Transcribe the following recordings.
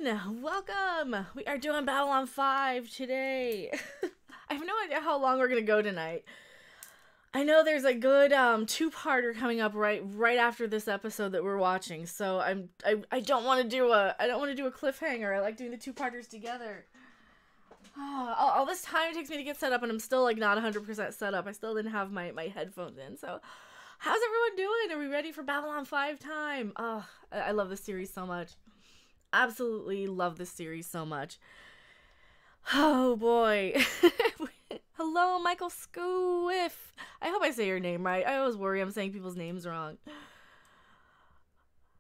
everyone! Welcome! We are doing Babylon5 today. I have no idea how long we're gonna go tonight. I know there's a good two-parter coming up right after this episode that we're watching, so I don't want to do a cliffhanger. I like doing the two-parters together. All this time it takes me to get set up, and I'm still like not 100% set up. I still didn't have my headphones in. So, how's everyone doing? Are we ready for Babylon5 time? Oh, I love this series so much. Absolutely love this series so much. Oh boy. Hello, Michael Squiff. I hope I say your name right. I always worry I'm saying people's names wrong. I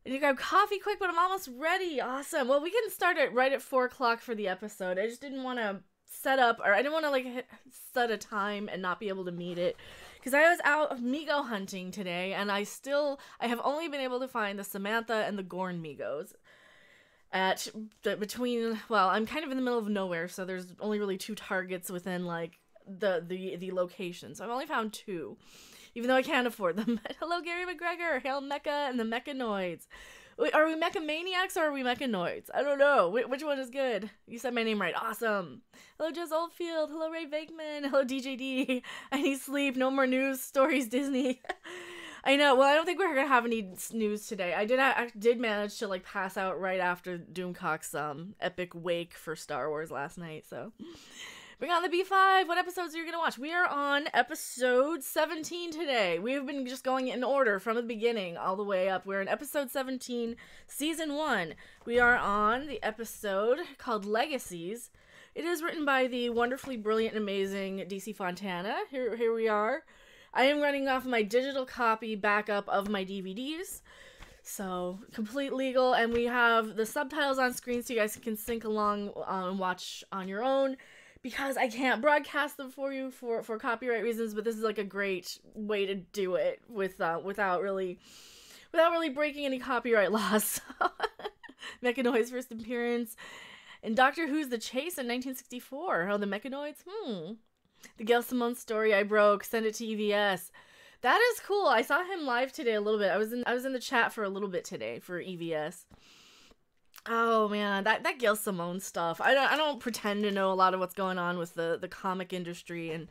need to grab coffee quick, but I'm almost ready. Awesome. Well, we can start it right at 4 o'clock for the episode. I just didn't want to set up, or I didn't want to like set a time and not be able to meet it. Because I was out Migo hunting today, and I have only been able to find the Samantha and the Gorn Migos. I'm kind of in the middle of nowhere, so there's only really 2 targets within like the location. So I've only found 2, even though I can't afford them. Hello, Gary McGregor, Hail Mecha, and the Mechanoids. Wait, are we Mechamaniacs or are we Mechanoids? I don't know. Which one is good? You said my name right. Awesome. Hello, Jez Oldfield. Hello, Ray Vakeman. Hello, DJD. I need sleep. No more news stories, Disney. I know. Well, I don't think we're gonna have any news today. I did manage to like pass out right after Doomcock's epic wake for Star Wars last night. So, bring on the B5. What episodes are you gonna watch? We are on episode 17 today. We've been just going in order from the beginning all the way up. We're in episode 17, season 1. We are on the episode called Legacies. It is written by the wonderfully brilliant and amazing DC Fontana. Here we are. I am running off my digital copy backup of my DVDs, so complete legal, and we have the subtitles on screen so you guys can sync along and watch on your own, because I can't broadcast them for you for copyright reasons, but this is like a great way to do it without really breaking any copyright laws. Mechanoid's first appearance in Doctor Who's The Chase in 1964. Oh, the Mechanoids? The Gail Simone story I broke. Send it to EVS. That is cool. I saw him live today a little bit. I was in the chat for a little bit today for EVS. Oh man, that Gail Simone stuff. I don't pretend to know a lot of what's going on with the comic industry, and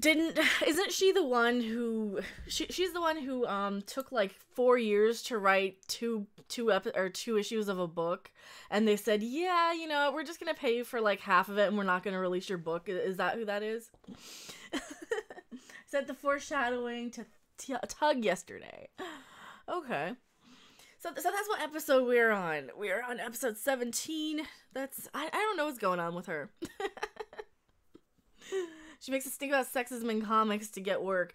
isn't she the one who she's the one who took like 4 years to write two issues of a book, and they said, yeah, you know, we're just gonna pay you for like half of it and we're not gonna release your book. Is that who that is? Said the foreshadowing to Tug yesterday. Okay, so that's what episode we're on. We're on episode 17. I don't know what's going on with her. She makes us think about sexism in comics to get work.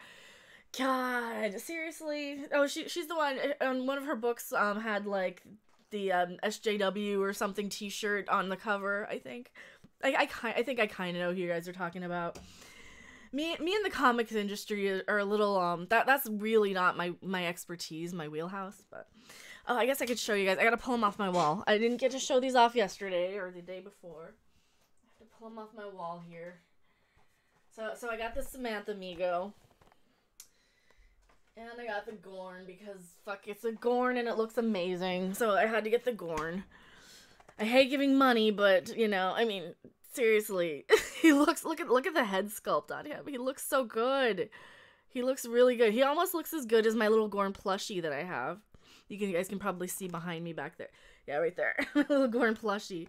God, seriously? Oh, she's the one, one of her books had like the SJW or something t-shirt on the cover, I think. I think I kind of know who you guys are talking about. Me and the comics industry are a little, that's really not my expertise, my wheelhouse, but... Oh, I guess I could show you guys. I gotta pull them off my wall. I didn't get to show these off yesterday or the day before. I have to pull them off my wall here. So I got the Samantha Migo. And I got the Gorn because, fuck, it's a Gorn and it looks amazing. So I had to get the Gorn. I hate giving money, but, you know, I mean, seriously. Look at the head sculpt on him. He looks so good. He looks really good. He almost looks as good as my little Gorn plushie that I have. You guys can probably see behind me back there. Yeah, right there. My little Gorn plushie.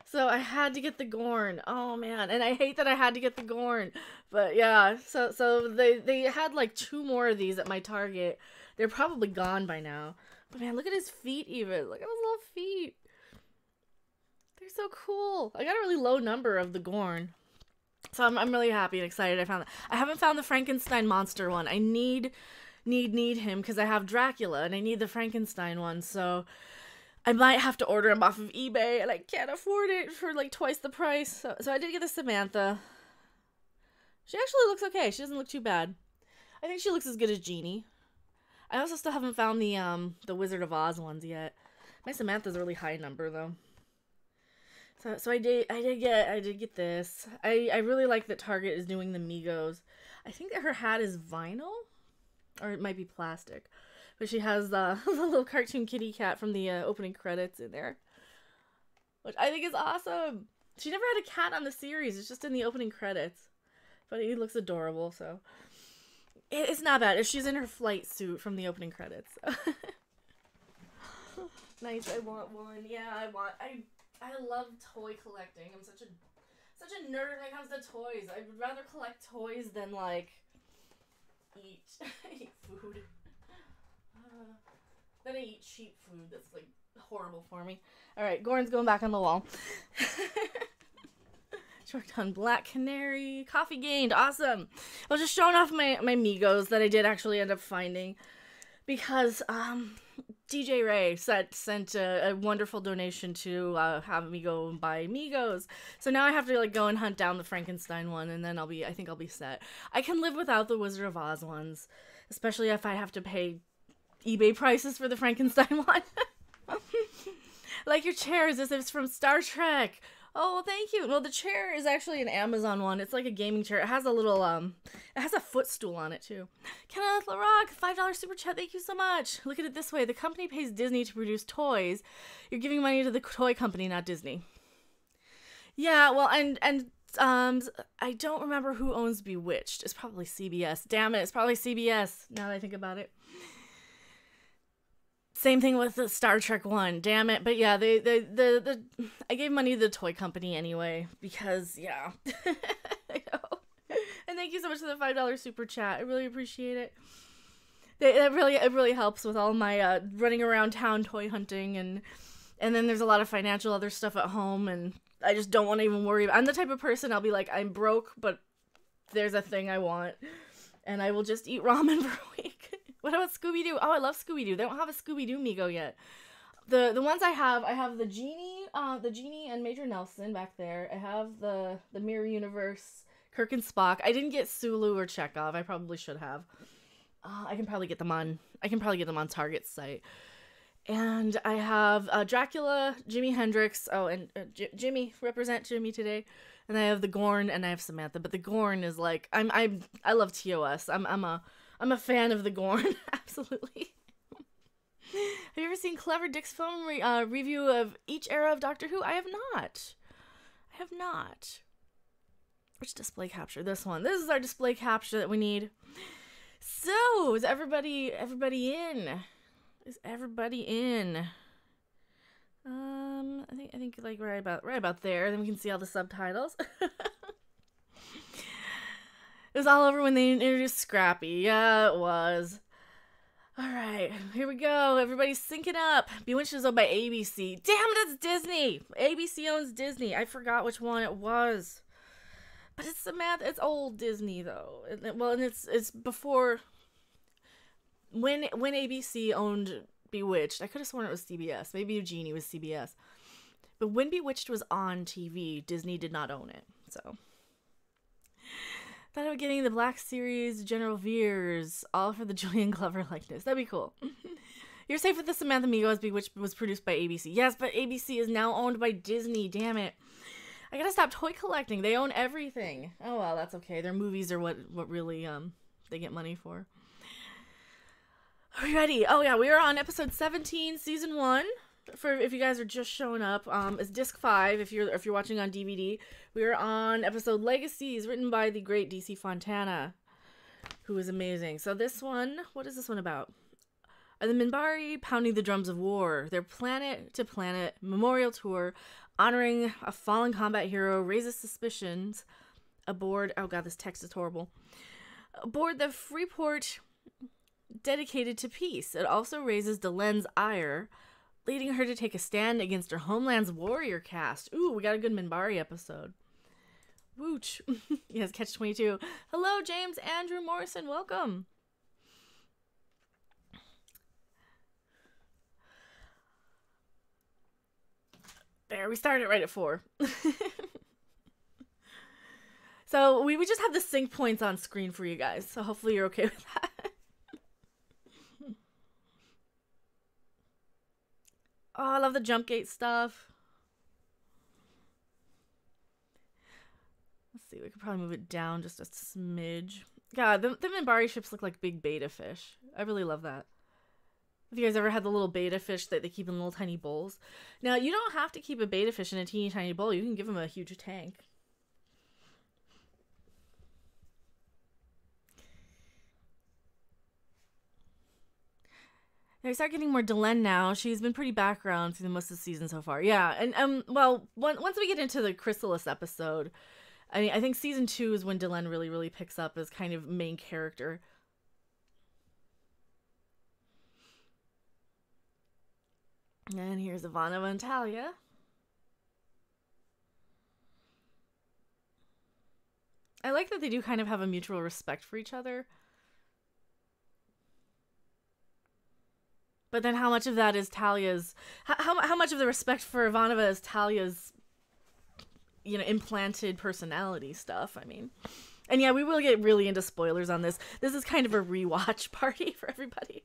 So I had to get the Gorn. Oh man, and I hate that I had to get the Gorn. But yeah, so they had like 2 more of these at my Target. They're probably gone by now. But man, look at his feet even. Look at his little feet. They're so cool. I got a really low number of the Gorn. So I'm really happy and excited I found that. I haven't found the Frankenstein monster one. I need him because I have Dracula and I need the Frankenstein one, so I might have to order him off of eBay, and I can't afford it for like twice the price. So I did get the Samantha. She actually looks okay. She doesn't look too bad. I think she looks as good as Jeannie. I also still haven't found the Wizard of Oz ones yet. My Samantha's a really high number though. So I did get this. I really like that Target is doing the Migos. I think that her hat is vinyl, or it might be plastic. But she has the little cartoon kitty cat from the opening credits in there. which I think is awesome. She never had a cat on the series. It's just in the opening credits. But he looks adorable, so. It's not bad. She's in her flight suit from the opening credits. So. Nice, I want one. Yeah, I love toy collecting. I'm such a nerd when it comes to toys. I would rather collect toys than, like, eat food. Then I eat cheap food that's, like, horrible for me. Alright, Goran's going back on the wall. Worked on Black Canary. Coffee gained. Awesome. I was just showing off my Migos that I did actually end up finding. Because, DJ Ray sent a wonderful donation to have me go and buy Migos. So now I have to, like, go and hunt down the Frankenstein one, and then I think I'll be set. I can live without the Wizard of Oz ones. Especially if I have to pay eBay prices for the Frankenstein one. Like your chairs, as if it's from Star Trek. Oh, thank you. Well, the chair is actually an Amazon one. It's like a gaming chair. It has a little, it has a footstool on it, too. Kenneth LaRock, $5 super chat. Thank you so much. Look at it this way. The company pays Disney to produce toys. You're giving money to the toy company, not Disney. Yeah, well, and I don't remember who owns Bewitched. It's probably CBS. Damn it, it's probably CBS, now that I think about it. Same thing with the Star Trek one. Damn it. But yeah, I gave money to the toy company anyway, because, yeah. I know. And thank you so much for the $5 super chat. I really appreciate it. It really helps with all my running around town toy hunting, and then there's a lot of financial other stuff at home, and I just don't want to even worry. I'm the type of person, I'll be like, I'm broke, but there's a thing I want, and I will just eat ramen for a week. What about Scooby-Doo? Oh, I love Scooby-Doo. They don't have a Scooby-Doo Migo yet. The ones I have the Genie and Major Nelson back there. I have the Mirror Universe, Kirk and Spock. I didn't get Sulu or Chekhov. I probably should have. I can probably get them on Target's site. And I have Dracula, Jimi Hendrix. Oh, and Jimmy, represent Jimmy today. And I have the Gorn, and I have Samantha. But the Gorn is like, I love TOS. I'm a fan of the Gorn, absolutely. Have you ever seen Clever Dick's film review of each era of Doctor Who? I have not. Which display capture? This one. This is our display capture that we need. So, is everybody in? Is everybody in? I think like right about there. Then we can see all the subtitles. It was all over when they introduced Scrappy. Yeah, it was. Alright, here we go. Everybody's syncing up. Bewitched is owned by ABC. Damn it, it's Disney! ABC owns Disney. I forgot which one it was. But it's it's old Disney, though. And it's before... When ABC owned Bewitched, I could have sworn it was CBS. Maybe Eugenie was CBS. But when Bewitched was on TV, Disney did not own it, so... Thought about getting the Black Series General Veers, all for the Julian Glover likeness. That'd be cool. You're safe with the Samantha Migos, which was produced by ABC. Yes, but ABC is now owned by Disney. Damn it. I gotta stop toy collecting. They own everything. Oh, well, that's okay. Their movies are what really they get money for. Are we ready? Oh, yeah, we are on episode 17, season 1. For if you guys are just showing up, it's disc 5 if you're watching on DVD. We're on episode Legacies, written by the great DC Fontana, who is amazing. So this one, what is this one about? Are the Minbari pounding the drums of war? Their planet-to-planet memorial tour honoring a fallen combat hero raises suspicions aboard... Oh god, this text is horrible. Aboard the Freeport dedicated to peace. It also raises Delen's ire, leading her to take a stand against her homeland's warrior caste. Ooh, we got a good Minbari episode. Wooch. Yes, Catch 22. Hello, James Andrew Morrison. Welcome. There, we started right at 4. So we just have the sync points on screen for you guys. So hopefully you're okay with that. Oh, I love the jump gate stuff. Let's see, we could probably move it down just a smidge. God, the Minbari ships look like big beta fish. I really love that. If you guys ever had the little betta fish that they keep in little tiny bowls. Now, you don't have to keep a betta fish in a teeny tiny bowl. You can give them a huge tank. I start getting more Delenn now. She's been pretty background through most of the season so far. Yeah, and well, once we get into the Chrysalis episode, I mean, I think season 2 is when Delenn really picks up as kind of main character. And here's Ivanova and Talia. I like that they do kind of have a mutual respect for each other. But then how much of that is Talia's... How much of the respect for Ivanova is Talia's, you know, implanted personality stuff? I mean... And yeah, we will get really into spoilers on this. This is kind of a rewatch party for everybody.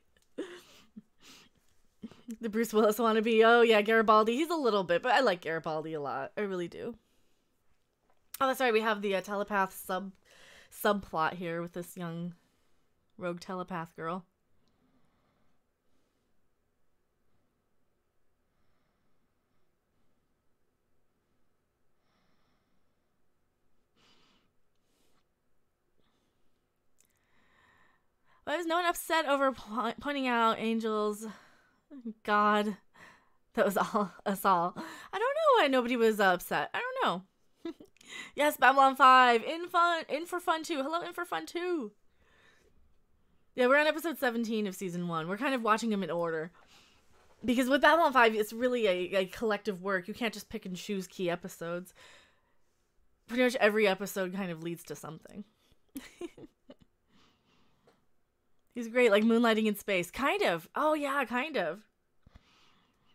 The Bruce Willis wannabe. Oh yeah, Garibaldi. He's a little bit, but I like Garibaldi a lot. I really do. Oh, that's right. We have the telepath subplot here with this young rogue telepath girl. Why was no one upset over pointing out Angel's... God, that was us all. I don't know why nobody was upset. I don't know. Yes, Babylon5 in for fun too. Hello, in for fun too. Yeah, we're on episode 17 of season 1. We're kind of watching them in order because with Babylon5, it's really a collective work. You can't just pick and choose key episodes. Pretty much every episode kind of leads to something. He's great, like moonlighting in space. Kind of. Oh, yeah, kind of.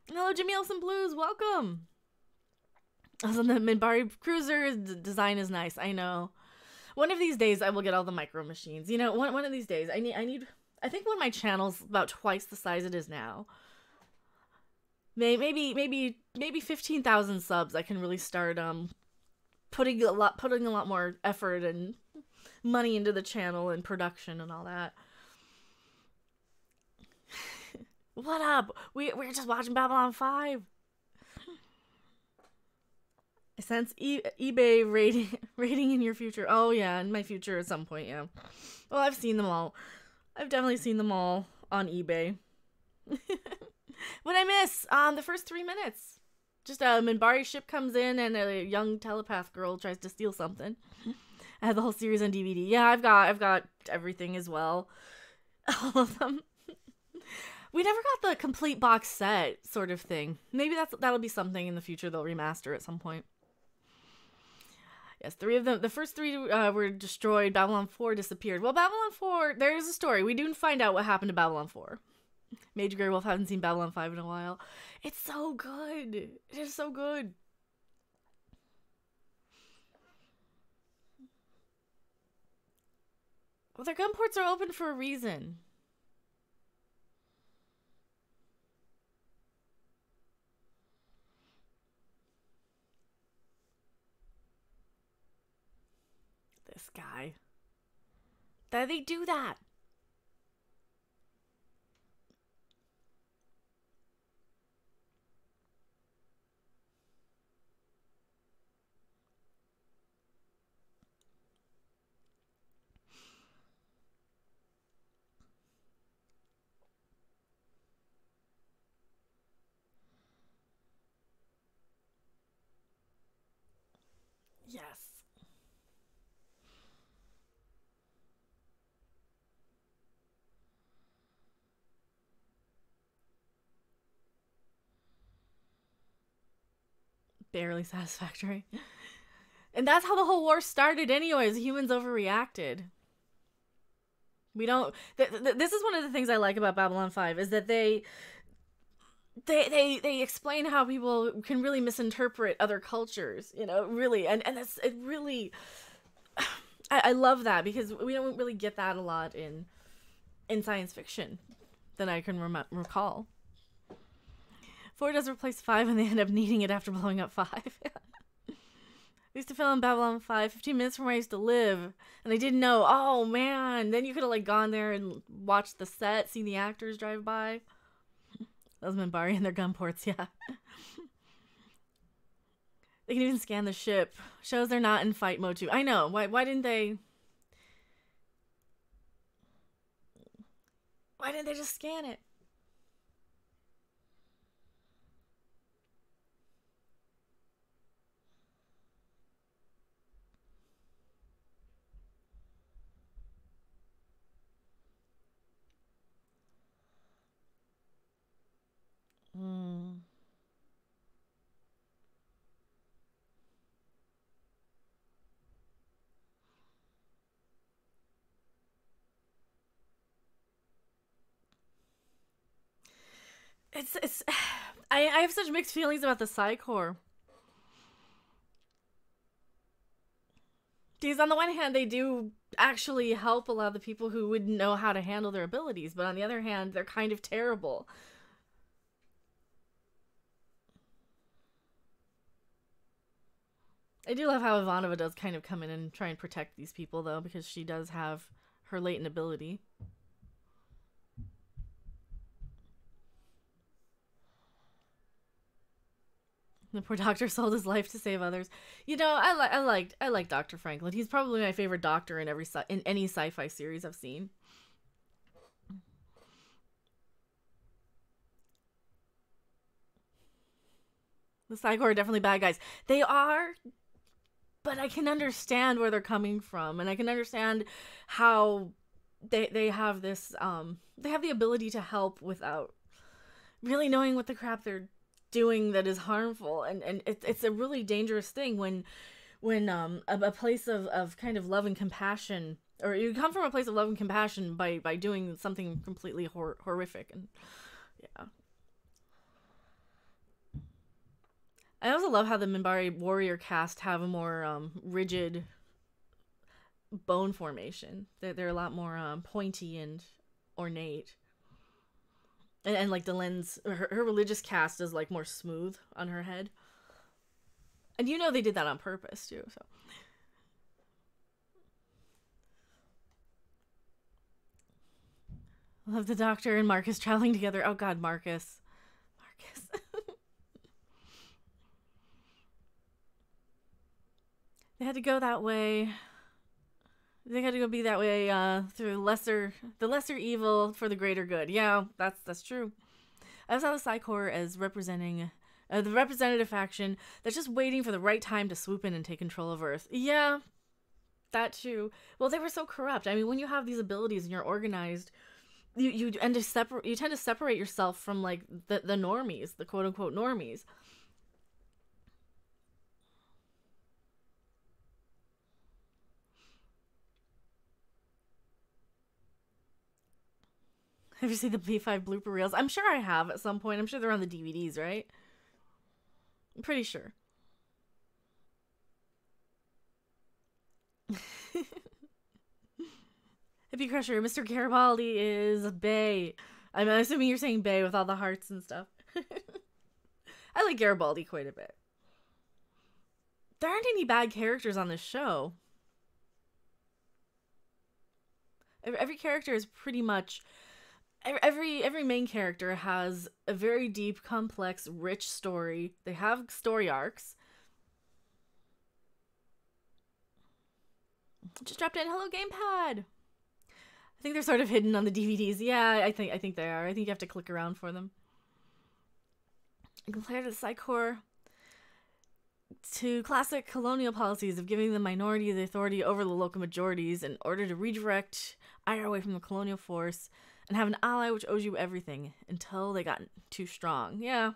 Hello, Jimmy Olsen Blues. Welcome. Also, the Minbari Cruiser design is nice. I know. One of these days, I will get all the micro machines. You know, one of these days, I think when my channel's about twice the size it is now. Maybe 15,000 subs, I can really start putting a lot more effort and money into the channel and production and all that. What up? We're just watching Babylon5. I sense eBay rating in your future. Oh yeah, in my future at some point, yeah. Well, I've seen them all. I've definitely seen them all on eBay. What I miss? The first 3 minutes. Just a Minbari ship comes in and a young telepath girl tries to steal something. I have the whole series on DVD. Yeah, I've got everything as well. All of them. We never got the complete box set sort of thing. Maybe that'll be something in the future they'll remaster at some point. Yes, 3 of them. The first 3 were destroyed. Babylon 4 disappeared. Well, Babylon 4, there's a story. We do find out what happened to Babylon 4. Major Gary Wolf hasn't seen Babylon 5 in a while. It's so good. It is so good. Well, their gun ports are open for a reason. This guy. Why do they do that? Yes. Barely satisfactory. And that's how the whole war started anyways. Humans overreacted. We don't... this is one of the things I like about Babylon 5 is that they explain how people can really misinterpret other cultures, you know, really. And that's... It really... I love that because we don't really get that a lot in science fiction that I can recall. 4 does replace 5 and they end up needing it after blowing up 5. I used to film Babylon 5 15 minutes from where I used to live, and I didn't know. Oh man, then you could have like gone there and watched the set, seen the actors drive by. Those Minbari and their gun ports, yeah. They can even scan the ship. Shows they're not in fight mode too. I know. Why didn't they... Why didn't they just scan it? Hmm. It's I have such mixed feelings about the Psy-Corps. Because on the one hand, they do actually help a lot of the people who wouldn't know how to handle their abilities, but on the other hand, they're kind of terrible. I do love how Ivanova does kind of come in and try and protect these people, though, because she does have her latent ability. The poor doctor sold his life to save others. You know, I like Dr. Franklin. He's probably my favorite doctor in any sci-fi series I've seen. The Psy-Corps are definitely bad guys. They are, but I can understand where they're coming from, and I can understand how they have this they have the ability to help without really knowing what the crap they're doing that is harmful, and it's a really dangerous thing when a place of kind of love and compassion, or you come from a place of love and compassion by doing something completely horrific. And yeah, I also love how the Minbari warrior caste have a more rigid bone formation. They're a lot more pointy and ornate. And like Delen's, her religious cast is like more smooth on her head. And you know they did that on purpose too, so. I love the Doctor and Marcus traveling together. Oh god, Marcus. They had to go that way. They had to go be that way through the lesser evil for the greater good. Yeah, that's true. I saw the Psy-Corps as representing the representative faction that's just waiting for the right time to swoop in and take control of Earth. Yeah, that too. Well, they were so corrupt. I mean, when you have these abilities and you're organized, you tend to separate yourself from like the normies, the quote unquote normies. Have you seen the P5 blooper reels? I'm sure I have at some point. I'm sure they're on the DVDs, right? I'm pretty sure. Hippie Crusher, Mr. Garibaldi is Bay. I'm assuming you're saying Bay with all the hearts and stuff. I like Garibaldi quite a bit. There aren't any bad characters on this show. Every character is pretty much... Every main character has a very deep, complex, rich story. They have story arcs. Just dropped in. Hello, gamepad. I think they're sort of hidden on the DVDs. Yeah, I think they are. I think you have to click around for them. Compared to the Psy-Corps to classic colonial policies of giving the minority the authority over the local majorities in order to redirect ire away from the colonial force and have an ally which owes you everything until they got too strong. Yeah.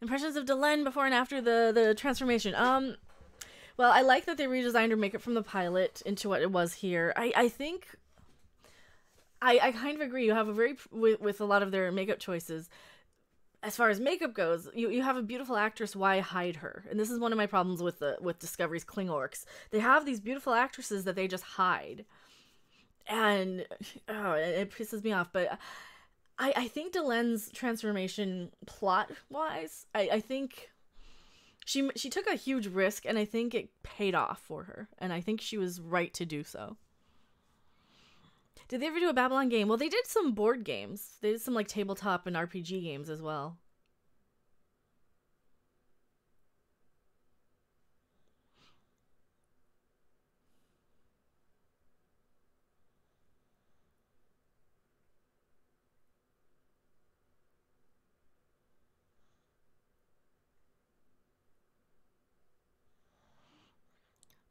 Impressions of Delenn before and after the transformation. Well, I like that they redesigned her makeup from the pilot into what it was here. I think... I kind of agree. You have a very... With a lot of their makeup choices, as far as makeup goes, you have a beautiful actress. Why hide her? And this is one of my problems with Discovery's Klingorks. They have these beautiful actresses that they just hide. And it pisses me off, but I think Delenn's transformation plot-wise, I think she took a huge risk, and I think it paid off for her, and I think she was right to do so. Did they ever do a Babylon game? Well, they did some board games. They did some like tabletop and RPG games as well.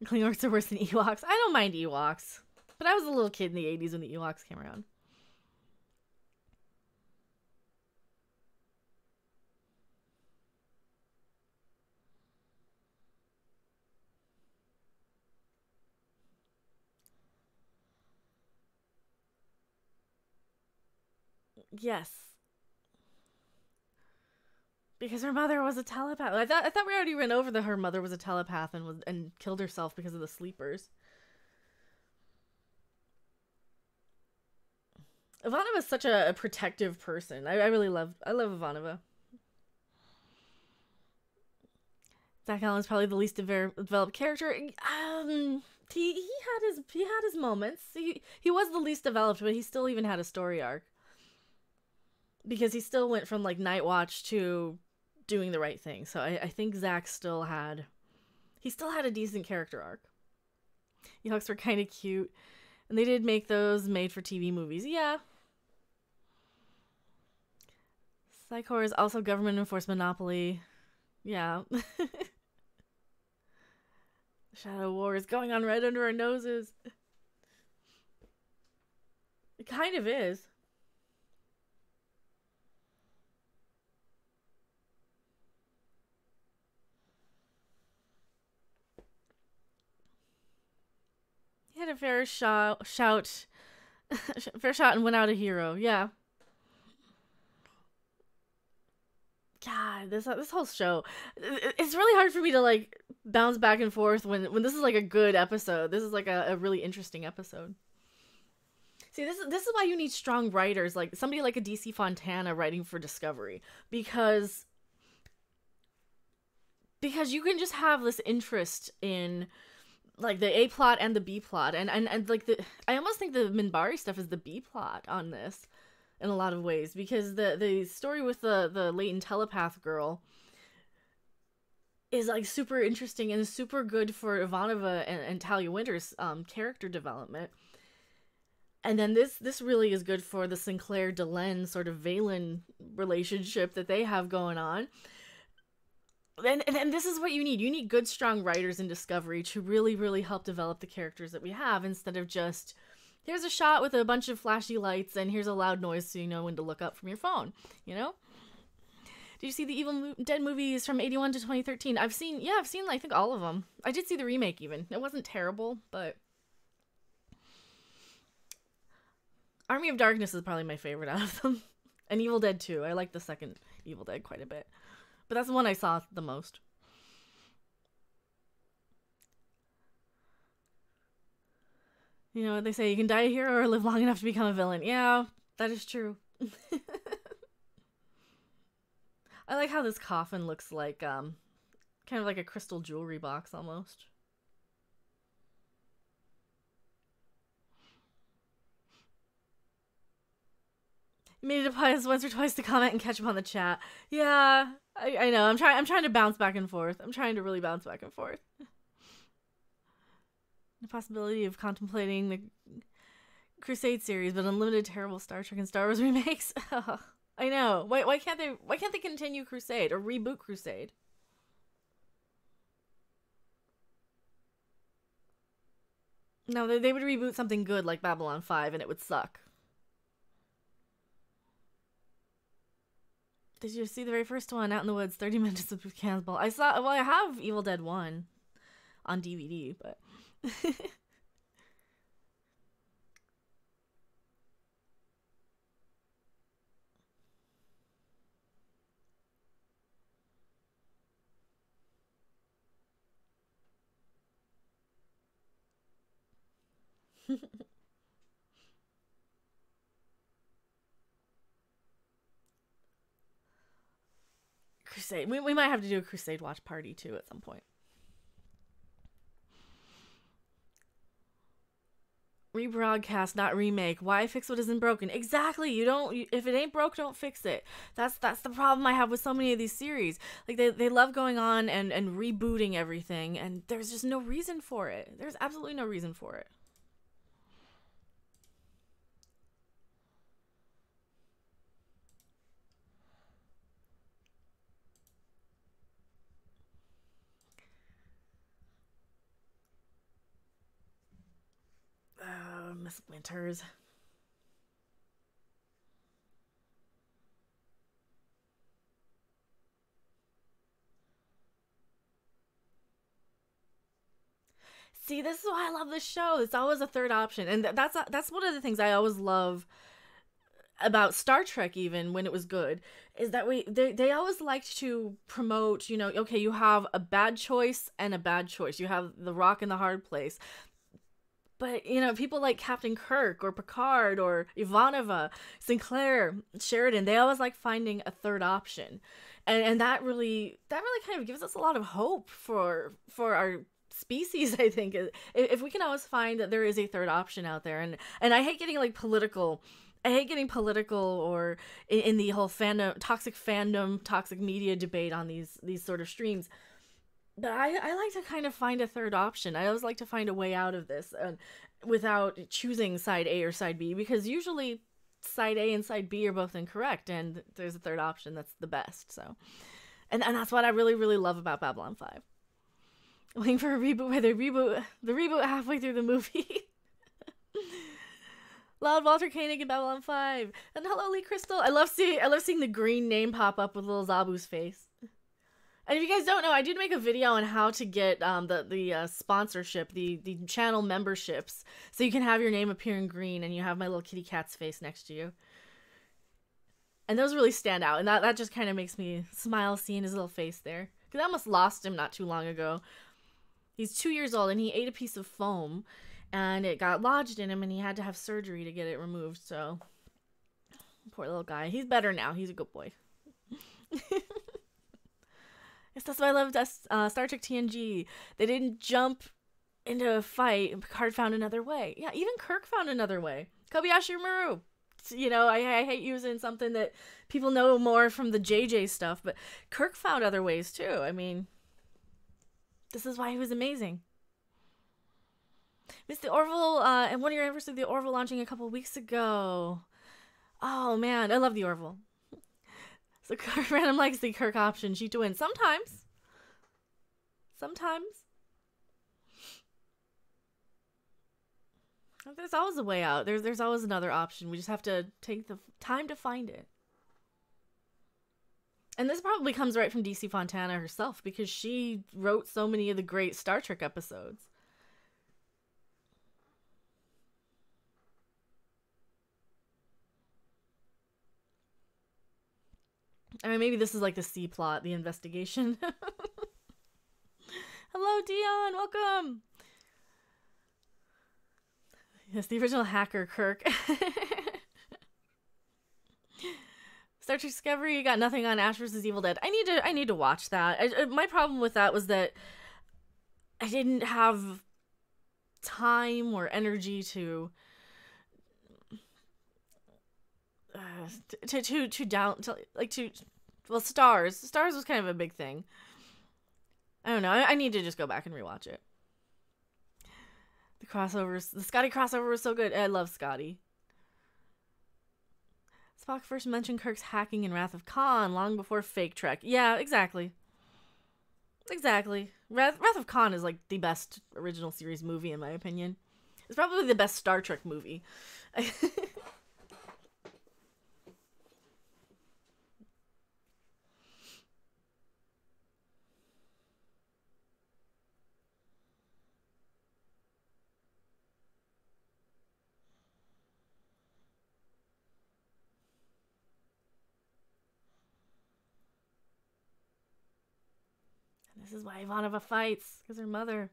Klingorks are worse than Ewoks. I don't mind Ewoks. But I was a little kid in the 80s when the Ewoks came around. Yes. Because her mother was a telepath. I thought we already went over that her mother was a telepath and killed herself because of the sleepers. Ivanova is such a protective person. I love Ivanova. Zach Allen's probably the least developed character. He had his moments. He was the least developed, but he still even had a story arc. Because he still went from like Night Watch to doing the right thing. So I think Zach still had a decent character arc. Ewoks were kind of cute. And they did make those made for TV movies. Yeah. Psychor is also government enforced monopoly. Yeah. Shadow War is going on right under our noses. It kind of is. He had a fair fair shot and went out a hero. Yeah. God, this whole show, it's really hard for me to like bounce back and forth when this is like a good episode. This is like a really interesting episode. See, this is why you need strong writers, like somebody like a DC Fontana writing for Discovery, because you can just have this interest in like the A plot and the B plot, and like I almost think the Minbari stuff is the B plot on this. In a lot of ways, because the story with the latent telepath girl is like super interesting and super good for Ivanova and Talia Winter's character development. And then this really is good for the Sinclair Delenn sort of Valen relationship that they have going on. And this is what you need. You need good, strong writers in Discovery to really, really help develop the characters that we have, instead of just, here's a shot with a bunch of flashy lights, and here's a loud noise so you know when to look up from your phone, you know? Did you see the Evil Dead movies from 81 to 2013? I've seen, I think, all of them. I did see the remake even. It wasn't terrible, but Army of Darkness is probably my favorite out of them. And Evil Dead 2. I like the second Evil Dead quite a bit. But that's the one I saw the most. You know, they say you can die a hero or live long enough to become a villain. Yeah, that is true. I like how this coffin looks like, kind of like a crystal jewelry box almost. You made it a pause once or twice to comment and catch up on the chat. Yeah, I know. I'm trying to bounce back and forth. I'm trying to really bounce back and forth. The possibility of contemplating the Crusade series, but unlimited terrible Star Trek and Star Wars remakes. I know. Why can't they continue Crusade or reboot Crusade? No, they would reboot something good like Babylon 5 and it would suck. Did you see the very first one, Out in the Woods, 30 minutes of Cannonball? I have Evil Dead 1 on DVD, but Crusade. We might have to do a Crusade watch party too at some point. Rebroadcast, not remake. Why fix what isn't broken? Exactly. If it ain't broke, don't fix it. That's the problem I have with so many of these series. Like they love going on and rebooting everything, and there's just no reason for it. There's absolutely no reason for it. Miss Winters. See, this is why I love this show. It's always a third option, and that's one of the things I always love about Star Trek. Even when it was good, is that they always liked to promote. Okay, you have a bad choice and a bad choice. You have the rock and the hard place. But, people like Captain Kirk or Picard or Ivanova, Sinclair, Sheridan, they always like finding a third option. And that really kind of gives us a lot of hope for our species, I think. If we can always find that there is a third option out there. And I hate getting political. I hate getting political or in the whole fandom, toxic media debate on these sort of streams. But I like to kind of find a third option. I always like to find a way out of this without choosing side A or side B, because usually side A and side B are both incorrect, and there's a third option that's the best. So, and that's what I really, really love about Babylon 5. Waiting for a reboot where they reboot halfway through the movie. Loud Walter Koenig in Babylon 5. And hello, Lee Crystal. I love seeing the green name pop up with little Zabu's face. And if you guys don't know, I did make a video on how to get the sponsorship, the channel memberships, so you can have your name appear in green and you have my little kitty cat's face next to you. And those really stand out, and that just kind of makes me smile seeing his little face there. Because I almost lost him not too long ago. He's 2 years old, and he ate a piece of foam, and it got lodged in him, and he had to have surgery to get it removed, so... Poor little guy. He's better now. He's a good boy. Yes, that's why I loved Star Trek TNG. They didn't jump into a fight, and Picard found another way. Yeah, even Kirk found another way. Kobayashi Maru. I hate using something that people know more from the JJ stuff, but Kirk found other ways too. I mean, this is why he was amazing. Missed the Orville, and 1 year anniversary of the Orville launching a couple weeks ago. Oh man, I love the Orville. So random legacy Kirk option, cheat to win. Sometimes. There's always a way out. There's always another option. We just have to take the time to find it. And this probably comes right from DC Fontana herself, because she wrote so many of the great Star Trek episodes. I mean, maybe this is like the C plot, the investigation. Hello, Dion. Welcome. Yes, the original hacker, Kirk. Star Trek Discovery got nothing on Ash vs. Evil Dead. I need to watch that. My problem with that was that I didn't have time or energy to Stars was kind of a big thing. I don't know. I need to just go back and rewatch it. The Scotty crossover was so good. I love Scotty. Spock first mentioned Kirk's hacking in Wrath of Khan long before Fake Trek. Yeah, exactly. Wrath of Khan is like the best original series movie in my opinion. It's probably the best Star Trek movie. This is why Ivanova fights, because her mother.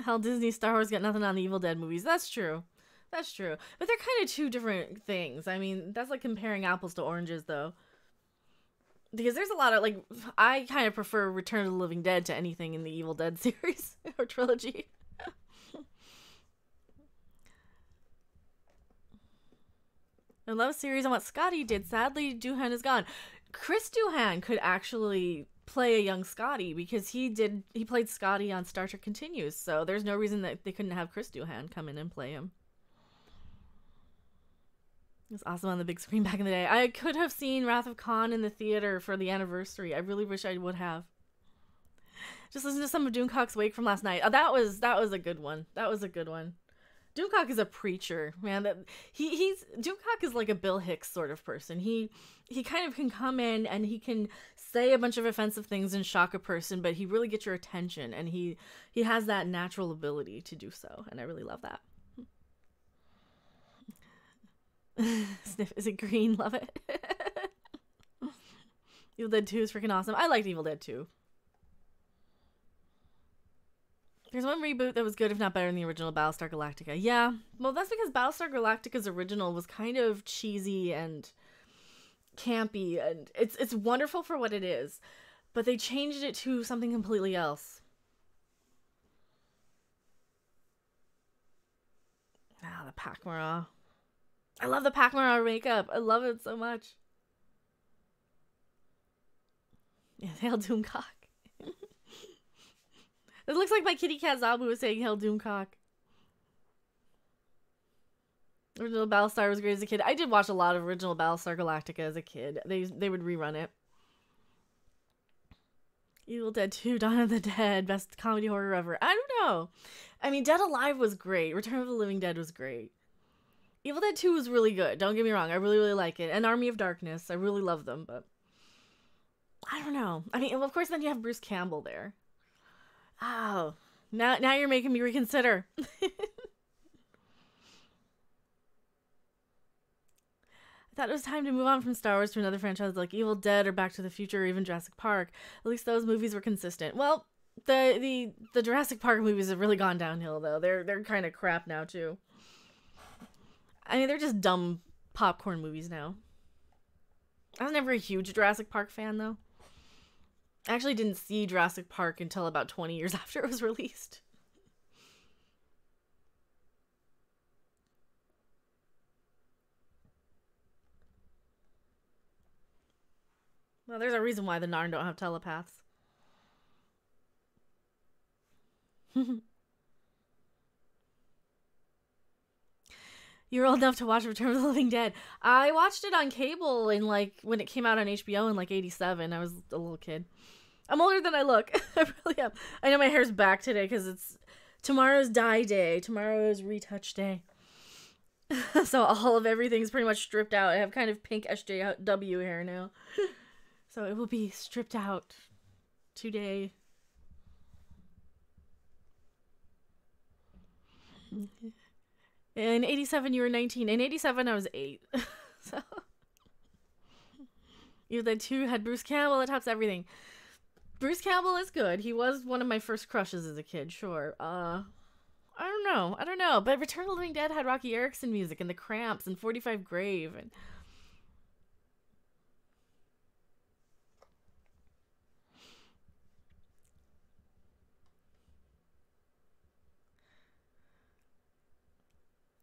Hell, Disney Star Wars got nothing on the Evil Dead movies. That's true. That's true. But they're kind of two different things. I mean, that's like comparing apples to oranges, though. Because there's a lot of, like, I kind of prefer Return of the Living Dead to anything in the Evil Dead series or trilogy. I love series on what Scotty did. Sadly, Doohan is gone. Chris Doohan could actually play a young Scotty because he played Scotty on Star Trek Continues. So there's no reason that they couldn't have Chris Doohan come in and play him. It was awesome on the big screen back in the day. I could have seen Wrath of Khan in the theater for the anniversary. I really wish I would have. Just listen to some of Doomcock's Wake from last night. Oh, that was a good one. That was a good one. Doomcock is a preacher, man. Doomcock is like a Bill Hicks sort of person. He kind of can come in and he can say a bunch of offensive things and shock a person, but he really gets your attention, and he has that natural ability to do so, and I really love that. Sniff, is it green? Love it. Evil Dead 2 is freaking awesome. I liked Evil Dead 2. There's one reboot that was good, if not better, than the original Battlestar Galactica. Yeah, well, that's because Battlestar Galactica's original was kind of cheesy and campy, and it's wonderful for what it is, but they changed it to something completely else. Ah, the Pakmara. I love the Pakmara makeup. I love it so much. Yeah, hail Doomcock. It looks like my kitty cat Zabu was saying hail Doomcock. Original Battlestar was great as a kid. I did watch a lot of original Battlestar Galactica as a kid. They would rerun it. Evil Dead 2, Dawn of the Dead, best comedy horror ever. I don't know. I mean, Dead Alive was great. Return of the Living Dead was great. Evil Dead 2 was really good. Don't get me wrong. I really, really like it. And Army of Darkness. I really love them, but I don't know. I mean, well, of course, then you have Bruce Campbell there. Oh, now you're making me reconsider. I thought it was time to move on from Star Wars to another franchise like Evil Dead or Back to the Future or even Jurassic Park. At least those movies were consistent. Well, the Jurassic Park movies have really gone downhill, though. They're kind of crap now, too. I mean, they're just dumb popcorn movies now. I was never a huge Jurassic Park fan, though. I actually didn't see Jurassic Park until about 20 years after it was released. Well, there's a reason why the Narn don't have telepaths. You're old enough to watch Return of the Living Dead. I watched it on cable in, like, when it came out on HBO in, like, 87. I was a little kid. I'm older than I look. I really am. I know my hair's back today because it's tomorrow's dye day. Tomorrow is retouch day. So all of everything's pretty much stripped out. I have kind of pink SJW hair now. So it will be stripped out today. In 87, you were 19. In 87, I was 8. So, Evil Dead 2 had Bruce Campbell. That tops everything. Bruce Campbell is good. He was one of my first crushes as a kid, sure. I don't know. But Return of the Living Dead had Rocky Erickson music and The Cramps and 45 Grave. And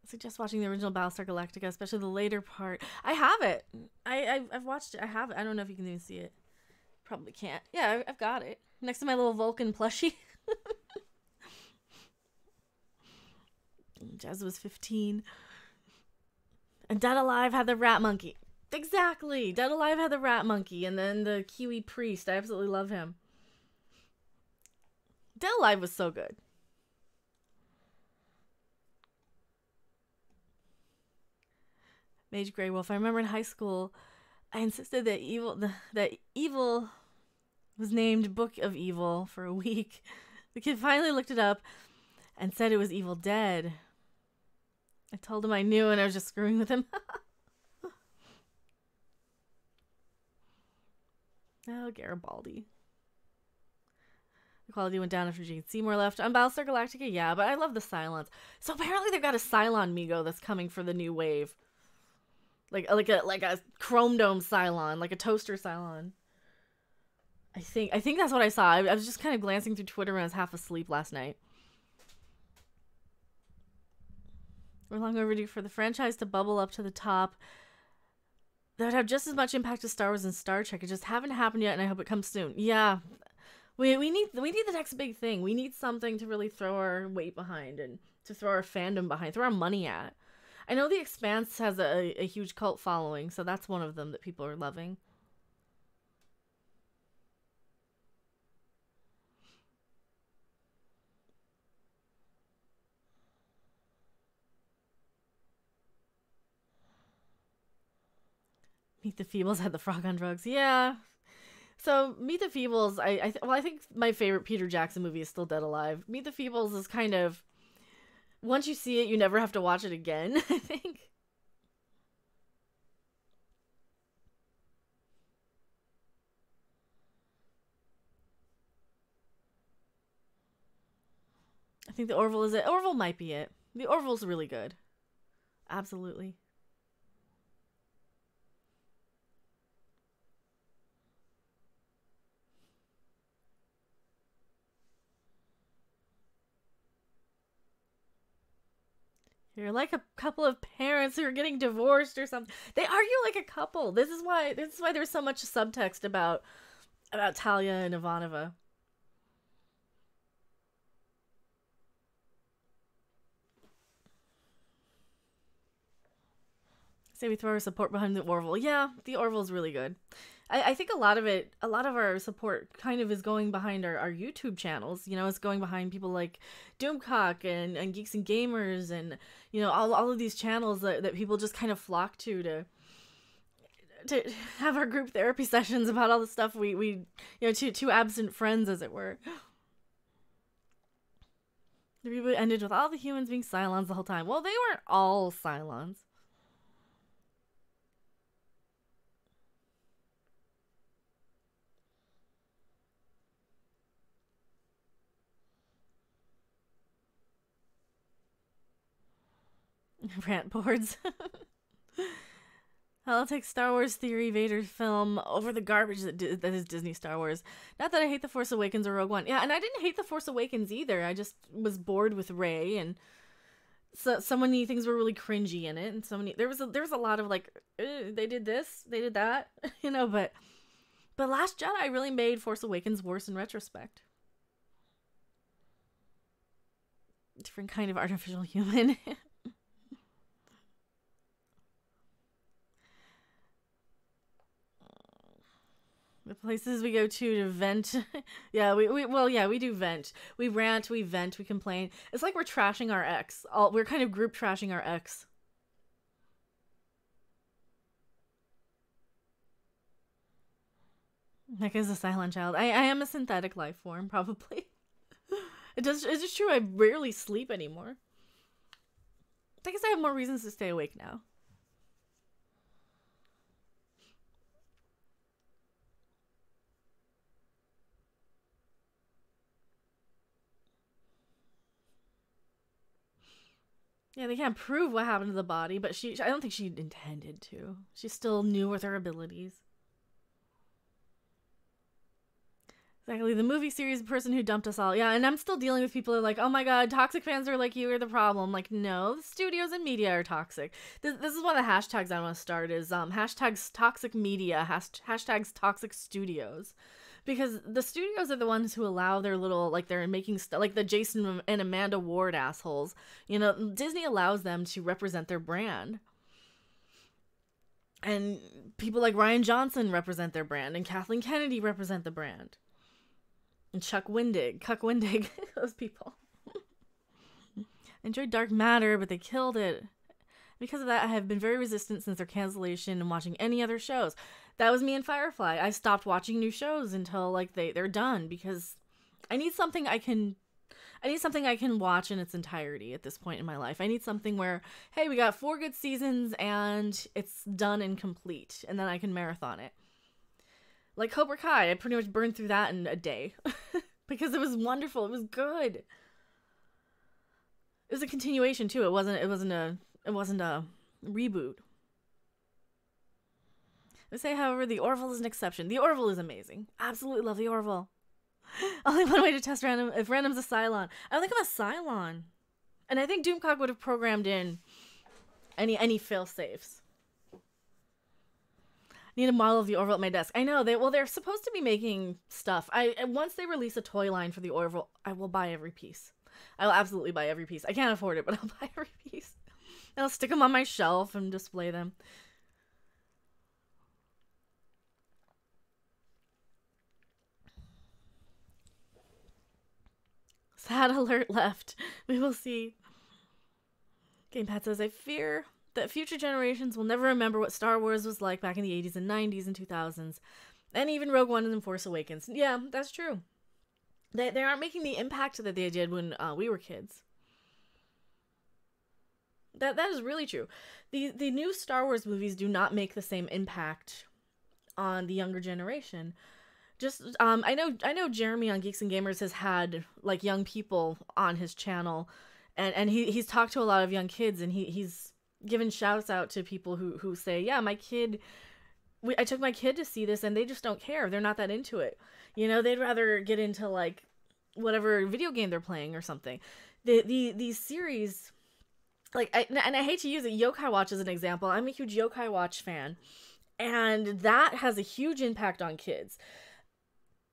I suggest watching the original Battlestar Galactica, especially the later part. I have it. I've watched it. I have it. I don't know if you can even see it. Probably can't. Yeah, I've got it. Next to my little Vulcan plushie. Jazz was 15. And Dead Alive had the rat monkey. Exactly. Dead Alive had the rat monkey. And then the Kiwi priest. I absolutely love him. Dead Alive was so good. Mage Grey Wolf. I remember in high school, I insisted that evil was named Book of Evil for a week. The kid finally looked it up and said it was Evil Dead. I told him I knew and I was just screwing with him. Oh, Garibaldi. Quality went down after Gene Seymour left. On Battlestar Galactica, yeah, but I love the Cylons. So apparently they've got a Cylon Migo that's coming for the new wave. Like a Chrome Dome Cylon, like a toaster Cylon. I think that's what I saw. I was just kind of glancing through Twitter when I was half asleep last night. We're long overdue for the franchise to bubble up to the top. That would have just as much impact as Star Wars and Star Trek. It just haven't happened yet, and I hope it comes soon. Yeah, we need the next big thing. We need something to really throw our weight behind and to throw our fandom behind, throw our money at. I know The Expanse has a huge cult following, so that's one of them that people are loving. Meet the Feebles had the frog on drugs. Yeah. So Meet the Feebles, I think my favorite Peter Jackson movie is still Dead Alive. Meet the Feebles is kind of, once you see it, you never have to watch it again, I think. I think the Orville is it. Orville might be it. The Orville's really good. Absolutely. You're like a couple of parents who are getting divorced or something. They argue like a couple. This is why there's so much subtext about Talia and Ivanova. Say we throw our support behind the Orville. Yeah, the Orville's really good. I think a lot of our support kind of is going behind our YouTube channels. You know, it's going behind people like Doomcock and Geeks and Gamers and, you know, all of these channels that people just kind of flock to have our group therapy sessions about all the stuff we you know, two absent friends, as it were. The reboot ended with all the humans being Cylons the whole time. Well, they weren't all Cylons. Rant boards. I'll take Star Wars theory Vader film over the garbage that is Disney Star Wars. Not that I hate The Force Awakens or Rogue One. Yeah, and I didn't hate The Force Awakens either. I just was bored with Rey, and so many things were really cringy in it, and there was a lot of like, they did this, they did that, you know. But Last Jedi really made Force Awakens worse in retrospect. Different kind of artificial human. The places we go to vent. Yeah, we do vent. We rant, we vent, we complain. It's like we're trashing our ex. We're kind of group trashing our ex. Like as a silent child. I am a synthetic life form, probably. It's just true, I rarely sleep anymore. I guess I have more reasons to stay awake now. Yeah, they can't prove what happened to the body, but I don't think she intended to. She still knew with her abilities. Exactly, the movie series person who dumped us all. Yeah, and I'm still dealing with people who are like, oh my god, toxic fans are like you are the problem. Like, no, the studios and media are toxic. This is one of the hashtags I want to start is hashtags toxic media, hashtags toxic studios. Because the studios are the ones who allow their little, like, they're making stuff, like the Jason and Amanda Ward assholes. You know, Disney allows them to represent their brand. And people like Ryan Johnson represent their brand, and Kathleen Kennedy represent the brand. And Cuck Wendig, those people. Enjoyed Dark Matter, but they killed it. Because of that, I have been very resistant since their cancellation and watching any other shows. That was me and Firefly. I stopped watching new shows until like they're done because I need something I can watch in its entirety at this point in my life. I need something where, hey, we got 4 good seasons and it's done and complete, and then I can marathon it. Like Cobra Kai, I pretty much burned through that in a day. because it was wonderful. It was good. It was a continuation too. It wasn't a reboot. I say, however, the Orville is an exception. The Orville is amazing. Absolutely love the Orville. Only one way to test random if random's a Cylon. I don't think I'm a Cylon. And I think Doomcock would have programmed in any fail safes. Need a model of the Orville at my desk. I know they're supposed to be making stuff. Once they release a toy line for the Orville, I will buy every piece. I will absolutely buy every piece. I can't afford it, but I'll buy every piece. And I'll stick them on my shelf and display them. Sad alert left. We will see. Gamepad says, I fear that future generations will never remember what Star Wars was like back in the 80s and 90s and 2000s. And even Rogue One and Force Awakens. Yeah, that's true. They aren't making the impact that they did when we were kids. That is really true. The new Star Wars movies do not make the same impact on the younger generation. Just I know Jeremy on Geeks and Gamers has had like young people on his channel, and he's talked to a lot of young kids, and he's given shouts out to people who say, yeah, I took my kid to see this, and they just don't care. They're not that into it. You know, they'd rather get into like whatever video game they're playing or something. These series, like I hate to use it, Yokai Watch as an example. I'm a huge Yokai Watch fan, and that has a huge impact on kids.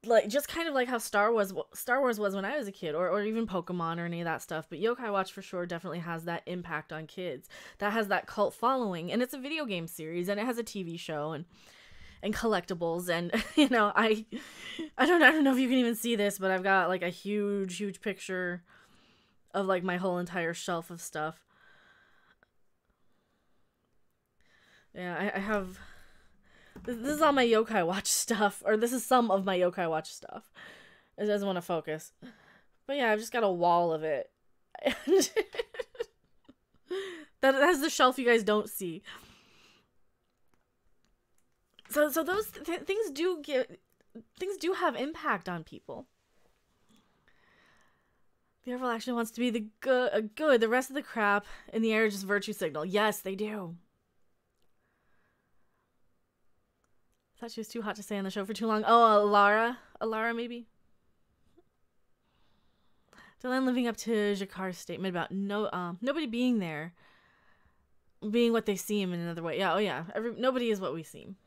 Like, just kind of like how Star Wars was when I was a kid, or even Pokemon or any of that stuff. But Yokai Watch for sure definitely has that impact on kids. That has that cult following, and it's a video game series, and it has a TV show and collectibles, and you know, I don't know if you can even see this, but I've got like a huge picture of like my whole entire shelf of stuff. Yeah, I have. This is all my Yokai Watch stuff, or this is some of my Yokai Watch stuff. It doesn't want to focus. But yeah, I've just got a wall of it. And that's the shelf you guys don't see. So those things do have impact on people. The Orville actually wants to be the good. The rest of the crap in the air is just virtue signal. Yes, they do. Thought she was too hot to stay on the show for too long. Oh, Alara maybe? Dylan living up to Jakar's statement about nobody being there, being what they seem in another way. Yeah, oh yeah. Nobody is what we seem.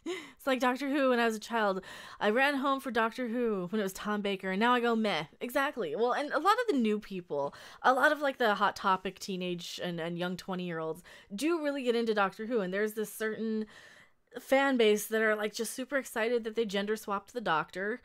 It's like Doctor Who when I was a child. I ran home for Doctor Who when it was Tom Baker, and now I go meh. Exactly. Well, and a lot of the new people, a lot of like the Hot Topic teenage and young 20-year-olds do really get into Doctor Who, and there's this certain fan base that are like just super excited that they gender swapped the Doctor.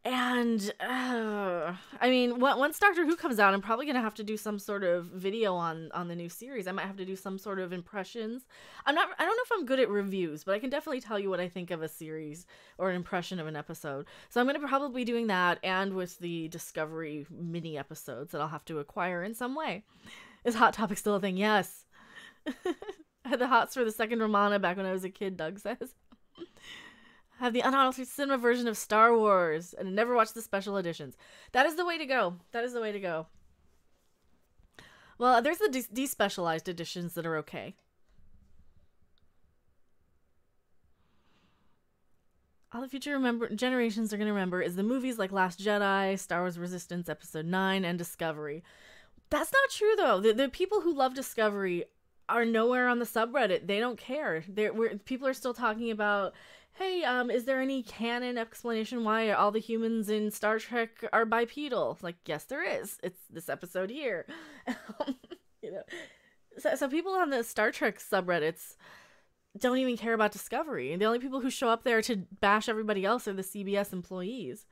And I mean, once Doctor Who comes out, I'm probably gonna have to do some sort of video on the new series. I might have to do some sort of impressions. I don't know if I'm good at reviews, but I can definitely tell you what I think of a series or an impression of an episode. So I'm gonna probably be doing that, and with the Discovery mini episodes that I'll have to acquire in some way. Is Hot Topic still a thing? Yes. I had the hots for the second Romana back when I was a kid, Doug says. I have the unaltered cinema version of Star Wars, and I never watched the special editions. That is the way to go. That is the way to go. Well, there's the despecialized editions that are okay. All the future generations are going to remember is the movies like Last Jedi, Star Wars Resistance Episode 9, and Discovery. That's not true, though. The people who love Discovery are nowhere on the subreddit. They don't care. People are still talking about, hey, is there any canon explanation why all the humans in Star Trek are bipedal? Like, yes, there is. It's this episode here. You know, so people on the Star Trek subreddits don't even care about Discovery. And the only people who show up there to bash everybody else are the CBS employees.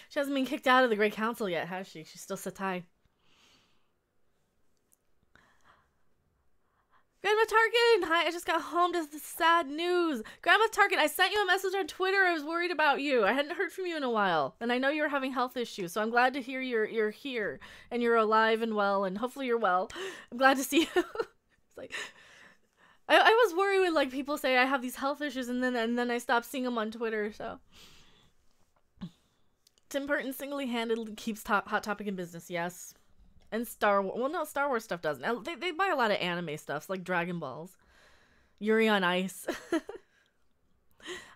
She hasn't been kicked out of the Great Council yet, has she? She's still Satai. Grandma Tarkin, hi, I just got home to the sad news. Grandma Tarkin, I sent you a message on Twitter. I was worried about you. I hadn't heard from you in a while. And I know you were having health issues, so I'm glad to hear you're here and you're alive and well, and hopefully you're well. I'm glad to see you. It's like, I was worried when like people say I have these health issues and then I stopped seeing them on Twitter, so. Tim Burton single-handedly keeps Hot Topic in business, yes. And Star Wars. Well, no, Star Wars stuff doesn't. They buy a lot of anime stuff, like Dragon Balls. Yuri on Ice. I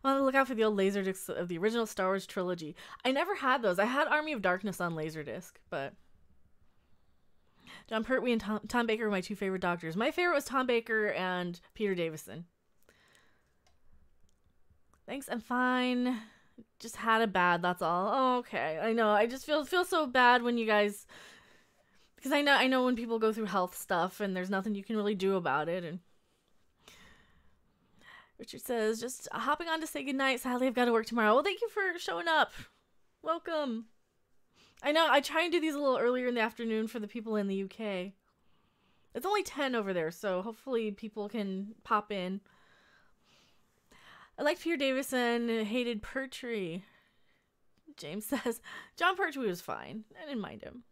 want to look out for the old Laserdiscs of the original Star Wars trilogy. I never had those. I had Army of Darkness on Laserdisc, but... John Pertwee and Tom Baker were my two favorite doctors. My favorite was Tom Baker and Peter Davison. Thanks, I'm fine. Just had a bad, that's all. Oh, okay. I know. I just feel so bad when you guys... Because I know when people go through health stuff and there's nothing you can really do about it. And Richard says, just hopping on to say goodnight. Sadly, I've got to work tomorrow. Well, thank you for showing up. Welcome. I know, I try and do these a little earlier in the afternoon for the people in the UK. It's only 10 over there, so hopefully people can pop in. I liked Peter Davison, hated Pertwee. James says, John Pertwee was fine. I didn't mind him.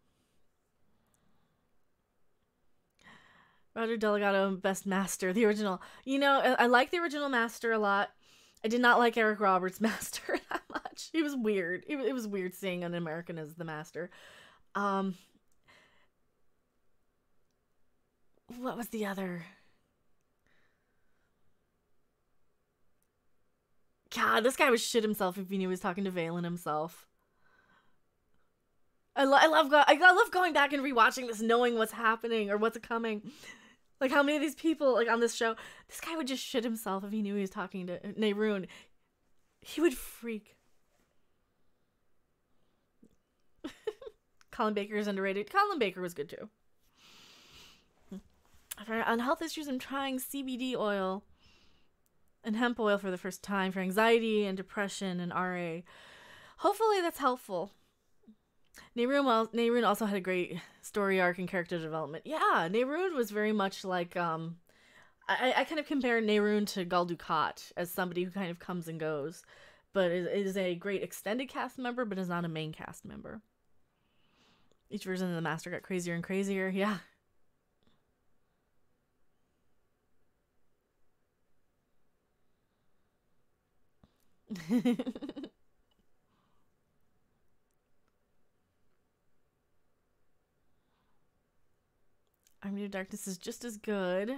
Roger Delgado, best master, the original. You know, I like the original master a lot. I did not like Eric Roberts' master that much. He was weird. It was weird seeing an American as the master. What was the other? God, this guy would shit himself if he knew he was talking to Valen himself. I love going back and rewatching this, knowing what's happening or what's coming. Like how many of these people, like on this show, this guy would just shit himself if he knew he was talking to Nehruin. He would freak. Colin Baker is underrated. Colin Baker was good too. On health issues, I'm trying CBD oil and hemp oil for the first time for anxiety and depression and RA. Hopefully that's helpful. Nehruin also had a great story arc and character development. Yeah, Nehruin was very much like, I kind of compare Nehruin to Gul Dukat as somebody who kind of comes and goes, but is a great extended cast member, but is not a main cast member. Each version of the Master got crazier and crazier, yeah. Army of Darkness is just as good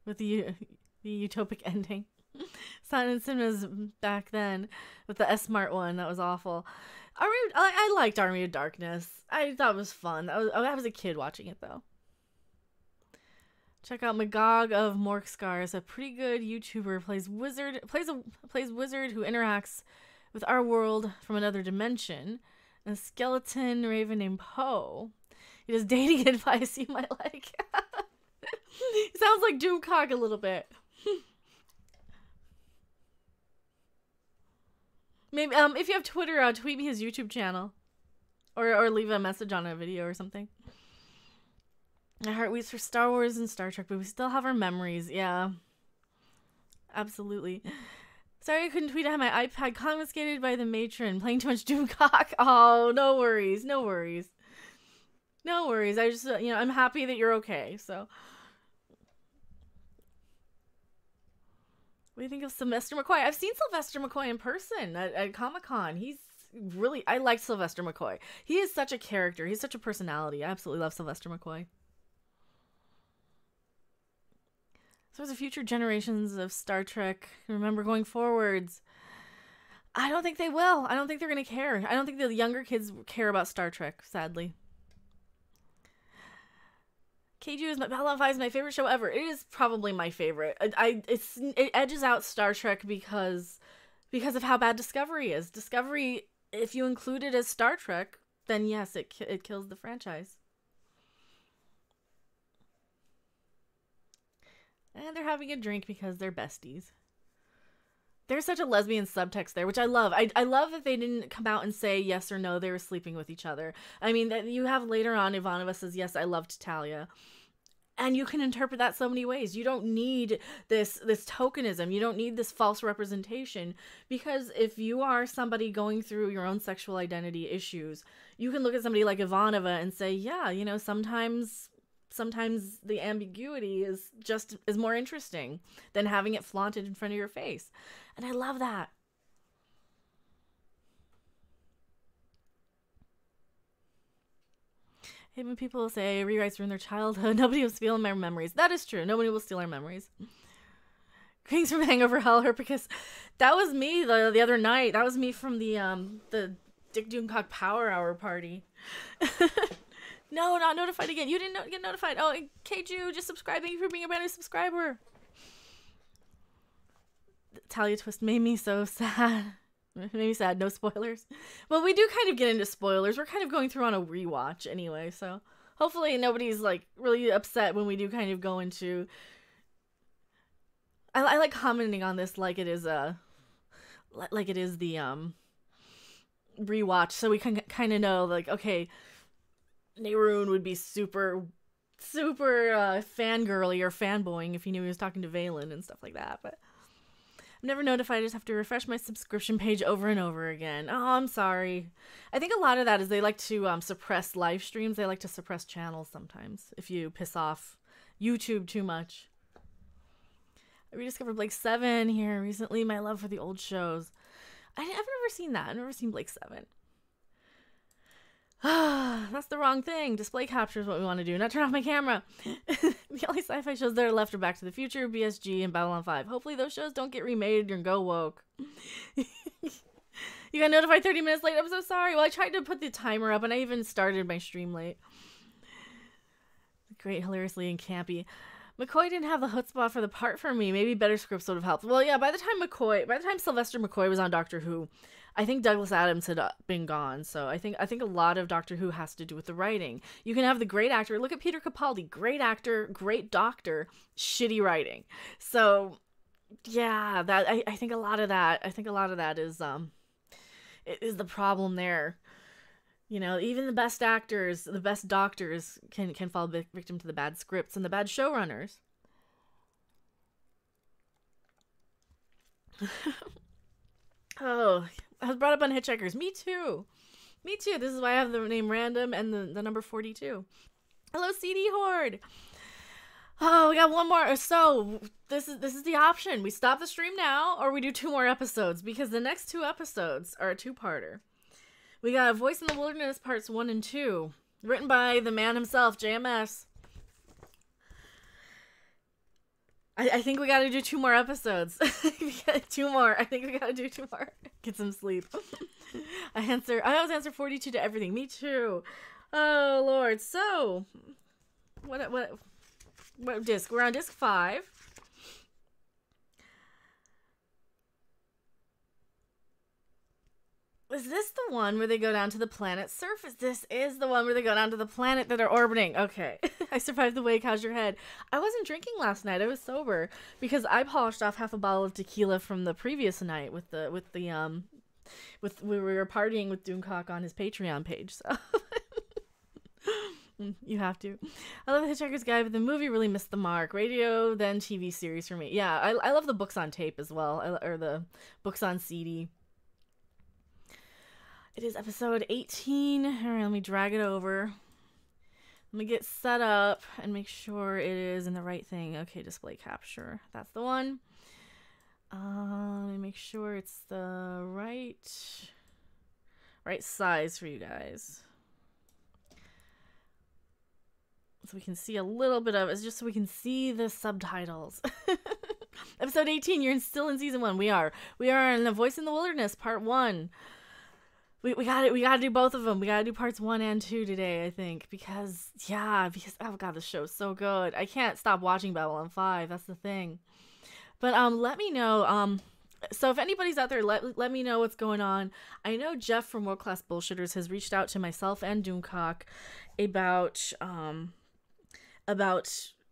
with the utopic ending. Silent Cinemas back then with the S-Mart one, that was awful. I liked Army of Darkness. I thought it was fun. I was a kid watching it though. Check out Magog of Morkscar. Is a pretty good YouTuber. Plays wizard who interacts with our world from another dimension. A skeleton raven named Poe. He does dating advice you might like. He sounds like Doomcock a little bit. Maybe if you have Twitter, tweet me his YouTube channel, or leave a message on a video or something. My heart weeps for Star Wars and Star Trek, but we still have our memories. Yeah, absolutely. Sorry I couldn't tweet. I had my iPad confiscated by the matron. Playing too much Doomcock. Oh, no worries, no worries. No worries. I just, I'm happy that you're okay, so. What do you think of Sylvester McCoy? I've seen Sylvester McCoy in person at Comic-Con. He's really, I like Sylvester McCoy. He is such a character. He's such a personality. I absolutely love Sylvester McCoy. So there's future generations of Star Trek. Remember going forwards. I don't think they will. I don't think they're going to care. I don't think the younger kids care about Star Trek, sadly. Babylon 5 is my favorite show ever. It is probably my favorite. It edges out Star Trek because of how bad Discovery is. Discovery, if you include it as Star Trek, then yes, it kills the franchise. And they're having a drink because they're besties. There's such a lesbian subtext there, which I love. I love that they didn't come out and say yes or no, they were sleeping with each other. I mean, that you have later on Ivanova says, yes, I loved Talia. And you can interpret that so many ways. You don't need this tokenism. You don't need this false representation, because if you are somebody going through your own sexual identity issues, you can look at somebody like Ivanova and say, yeah, you know, sometimes the ambiguity is more interesting than having it flaunted in front of your face. And I love that. Hate when people say rewrites ruin their childhood. Nobody will steal my memories. That is true. Nobody will steal our memories. Greetings from Hangover Hell, because that was me the other night. That was me from the Dick Doomcock Power Hour party. No, not notified again. You didn't get notified. Oh, Keiju, just subscribe. Thank you for being a brand new subscriber. Talia Twist made me so sad. Made me sad. No spoilers. Well, we do kind of get into spoilers. We're kind of going through on a rewatch anyway, so hopefully nobody's like really upset when we do kind of go into. I like commenting on this like it is the rewatch, so we can kind of know, like, okay, Nehruun would be super fangirly or fanboying if he knew he was talking to Valen and stuff like that, but I'm never notified. I just have to refresh my subscription page over and over again. Oh, I'm sorry. I think a lot of that is they like to suppress live streams. They like to suppress channels sometimes if you piss off YouTube too much. I rediscovered Blake 7 here recently. My love for the old shows. I've never seen that. I've never seen Blake 7. That's the wrong thing. Display capture is what we want to do, not turn off my camera. The only sci-fi shows that are left are Back to the Future, BSG, and Babylon5. Hopefully those shows don't get remade and go woke. You got notified 30 minutes late. I'm so sorry. Well, I tried to put the timer up, and I even started my stream late. Great, hilariously, and campy. McCoy didn't have the chutzpah for the part for me. Maybe better scripts would have helped. Well, yeah, by the time Sylvester McCoy was on Doctor Who, I think Douglas Adams had been gone. So I think a lot of Doctor Who has to do with the writing. You can have the great actor. Look at Peter Capaldi. Great actor, great doctor, shitty writing. So yeah, that I think a lot of that is is the problem there. You know, even the best actors, the best doctors can fall victim to the bad scripts and the bad showrunners. Oh, I was brought up on Hitchhikers. Me too. Me too. This is why I have the name Random and the number 42. Hello, CD Horde. Oh, we got one more. So this is the option. We stop the stream now, or we do 2 more episodes, because the next 2 episodes are a 2-parter. We got Voice in the Wilderness parts 1 and 2, written by the man himself, JMS. I think we gotta do 2 more episodes. 2 more. I think we gotta do 2 more. Get some sleep. I always answer 42 to everything. Me too. Oh Lord. So, what disc? We're on disc 5. Is this the one where they go down to the planet's surface? This is the one where they go down to the planet that are orbiting. Okay. I survived the wake. How's your head? I wasn't drinking last night. I was sober because I polished off half a bottle of tequila from the previous night we were partying with Doomcock on his Patreon page. So you have to. I love the Hitchhiker's Guide, but the movie really missed the mark. Radio, then TV series for me. Yeah, I love the books on tape as well, or the books on CD. It is episode 18. All right, let me drag it over. Let me get set up and make sure it is in the right thing. Okay, display capture. That's the one. Let me make sure it's the right size for you guys. So we can see a little bit of it, just so we can see the subtitles. Episode 18, you're still in season 1. We are in The Voice in the Wilderness, part 1. We gotta do both of them. We gotta do parts 1 and 2 today, I think, because oh god, this show's so good. I can't stop watching Babylon5. That's the thing. But let me know. So if anybody's out there, let me know what's going on. I know Jeff from World Class Bullshitters has reached out to myself and Doomcock about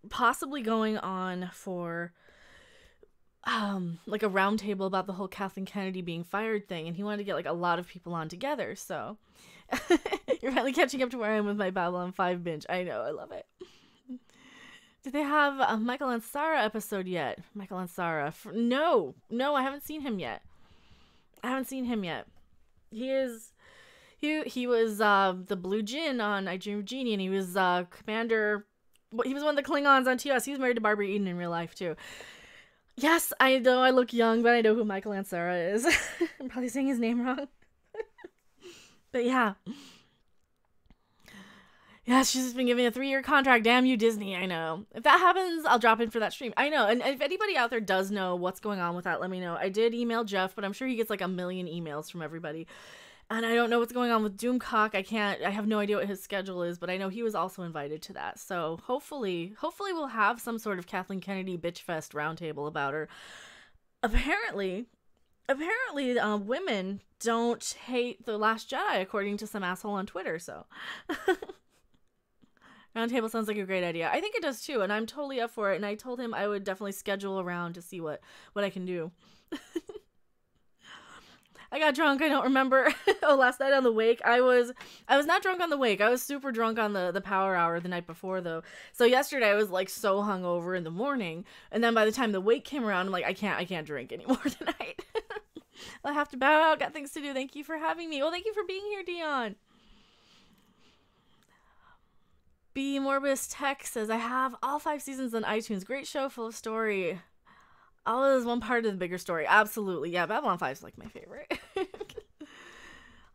possibly going on for like a round table about the whole Kathleen Kennedy being fired thing, and he wanted to get like a lot of people on together. So you're finally catching up to where I am with my Babylon 5 binge. I know, I love it. Did they have a Michael and Sarah episode yet? Michael and Sarah. No, I haven't seen him yet. He was the Blue Djinn on I Dream of Jeannie, and he was Commander. He was one of the Klingons on TOS. He was married to Barbara Eden in real life too. Yes, I know I look young, but I know who Michael and Sarah is. I'm probably saying his name wrong. But yeah. Yeah, she's just been giving a 3-year contract. Damn you, Disney. I know. If that happens, I'll drop in for that stream. I know. And if anybody out there does know what's going on with that, let me know. I did email Jeff, but I'm sure he gets like a million emails from everybody. And I don't know what's going on with Doomcock. I have no idea what his schedule is, but I know he was also invited to that. So hopefully we'll have some sort of Kathleen Kennedy bitch fest roundtable about her. Apparently, women don't hate The Last Jedi, according to some asshole on Twitter, so. Roundtable sounds like a great idea. I think it does too, and I'm totally up for it, and I told him I would definitely schedule around to see what I can do. I got drunk, I don't remember. Last night on the wake, I was not drunk on the wake. I was super drunk on the power hour the night before, though. So yesterday I was like so hungover in the morning, and then by the time the wake came around, I'm like, I can't drink anymore tonight. I'll have to bow out. Got things to do. Thank you for having me. Well, thank you for being here, Dion. B Morbus Tech says, I have all 5 seasons on iTunes. Great show, full of story. All is one part of the bigger story. Absolutely. Yeah, Babylon5 is like my favorite.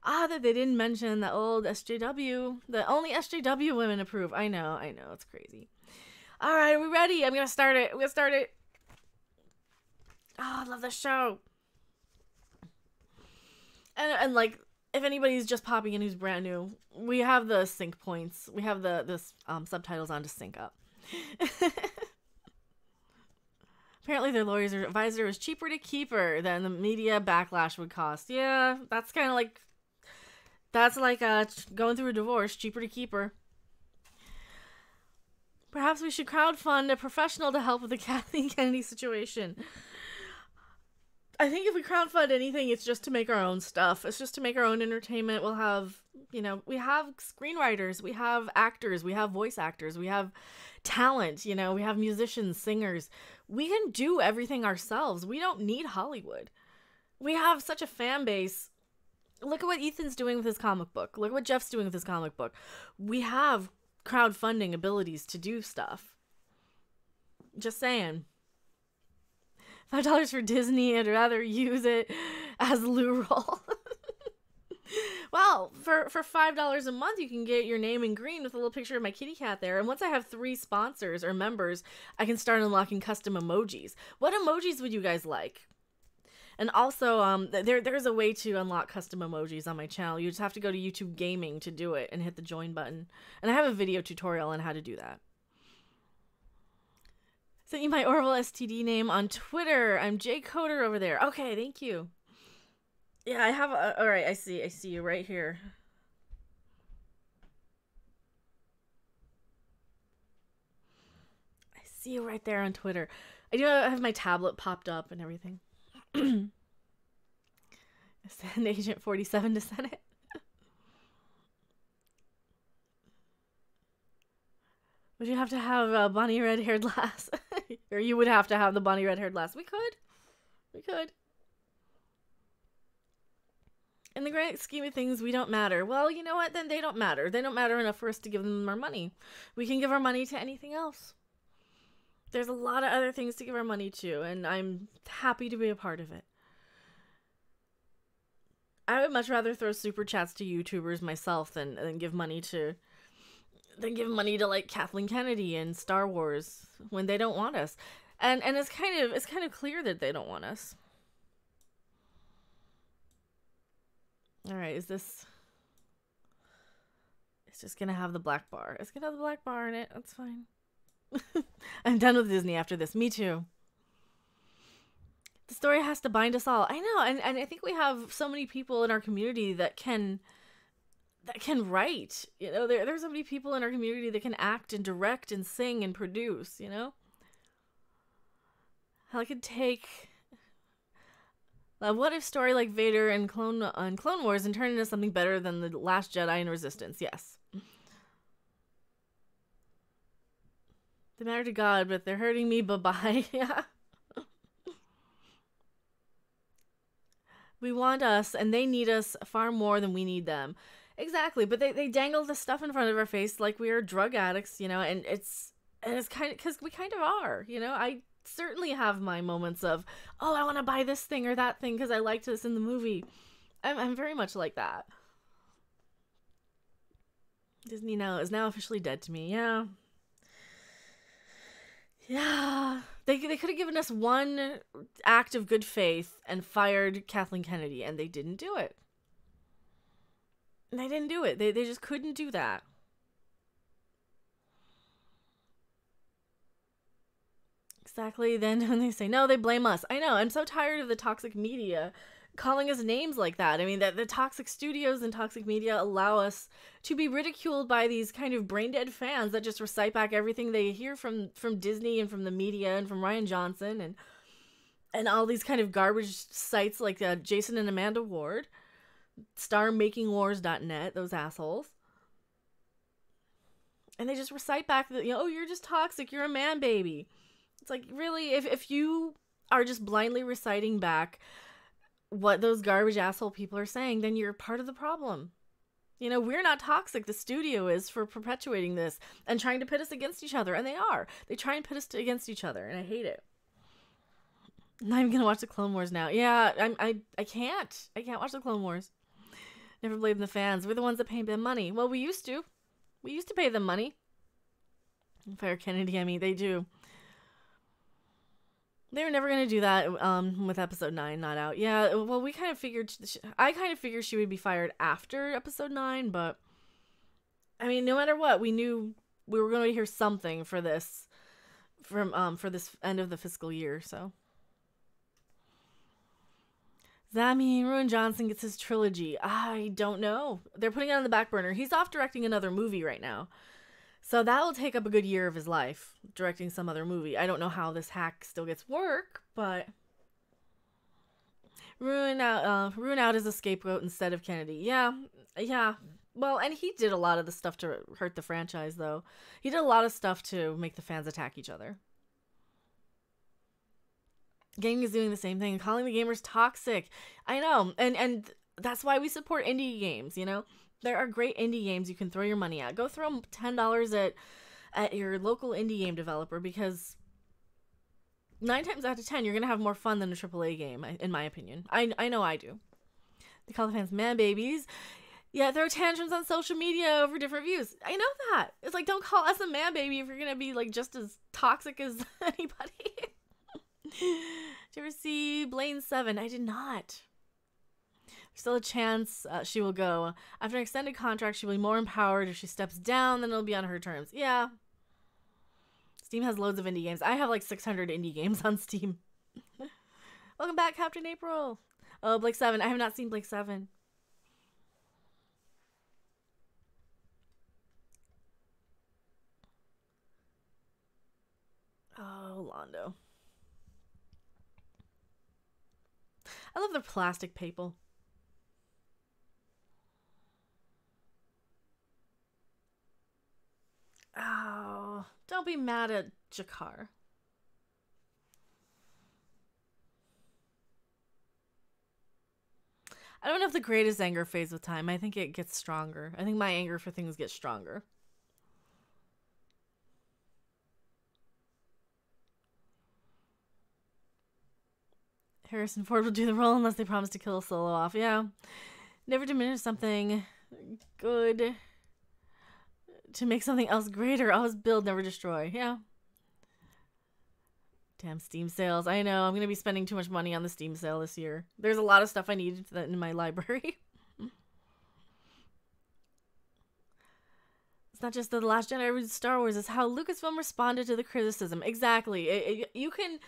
That they didn't mention the old SJW. The only SJW women approve. I know. It's crazy. All right, are we ready? I'm going to start it. Oh, I love this show. And like, if anybody's just popping in who's brand new, we have the sync points. We have the subtitles on to sync up. Apparently their lawyer's advisor is cheaper to keep her than the media backlash would cost. Yeah, that's kind of like, going through a divorce, cheaper to keep her. Perhaps we should crowdfund a professional to help with the Kathleen Kennedy situation. I think if we crowdfund anything, it's just to make our own stuff. It's just to make our own entertainment. We'll have, we have screenwriters, we have actors, we have voice actors, we have talent, we have musicians, singers. We can do everything ourselves. We don't need Hollywood. We have such a fan base. Look at what Ethan's doing with his comic book. Look at what Jeff's doing with his comic book. We have crowdfunding abilities to do stuff. Just saying. $5 for Disney, I'd rather use it as loo roll. Well, for $5 a month, you can get your name in green with a little picture of my kitty cat there. And once I have 3 sponsors or members, I can start unlocking custom emojis. What emojis would you guys like? And also, there's a way to unlock custom emojis on my channel. You just have to go to YouTube Gaming to do it and hit the join button. And I have a video tutorial on how to do that. Sent you my Orville STD name on Twitter. I'm Jay Coder over there. Okay, thank you. Yeah, I have all right, I see you right here. I see you right there on Twitter. I do have my tablet popped up and everything. Send Agent 47 to Senate. Would you have to have a Bonnie red-haired lass? Or you would have to have the Bonnie red-haired lass. We could. In the grand scheme of things, we don't matter. Well, you know what? Then they don't matter. They don't matter enough for us to give them our money. We can give our money to anything else. There's a lot of other things to give our money to, and I'm happy to be a part of it. I would much rather throw super chats to YouTubers myself than give money to like Kathleen Kennedy and Star Wars when they don't want us. And it's kind of clear that they don't want us. All right, it's just gonna have the black bar. It's gonna have the black bar in it. That's fine. I'm done with Disney after this. Me too. The story has to bind us all. I know, and I think we have so many people in our community that can write. There's so many people in our community that can act and direct and sing and produce. I could take a what if story like Vader and Clone Wars and turn it into something better than The Last Jedi and Resistance. Yes. They matter to God, but they're hurting me. Bye-bye. Yeah. We want us, and they need us far more than we need them. Exactly, but they dangle the stuff in front of our face like we are drug addicts, you know, and it's kind of, because we kind of are, you know. I certainly have my moments of, oh, I want to buy this thing or that thing because I liked this in the movie. I'm very much like that. Disney now is now officially dead to me. Yeah. Yeah. They could have given us one act of good faith and fired Kathleen Kennedy, and they didn't do it. They didn't do it. They just couldn't do that. Exactly. Then when they say no, they blame us. I know. I'm so tired of the toxic media calling us names like that. I mean, that the toxic studios and toxic media allow us to be ridiculed by these kind of brain dead fans that just recite back everything they hear from Disney and from the media and from Rian Johnson and all these kind of garbage sites like Jason and Amanda Ward, starmakingwars.net, those assholes. And they just recite back that, you know, oh, you're just toxic, you're a man baby. It's like, really, if you are just blindly reciting back what those garbage asshole people are saying, then you're part of the problem. You know, we're not toxic. The studio is for perpetuating this and trying to pit us against each other. And they are. They try and pit us against each other. And I hate it. I'm not even going to watch the Clone Wars now. Yeah, I can't. I can't watch the Clone Wars. Never blame the fans. We're the ones that pay them money. Well, we used to. We used to pay them money. Fire Kennedy, I mean, they do. They were never going to do that with episode 9 not out. Yeah, well, we kind of figured... I kind of figured she would be fired after episode 9, but... I mean, no matter what, we knew we were going to hear something for this... for this end of the fiscal year, so... Does that mean Rian Johnson gets his trilogy? I don't know. They're putting it on the back burner. He's off directing another movie right now. So that will take up a good year of his life, directing some other movie. I don't know how this hack still gets work, but ruin out as a scapegoat instead of Kennedy. Yeah. Well, and he did a lot of the stuff to hurt the franchise, though. He did a lot of stuff to make the fans attack each other. Gaming is doing the same thing, calling the gamers toxic. I know, and that's why we support indie games, you know? There are great indie games you can throw your money at. Go throw $10 at your local indie game developer, because 9 times out of 10, you're going to have more fun than a AAA game, in my opinion. I know I do. They call the fans man babies. Yeah, throw tantrums on social media over different views. I know that. It's like, don't call us a man baby if you're going to be like just as toxic as anybody. Did you ever see Blaine 7? I did not. Still a chance she will go. After an extended contract, she will be more empowered. If she steps down, then it'll be on her terms. Yeah. Steam has loads of indie games. I have like 600 indie games on Steam. Welcome back, Captain April. Oh, Blake 7. I have not seen Blake 7. Oh, Londo. I love their plastic people. Oh, don't be mad at Jakar. I don't have the greatest anger phase with time. I think it gets stronger. I think my anger for things gets stronger. Harrison Ford will do the role unless they promise to kill Solo off. Yeah. Never diminish something good to make something else greater. Always build, never destroy. Yeah. Damn Steam sales. I know. I'm going to be spending too much money on the Steam sale this year. There's a lot of stuff I need in my library. It's not just the Last Jedi or Star Wars. It's how Lucasfilm responded to the criticism. Exactly. You can...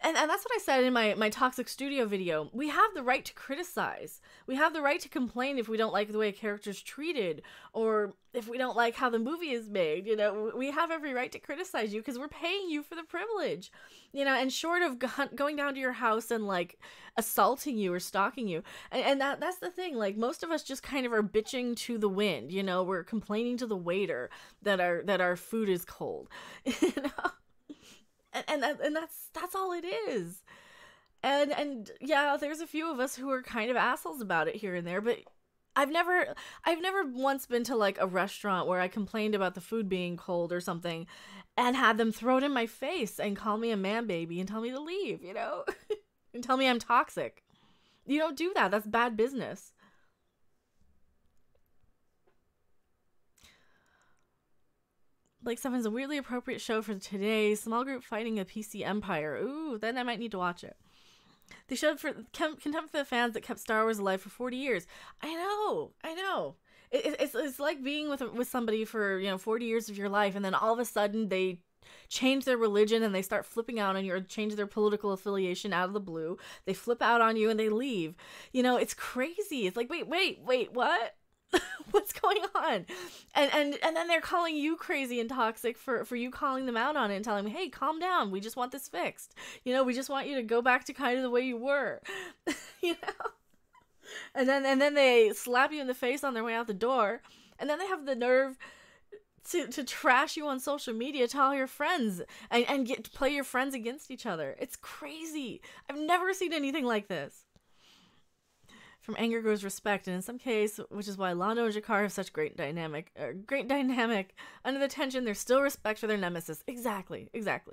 And that's what I said in my Toxic Studio video. We have the right to criticize. We have the right to complain if we don't like the way a character's treated, or if we don't like how the movie is made. You know, we have every right to criticize you because we're paying you for the privilege. You know, and short of going down to your house and like assaulting you or stalking you, and that's the thing. Like, most of us just kind of are bitching to the wind. You know, we're complaining to the waiter that our food is cold. You know. And that's all it is. And yeah, there's a few of us who are kind of assholes about it here and there, but I've never once been to like a restaurant where I complained about the food being cold or something and had them throw it in my face and call me a man baby and tell me to leave, you know? And tell me I'm toxic. You don't do that. That's bad business. Like 7's a weirdly appropriate show for today. Small group fighting a PC empire. Ooh, then I might need to watch it. They showed for contempt for the fans that kept Star Wars alive for 40 years. I know. It's like being with somebody for 40 years of your life, and then all of a sudden they change their religion and they start flipping out on you, or change their political affiliation out of the blue. They flip out on you and they leave. It's crazy. It's like wait, what? What's going on? And then they're calling you crazy and toxic for you calling them out on it and telling me, hey, calm down, we just want this fixed. We just want you to go back to kind of the way you were. And then they slap you in the face on their way out the door, and then they have the nerve to trash you on social media to all your friends and play your friends against each other. It's crazy. I've never seen anything like this. From anger grows respect, and in some case, which is why Londo and Jakar have such great dynamic. Under the tension, there's still respect for their nemesis. Exactly. That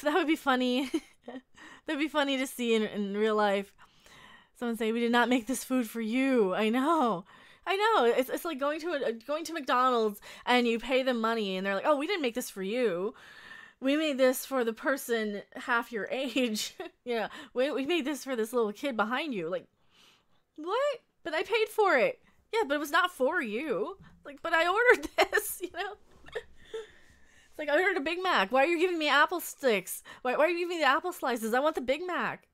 would be funny. That'd be funny to see in real life. Someone say, "We did not make this food for you." I know. It's like going to McDonald's and you pay them money and they're like, "Oh, we didn't make this for you. We made this for the person half your age." We made this for this little kid behind you. Like, what? But I paid for it. Yeah, but it was not for you. Like, but I ordered this, It's like, I ordered a Big Mac. Why are you giving me apple sticks? Why are you giving me the apple slices? I want the Big Mac.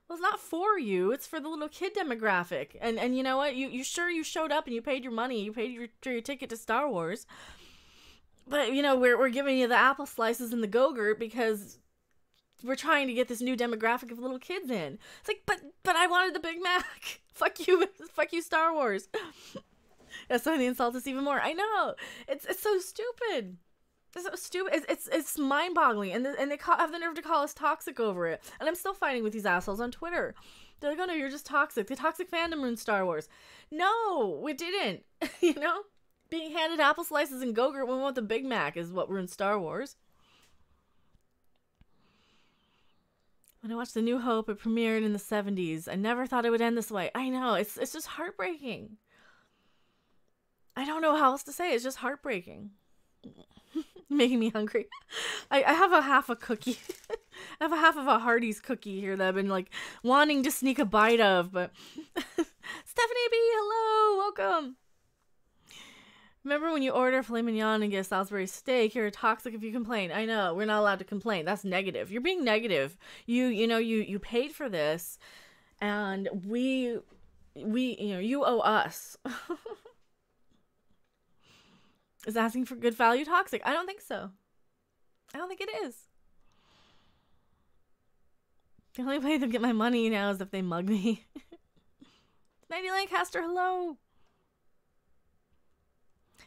Well, it's not for you. It's for the little kid demographic. And you know what? You showed up and you paid your money. You paid your ticket to Star Wars. But, we're giving you the apple slices and the Go-Gurt because we're trying to get this new demographic of little kids in. It's like, but I wanted the Big Mac. Fuck you. Fuck you, Star Wars. That's why they insult us even more. I know. It's so stupid. It's so stupid. It's mind-boggling. And they have the nerve to call us toxic over it. And I'm still fighting with these assholes on Twitter. They're like, "Oh no, you're just toxic. The toxic fandom ruined Star Wars." No, we didn't. Being handed apple slices and Go-Gurt when we want the Big Mac is what ruined Star Wars. When I watched The New Hope, it premiered in the 70s. I never thought it would end this way. I know, it's just heartbreaking. I don't know how else to say it. It's just heartbreaking. Making me hungry. I have a half a cookie. I have a half of a Hardee's cookie here that I've been like wanting to sneak a bite of, but Stephanie B, hello, welcome. Remember when you order filet mignon and get a Salisbury steak, you're toxic if you complain. I know, we're not allowed to complain. That's negative. You're being negative. You paid for this, and we you owe us. Is asking for good value toxic? I don't think so. I don't think it is. The only way to get my money now is if they mug me. Nighty Lancaster, hello.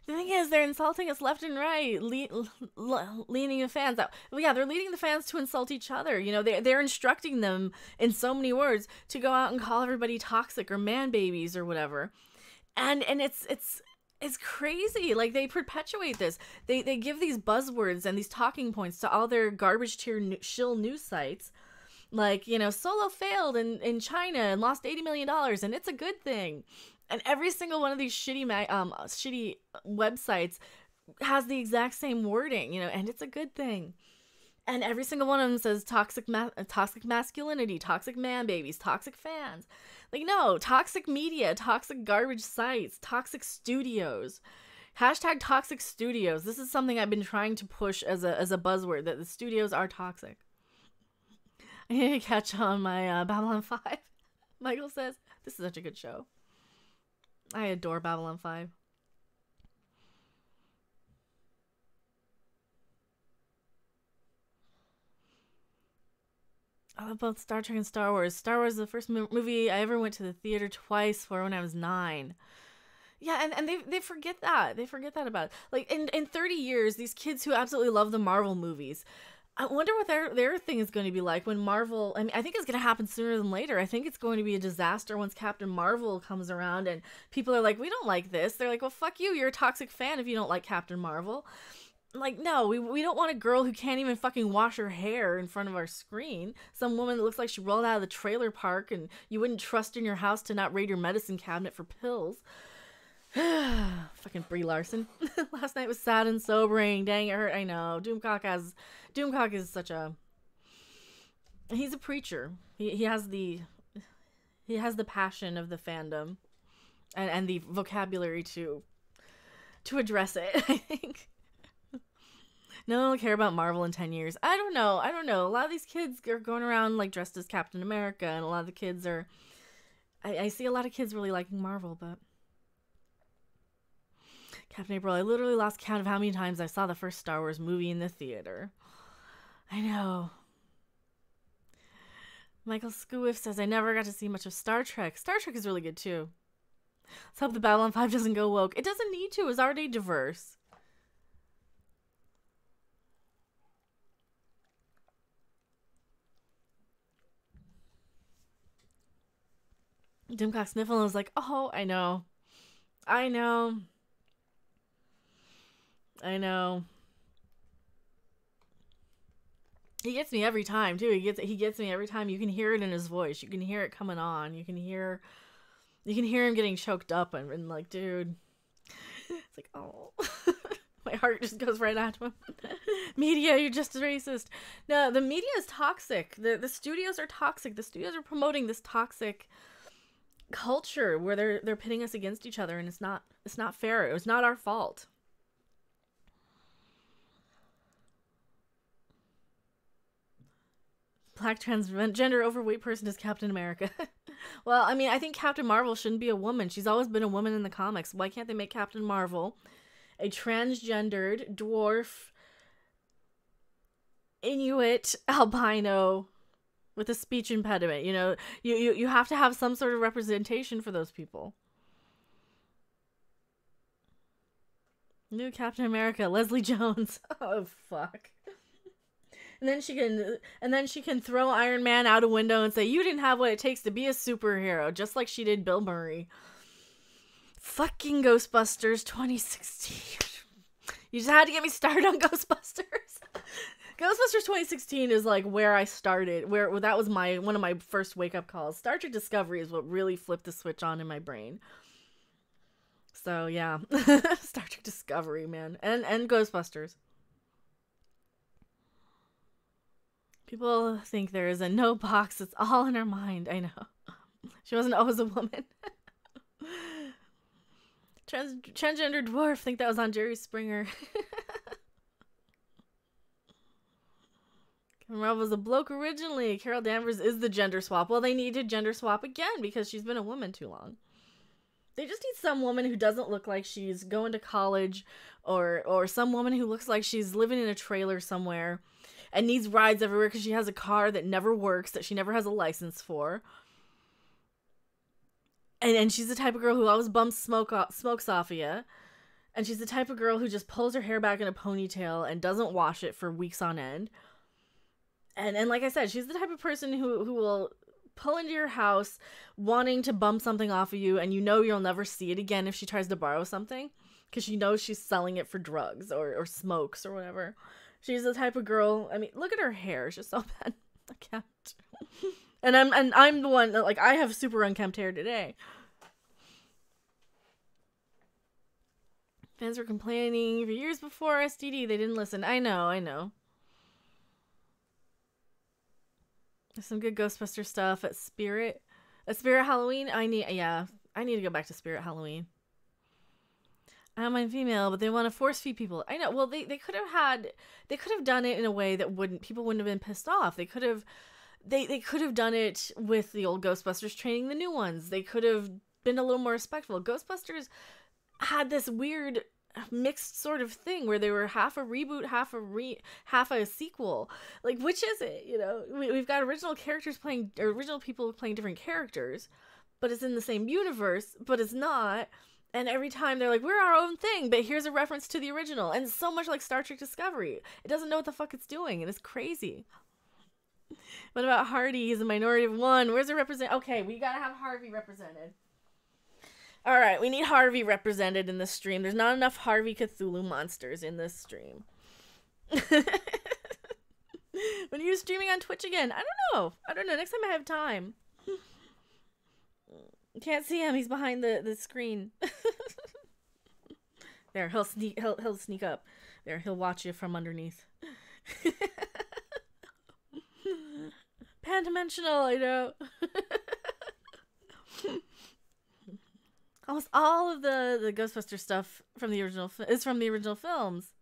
The thing is, they're insulting us left and right, leading the fans out. Well, yeah, they're leading the fans to insult each other. They're instructing them in so many words to go out and call everybody toxic or man babies or whatever. And it's crazy. Like, they perpetuate this. They give these buzzwords and these talking points to all their garbage tier shill news sites. Like, Solo failed in China and lost $80 million, and it's a good thing. And every single one of these shitty websites has the exact same wording, and it's a good thing. And every single one of them says toxic masculinity, toxic man babies, toxic fans. Like, no, toxic media, toxic garbage sites, toxic studios. Hashtag toxic studios. This is something I've been trying to push as a buzzword, that the studios are toxic. I need to catch on my Babylon5. Michael says, this is such a good show. I adore Babylon5. I love both Star Trek and Star Wars. Star Wars is the first movie I ever went to the theater twice for when I was 9. Yeah, and they forget that. They forget that about it. Like in 30 years, these kids who absolutely love the Marvel movies, I wonder what their thing is going to be like when Marvel. I mean, I think it's going to happen sooner than later. I think it's going to be a disaster once Captain Marvel comes around and people are like, we don't like this. They're like, well, fuck you. You're a toxic fan if you don't like Captain Marvel. Like, no, we don't want a girl who can't even fucking wash her hair in front of our screen. Some woman that looks like she rolled out of the trailer park and you wouldn't trust in your house to not raid your medicine cabinet for pills. Fucking Brie Larson. Last night was sad and sobering. Dang, it hurt. I know. Doomcock is such a. He's a preacher. He has the passion of the fandom, and the vocabulary to address it. I think. No one will care about Marvel in 10 years. I don't know. A lot of these kids are going around like dressed as Captain America, and a lot of the kids are. I see a lot of kids really liking Marvel, but. Captain April, I literally lost count of how many times I saw the first Star Wars movie in the theater. I know. Michael Squiff says, I never got to see much of Star Trek. Star Trek is really good, too. Let's hope the Babylon5 doesn't go woke. It doesn't need to. It's already diverse. Doomcock sniffling was like, oh, I know. He gets me every time too. He gets me every time. You can hear it in his voice. You can hear it coming on. You can hear him getting choked up and like, dude. It's like, oh. My heart just goes right out to him. Media, you're just racist. No, the media is toxic. The studios are toxic. The studios are promoting this toxic culture where they're pitting us against each other, and it's not fair. It was not our fault. Black transgender overweight person is Captain America. Well, I mean, I think Captain Marvel shouldn't be a woman. She's always been a woman in the comics. Why can't they make Captain Marvel a transgendered dwarf Inuit albino with a speech impediment? You know, you have to have some sort of representation for those people. New Captain America, Leslie Jones. Oh fuck. And then she can throw Iron Man out a window and say, you didn't have what it takes to be a superhero, just like she did Bill Murray. Fucking Ghostbusters 2016. You just had to get me started on Ghostbusters. Ghostbusters 2016 is like where I started, where that was one of my first wake-up calls. Star Trek Discovery is what really flipped the switch on in my brain. So yeah. Star Trek Discovery, man. And Ghostbusters. People think there is a no box. It's all in her mind. I know. She wasn't always a woman. Transgender dwarf. I think that was on Jerry Springer. Marvel was a bloke originally. Carol Danvers is the gender swap. Well, they need to gender swap again because she's been a woman too long. They just need some woman who doesn't look like she's going to college, or some woman who looks like she's living in a trailer somewhere and needs rides everywhere because she has a car that never works, that she never has a license for. And she's the type of girl who always bumps smokes off of you. And she's the type of girl who just pulls her hair back in a ponytail and doesn't wash it for weeks on end. And like I said, she's the type of person who will pull into your house wanting to bump something off of you, and you know you'll never see it again if she tries to borrow something, because she knows she's selling it for drugs or smokes or whatever. She's the type of girl, I mean, look at her hair. It's just so bad. I can't. And I'm the one that, like, I have super unkempt hair today. Fans were complaining for years before STD. They didn't listen. I know. There's some good Ghostbuster stuff at Spirit Halloween. I need to go back to Spirit Halloween. I don't mind female, but they want to force feed people. I know. Well, they could have done it in a way that people wouldn't have been pissed off. They could have done it with the old Ghostbusters training the new ones. They could have been a little more respectful. Ghostbusters had this weird mixed sort of thing where they were half a reboot, half a sequel. Like, which is it? You know, we've got original people playing different characters, but it's in the same universe, but it's not. And every time they're like, we're our own thing, but here's a reference to the original. And it's so much like Star Trek Discovery. It doesn't know what the fuck it's doing, and it's crazy. What about Hardy? He's a minority of one. Where's the represent? Okay, we gotta have Harvey represented. All right, we need Harvey represented in this stream. There's not enough Harvey Cthulhu monsters in this stream. When are you streaming on Twitch again? I don't know. Next time I have time. You can't see him. He's behind the screen. There, he'll sneak up. There, he'll watch you from underneath. Pan-dimensional, I know. Almost all of the Ghostbuster stuff from the original is from the original films.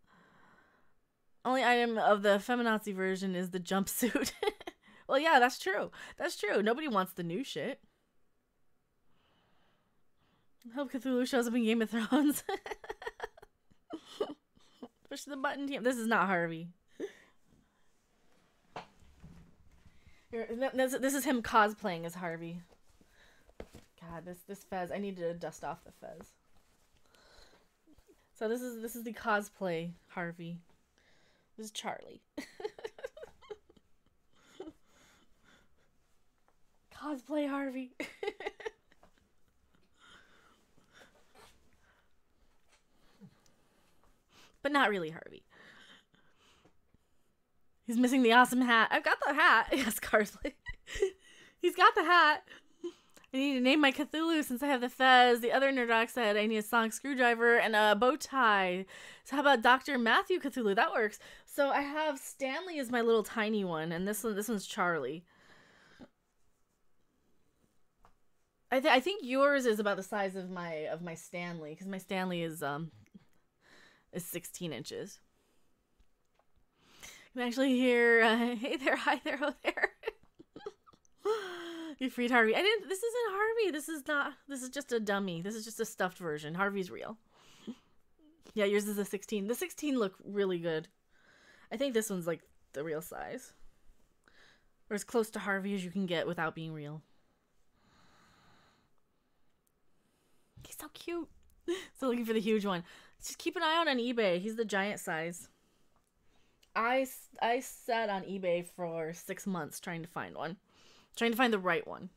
Only item of the feminazi version is the jumpsuit. Well, yeah, that's true. That's true. Nobody wants the new shit. I hope Cthulhu shows up in Game of Thrones. Push the button. This is not Harvey. This is him cosplaying as Harvey. God, this fez. I need to dust off the fez. So this is the cosplay Harvey. This is Charlie. Cosplay Harvey. But not really Harvey. He's missing the awesome hat. I've got the hat. Yes, Carsley. He's got the hat. I need to name my Cthulhu since I have the fez. The other Nerdoc said I need a sonic screwdriver and a bow tie. So how about Dr. Matthew Cthulhu? That works. So I have Stanley as my little tiny one, and this one's Charlie. I think yours is about the size of my Stanley, because my Stanley is 16 inches. You can actually hear, hey there, hi there, oh there. You freed Harvey. This isn't Harvey. This is just a dummy. This is just a stuffed version. Harvey's real. Yeah, yours is a 16. The 16 look really good. I think this one's like the real size. Or as close to Harvey as you can get without being real. He's so cute. Still looking for the huge one. Just keep an eye out on eBay. He's the giant size. I sat on eBay for 6 months trying to find one. Trying to find the right one.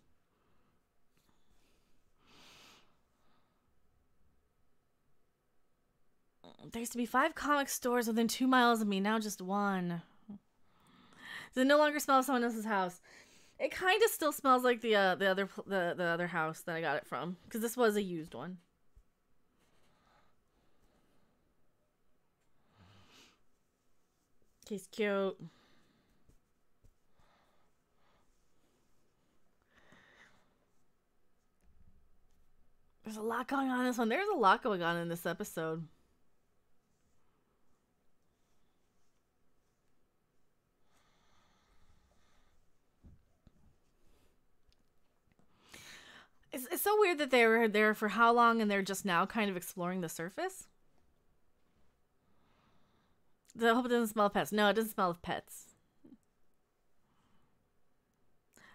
There used to be 5 comic stores within 2 miles of me. Now just one. Does it no longer smell of someone else's house? It kind of still smells like the other house that I got it from, because this was a used one. He's cute. There's a lot going on in this one. There's a lot going on in this episode. It's so weird that they were there for how long and they're just now kind of exploring the surface. I hope it doesn't smell of pets. No, it doesn't smell of pets.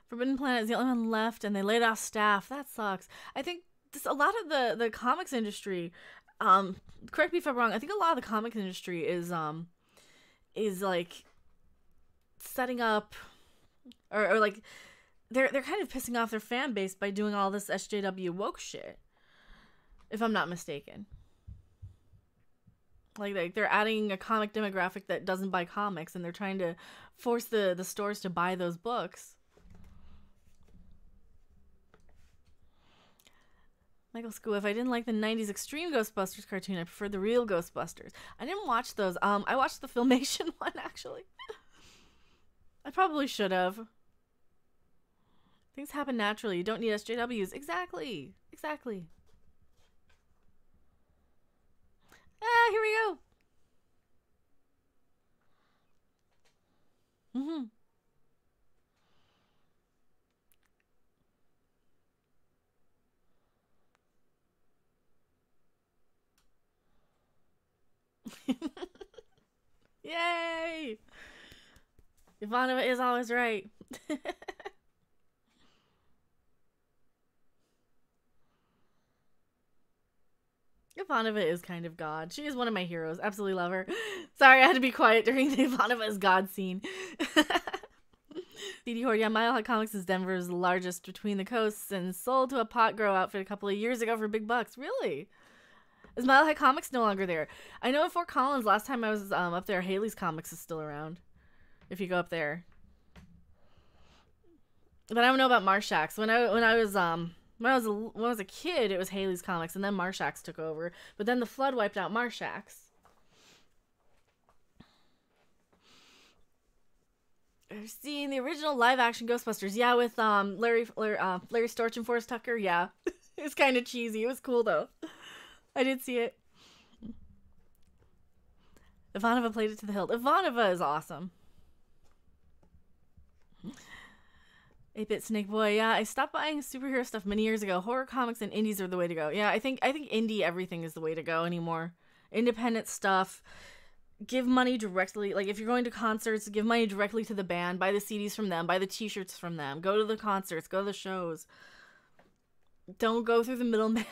Forbidden Planet is the only one left, and they laid off staff. That sucks. I think a lot of the comics industry, correct me if I'm wrong, I think a lot of the comics industry is like setting up or like they're kind of pissing off their fan base by doing all this SJW woke shit, if I'm not mistaken. Like they're adding a comic demographic that doesn't buy comics, and they're trying to force the stores to buy those books. Michael Scoo, if I didn't like the 90s Extreme Ghostbusters cartoon, I preferred the real Ghostbusters. I didn't watch those. I watched the Filmation one, actually. I probably should have. Things happen naturally. You don't need SJWs. Exactly. Exactly. Ah, here we go. Mm-hmm. Yay! Ivanova is always right. Ivanova is kind of God. She is one of my heroes. Absolutely love her. Sorry, I had to be quiet during the Ivanova is God scene. CD Horde, yeah, Mile High Comics is Denver's largest between the coasts and sold to a pot grow outfit a couple of years ago for big bucks. Really? Is Mile High Comics no longer there? I know in Fort Collins, last time I was up there, Haley's Comics is still around. If you go up there. But I don't know about Marshack's. When I was a kid, it was Haley's Comics, and then Marshack's took over. But then the flood wiped out Marshack's. I've seen the original live-action Ghostbusters. Yeah, with Larry Storch and Forrest Tucker. Yeah, it was kind of cheesy. It was cool though. I did see it. Ivanova played it to the hilt. Ivanova is awesome. 8-Bit Snake Boy. Yeah, I stopped buying superhero stuff many years ago. Horror comics and indies are the way to go. Yeah, I think indie everything is the way to go anymore. Independent stuff. Give money directly. Like, if you're going to concerts, give money directly to the band. Buy the CDs from them. Buy the t-shirts from them. Go to the concerts. Go to the shows. Don't go through the middleman.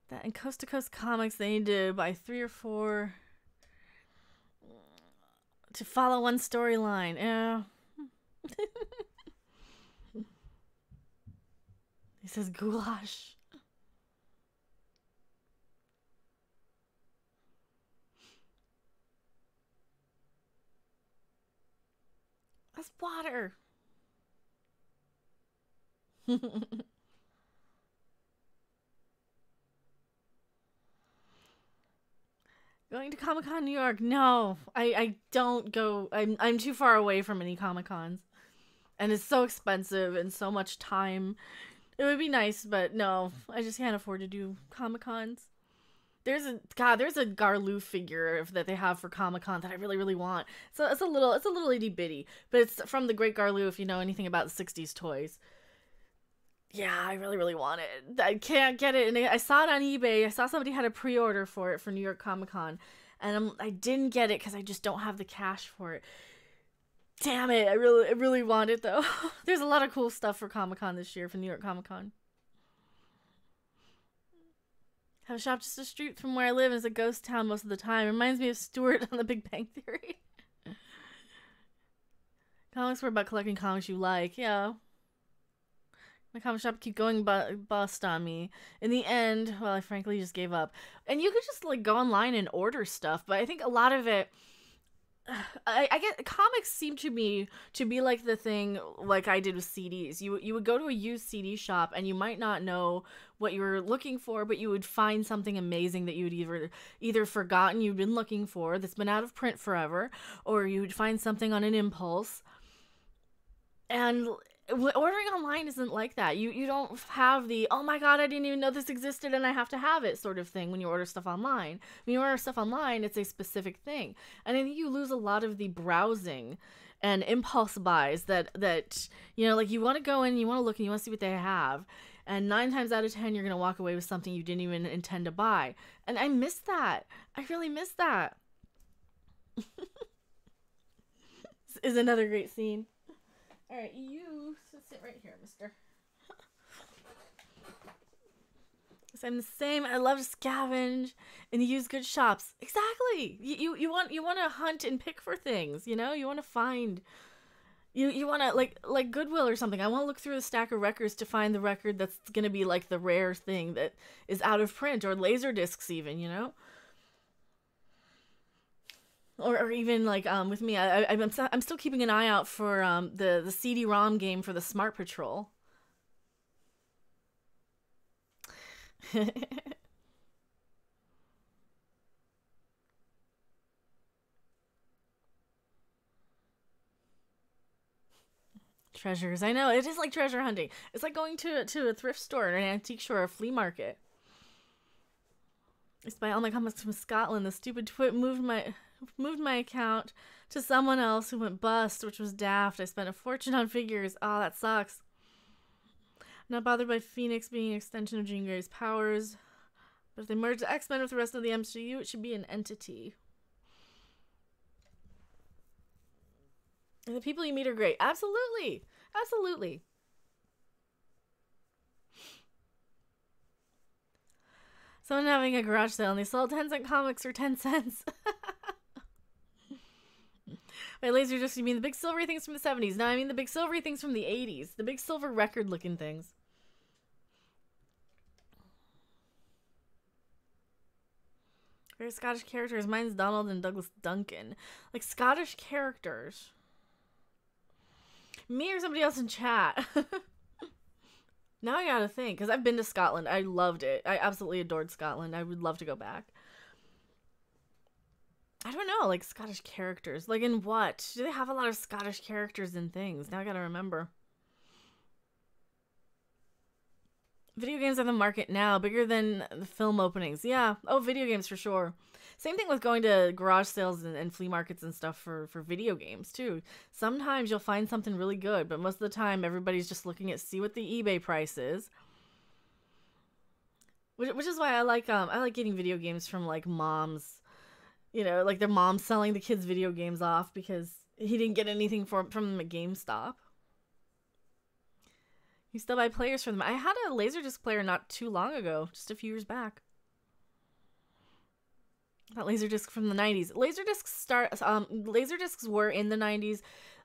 That in Coast to Coast Comics, they need to buy 3 or 4 to follow one storyline. Yeah. He says goulash. That's water. Going to Comic-Con New York? No, I don't go. I'm too far away from any Comic-Cons. And it's so expensive and so much time. It would be nice, but no, I just can't afford to do Comic-Cons. There's a Garloo figure that they have for Comic-Con that I really, really want. So it's a little itty bitty, but it's from the Great Garloo if you know anything about the 60s toys. Yeah, I really, really want it. I can't get it. And I saw it on eBay. I saw somebody had a pre-order for it for New York Comic Con. And I didn't get it because I just don't have the cash for it. Damn it. I really want it, though. There's a lot of cool stuff for Comic Con this year, for New York Comic Con. Have a shop just a street from where I live. It's a ghost town most of the time. It reminds me of Stuart on The Big Bang Theory. Comics were about collecting comics you like. Yeah. My comic shop keep going bust on me. In the end, well, I frankly just gave up. And you could just like go online and order stuff, but I think a lot of it, I get comics seem to me to be like the thing like I did with CDs. You would go to a used CD shop and you might not know what you were looking for, but you would find something amazing that you would either forgotten you've been looking for that's been out of print forever, or you would find something on an impulse. And ordering online isn't like that. You don't have the, oh my god, I didn't even know this existed and I have to have it sort of thing when you order stuff online. When you order stuff online, it's a specific thing. And I think you lose a lot of the browsing and impulse buys that you know, like you want to go in, you want to look and you want to see what they have. And 9 times out of 10, you're going to walk away with something you didn't even intend to buy. And I miss that. I really miss that. This is another great scene. Alright, you sit right here, mister. So I'm the same. I love to scavenge and use good shops. Exactly. You want to hunt and pick for things, you know? You want to find. You want to, like Goodwill or something. I want to look through a stack of records to find the record that's going to be like the rare thing that is out of print, or laser discs even, you know? Or even like with me, I'm still keeping an eye out for the CD-ROM game for the Smart Patrol. Treasures, I know, it is like treasure hunting. It's like going to a thrift store or an antique store or a flea market. I used to buy all my comics from Scotland. The stupid twit moved my account to someone else who went bust, which was daft. I spent a fortune on figures. Oh, that sucks. I'm not bothered by Phoenix being an extension of Jean Grey's powers, but if they merge the X-Men with the rest of the MCU, it should be an entity. And the people you meet are great. Absolutely. Absolutely. Someone having a garage sale and they sold 10-cent comics for 10 cents. By laser discs, you mean the big silvery things from the 70s. No, I mean the big silvery things from the 80s. The big silver record-looking things. Very Scottish characters. Mine's Donald and Douglas Duncan. Like, Scottish characters. Me or somebody else in chat? Now I gotta think, because I've been to Scotland. I loved it. I absolutely adored Scotland. I would love to go back. I don't know, like, Scottish characters. Like, in what? Do they have a lot of Scottish characters in things? Now I gotta remember. Video games are the market now, bigger than the film openings. Yeah. Oh, video games for sure. Same thing with going to garage sales and flea markets and stuff for video games, too. Sometimes you'll find something really good, but most of the time, everybody's just looking at see what the eBay price is. Which is why I like getting video games from, like, moms. You know, like their mom selling the kids video games off because he didn't get anything from them at GameStop. You still buy players from them. I had a Laserdisc player not too long ago, just a few years back. That Laserdisc from the 90s. Laserdiscs were in the 90s,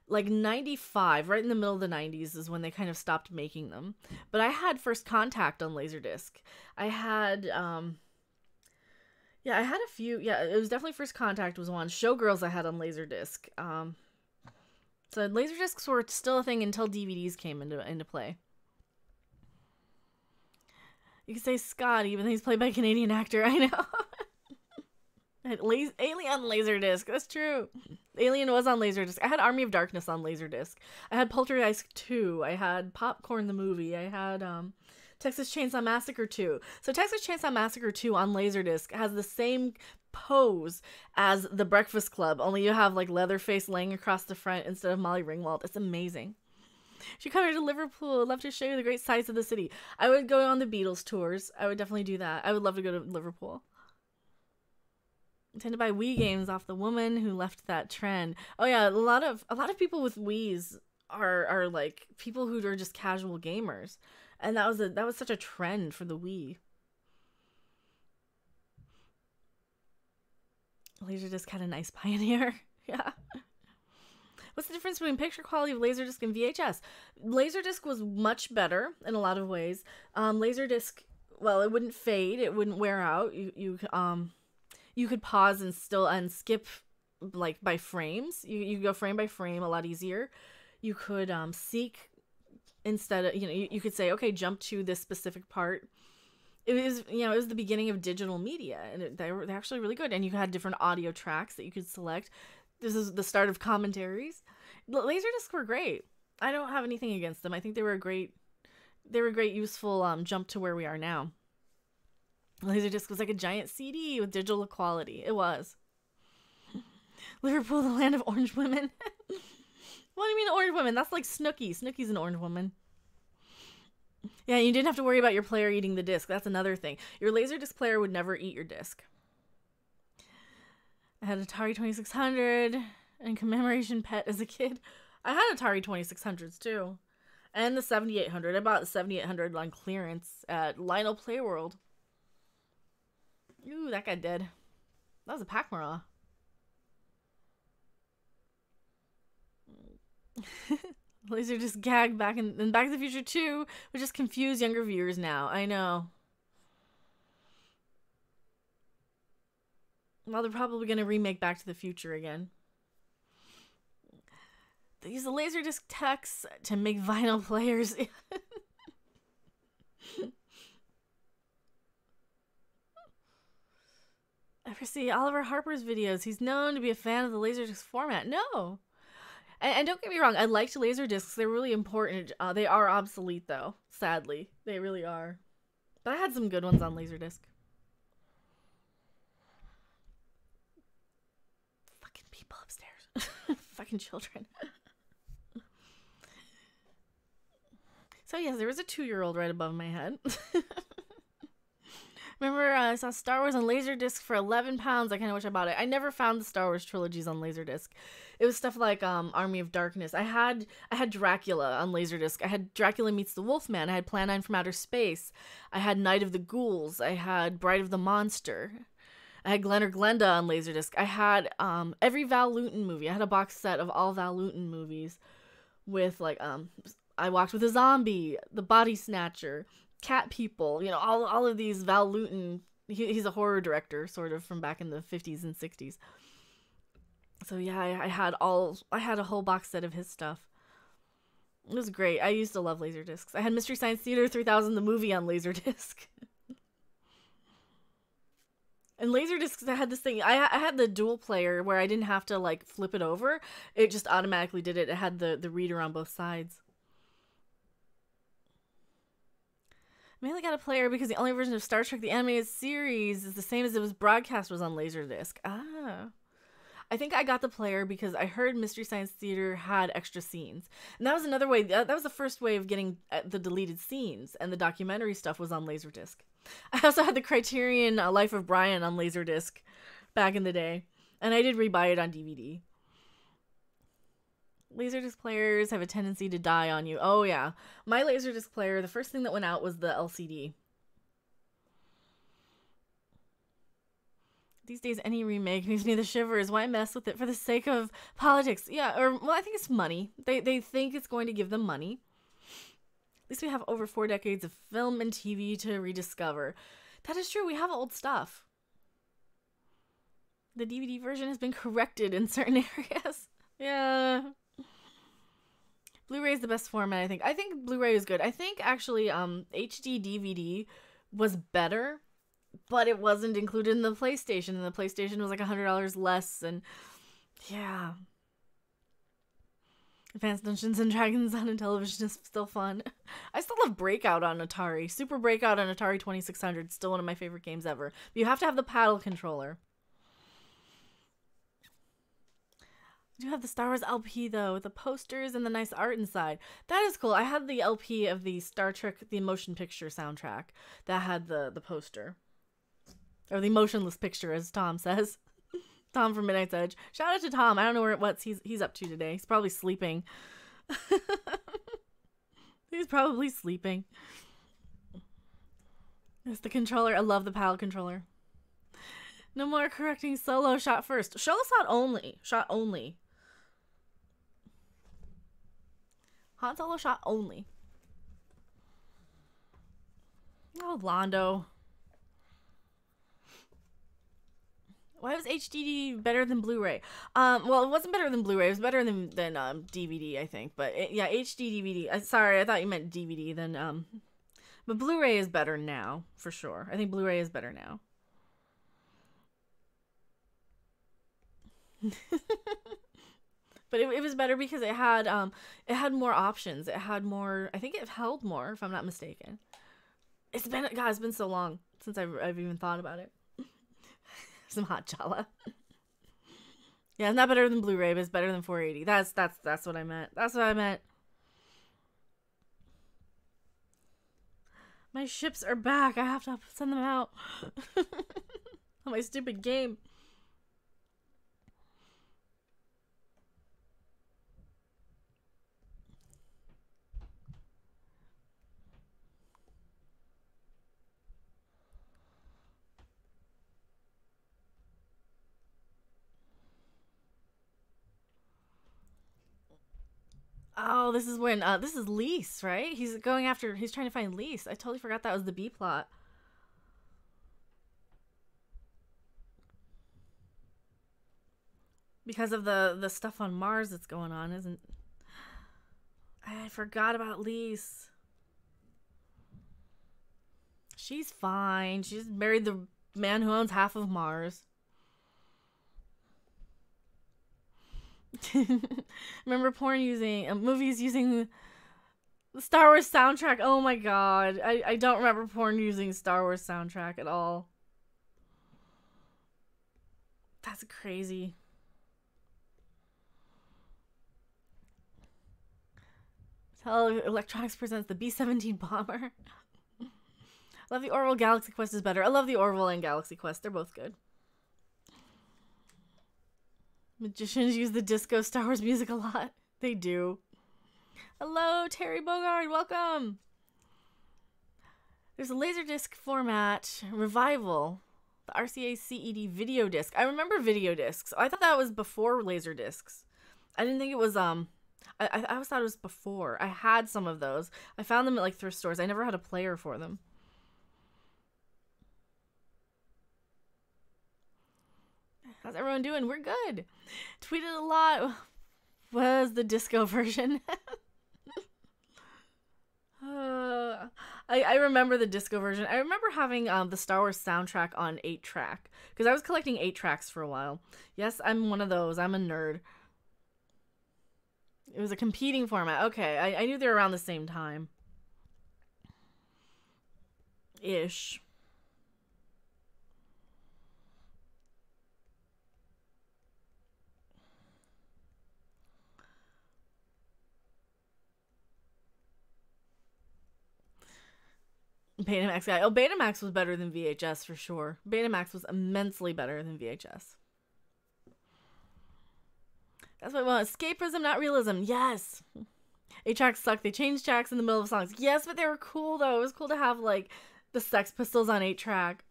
like 95, right in the middle of the 90s is when they kind of stopped making them. But I had first contact on Laserdisc. I had yeah, I had a few. Yeah, it was definitely First Contact was one. Showgirls I had on Laserdisc. So Laserdiscs were still a thing until DVDs came into play. You can say Scott, even though he's played by a Canadian actor. I know. Alien Laserdisc. That's true. Alien was on Laserdisc. I had Army of Darkness on Laserdisc. I had Poltergeist 2. I had Popcorn the movie. I had Texas Chainsaw Massacre 2. So Texas Chainsaw Massacre 2 on Laserdisc has the same pose as The Breakfast Club, only you have like Leatherface laying across the front instead of Molly Ringwald. It's amazing. If you come here to Liverpool, I'd love to show you the great sights of the city. I would go on the Beatles tours. I would definitely do that. I would love to go to Liverpool. I tend to buy Wii games off the woman who left that trend. Oh yeah, a lot of people with Wiis are like people who are just casual gamers. And that was such a trend for the Wii. Laserdisc had a nice pioneer. Yeah. What's the difference between picture quality of Laserdisc and VHS? Laserdisc was much better in a lot of ways. Laserdisc, well, it wouldn't fade, it wouldn't wear out. You could pause and skip like by frames. You could go frame by frame a lot easier. You could seek instead of, you could say, okay, jump to this specific part. It was the beginning of digital media, and they're actually really good. And you had different audio tracks that you could select. This is the start of commentaries. Laserdiscs were great. I don't have anything against them. I think they were a great useful jump to where we are now. Laserdisc was like a giant CD with digital quality. It was. Liverpool, the land of orange women. What do you mean orange women? That's like Snooki. Snooki's an orange woman. Yeah, you didn't have to worry about your player eating the disc. That's another thing. Your Laserdisc player would never eat your disc. I had Atari 2600 and Commemoration Pet as a kid. I had Atari 2600s too. And the 7800. I bought the 7800 on clearance at Lionel Playworld. Ooh, that guy dead. That was a Pac-Mara. Laserdisc gag back in Back to the Future 2, which just confuse younger viewers now. I know. Well, they're probably going to remake Back to the Future again. They use the Laserdisc techs to make vinyl players. Ever see Oliver Harper's videos? He's known to be a fan of the Laserdisc format. No. And don't get me wrong, I liked Laserdiscs. They're really important. They are obsolete, though. Sadly. They really are. But I had some good ones on Laserdisc. Fucking people upstairs. Fucking children. So yes, there was a 2-year-old right above my head. Remember, I saw Star Wars on Laserdisc for 11 pounds. I kind of wish I bought it. I never found the Star Wars trilogies on Laserdisc. It was stuff like Army of Darkness. I had Dracula on Laserdisc. I had Dracula Meets the Wolfman. I had Plan 9 from Outer Space. I had Night of the Ghouls. I had Bride of the Monster. I had Glen or Glenda on Laserdisc. I had every Val Lewton movie. I had a box set of all Val Lewton movies with like I Walked with a Zombie, The Body Snatcher, Cat People, you know, all of these Val Lewton. He's a horror director, sort of, from back in the 50s and 60s. So yeah, I had a whole box set of his stuff. It was great. I used to love Laserdiscs. I had Mystery Science Theater 3000, the movie, on Laserdisc. And Laserdiscs, I had this thing. I had the dual player where I didn't have to like flip it over. It just automatically did it. It had the reader on both sides. I mainly got a player because the only version of Star Trek the Animated Series is the same as it was broadcast was on Laserdisc. Ah. I think I got the player because I heard Mystery Science Theater had extra scenes. And that was another way, that was the first way of getting the deleted scenes, and the documentary stuff was on Laserdisc. I also had the Criterion Life of Brian on Laserdisc back in the day, and I did rebuy it on DVD. Laserdisc players have a tendency to die on you. Oh yeah. My Laserdisc player, the first thing that went out was the LCD. These days, any remake gives me the shivers. Why mess with it for the sake of politics? Yeah, or, well, I think it's money. They think it's going to give them money. At least we have over 4 decades of film and TV to rediscover. That is true. We have old stuff. The DVD version has been corrected in certain areas. Yeah. Blu-ray is the best format, I think. I think Blu-ray is good. I think, actually, HD DVD was better, but it wasn't included in the PlayStation, and the PlayStation was like $100 less, and yeah. Advanced Dungeons and Dragons on a television is still fun. I still love Breakout on Atari. Super Breakout on Atari 2600, still one of my favorite games ever. But you have to have the paddle controller. I do have the Star Wars LP, though, with the posters and the nice art inside. That is cool. I had the LP of the Star Trek, the motion picture soundtrack that had the poster. Or the motionless picture, as Tom says. Tom from Midnight's Edge. Shout out to Tom. I don't know what he's up to today. He's probably sleeping. He's probably sleeping. It's the controller. I love the paddle controller. No more correcting Solo. Shot first. Shot only. Shot only. Han Solo shot only. Oh, Londo. Why was HDD better than Blu-ray? Well, it wasn't better than Blu-ray. It was better than DVD, I think. But yeah, HD DVD. Sorry, I thought you meant DVD. Then but Blu-ray is better now for sure. I think Blu-ray is better now. But it was better because it had more options. It had more. I think it held more, if I'm not mistaken. It's been so long since I've even thought about it. Some hot chala. Yeah, it's not better than Blu-ray, but it's better than 480. That's what I meant. That's what I meant. My ships are back. I have to send them out. On my stupid game. Oh, this is when, this is Lise, right? He's trying to find Lise. I totally forgot that was the B plot. Because of the stuff on Mars that's going on, isn't... I forgot about Lise. She's fine. She's married the man who owns half of Mars. Remember movies using the Star Wars soundtrack? Oh my god. I don't remember porn using Star Wars soundtrack at all. That's crazy. Tell Electronics presents the B-17 bomber. Love the Orville. Galaxy Quest is better. I love the Orville and Galaxy Quest. They're both good. Magicians use the disco Star Wars music a lot. They do. Hello, Terry Bogard. Welcome. There's a Laserdisc format revival. The RCA CED video disc. I remember video discs. I thought that was before Laserdiscs. I didn't think it was, I always thought it was before. I had some of those. I found them at, like, thrift stores. I never had a player for them. How's everyone doing? We're good. Tweeted a lot. Was the disco version. I remember the disco version. I remember having the Star Wars soundtrack on 8-track. Because I was collecting 8-tracks for a while. Yes, I'm one of those. I'm a nerd. It was a competing format. Okay, I knew they were around the same time. Ish. Betamax guy. Oh, Betamax was better than VHS for sure. Betamax was immensely better than VHS. That's what I want. Escapism, not realism. Yes. 8-tracks suck. They changed tracks in the middle of songs. Yes, but they were cool though. It was cool to have like the Sex Pistols on 8-track.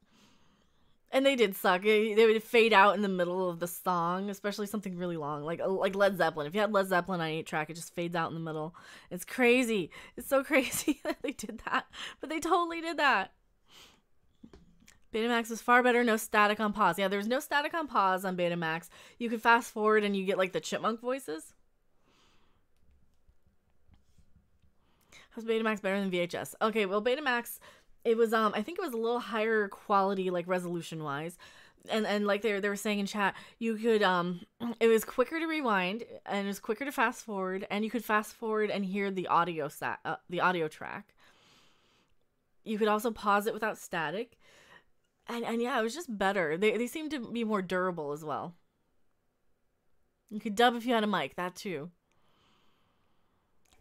And they did suck. They would fade out in the middle of the song, especially something really long, like Led Zeppelin. If you had Led Zeppelin on 8-track, it just fades out in the middle. It's crazy. It's so crazy that they did that, but they totally did that. Betamax was far better. No static on pause. Yeah, there was no static on pause on Betamax. You could fast forward and you get like the chipmunk voices. How's Betamax better than VHS? Okay, well, Betamax, it was I think it was a little higher quality, like resolution wise, and like they were saying in chat, you could it was quicker to rewind and it was quicker to fast forward, and you could fast forward and hear the audio track. You could also pause it without static, and yeah, it was just better. They seemed to be more durable as well. You could dub if you had a mic, that too.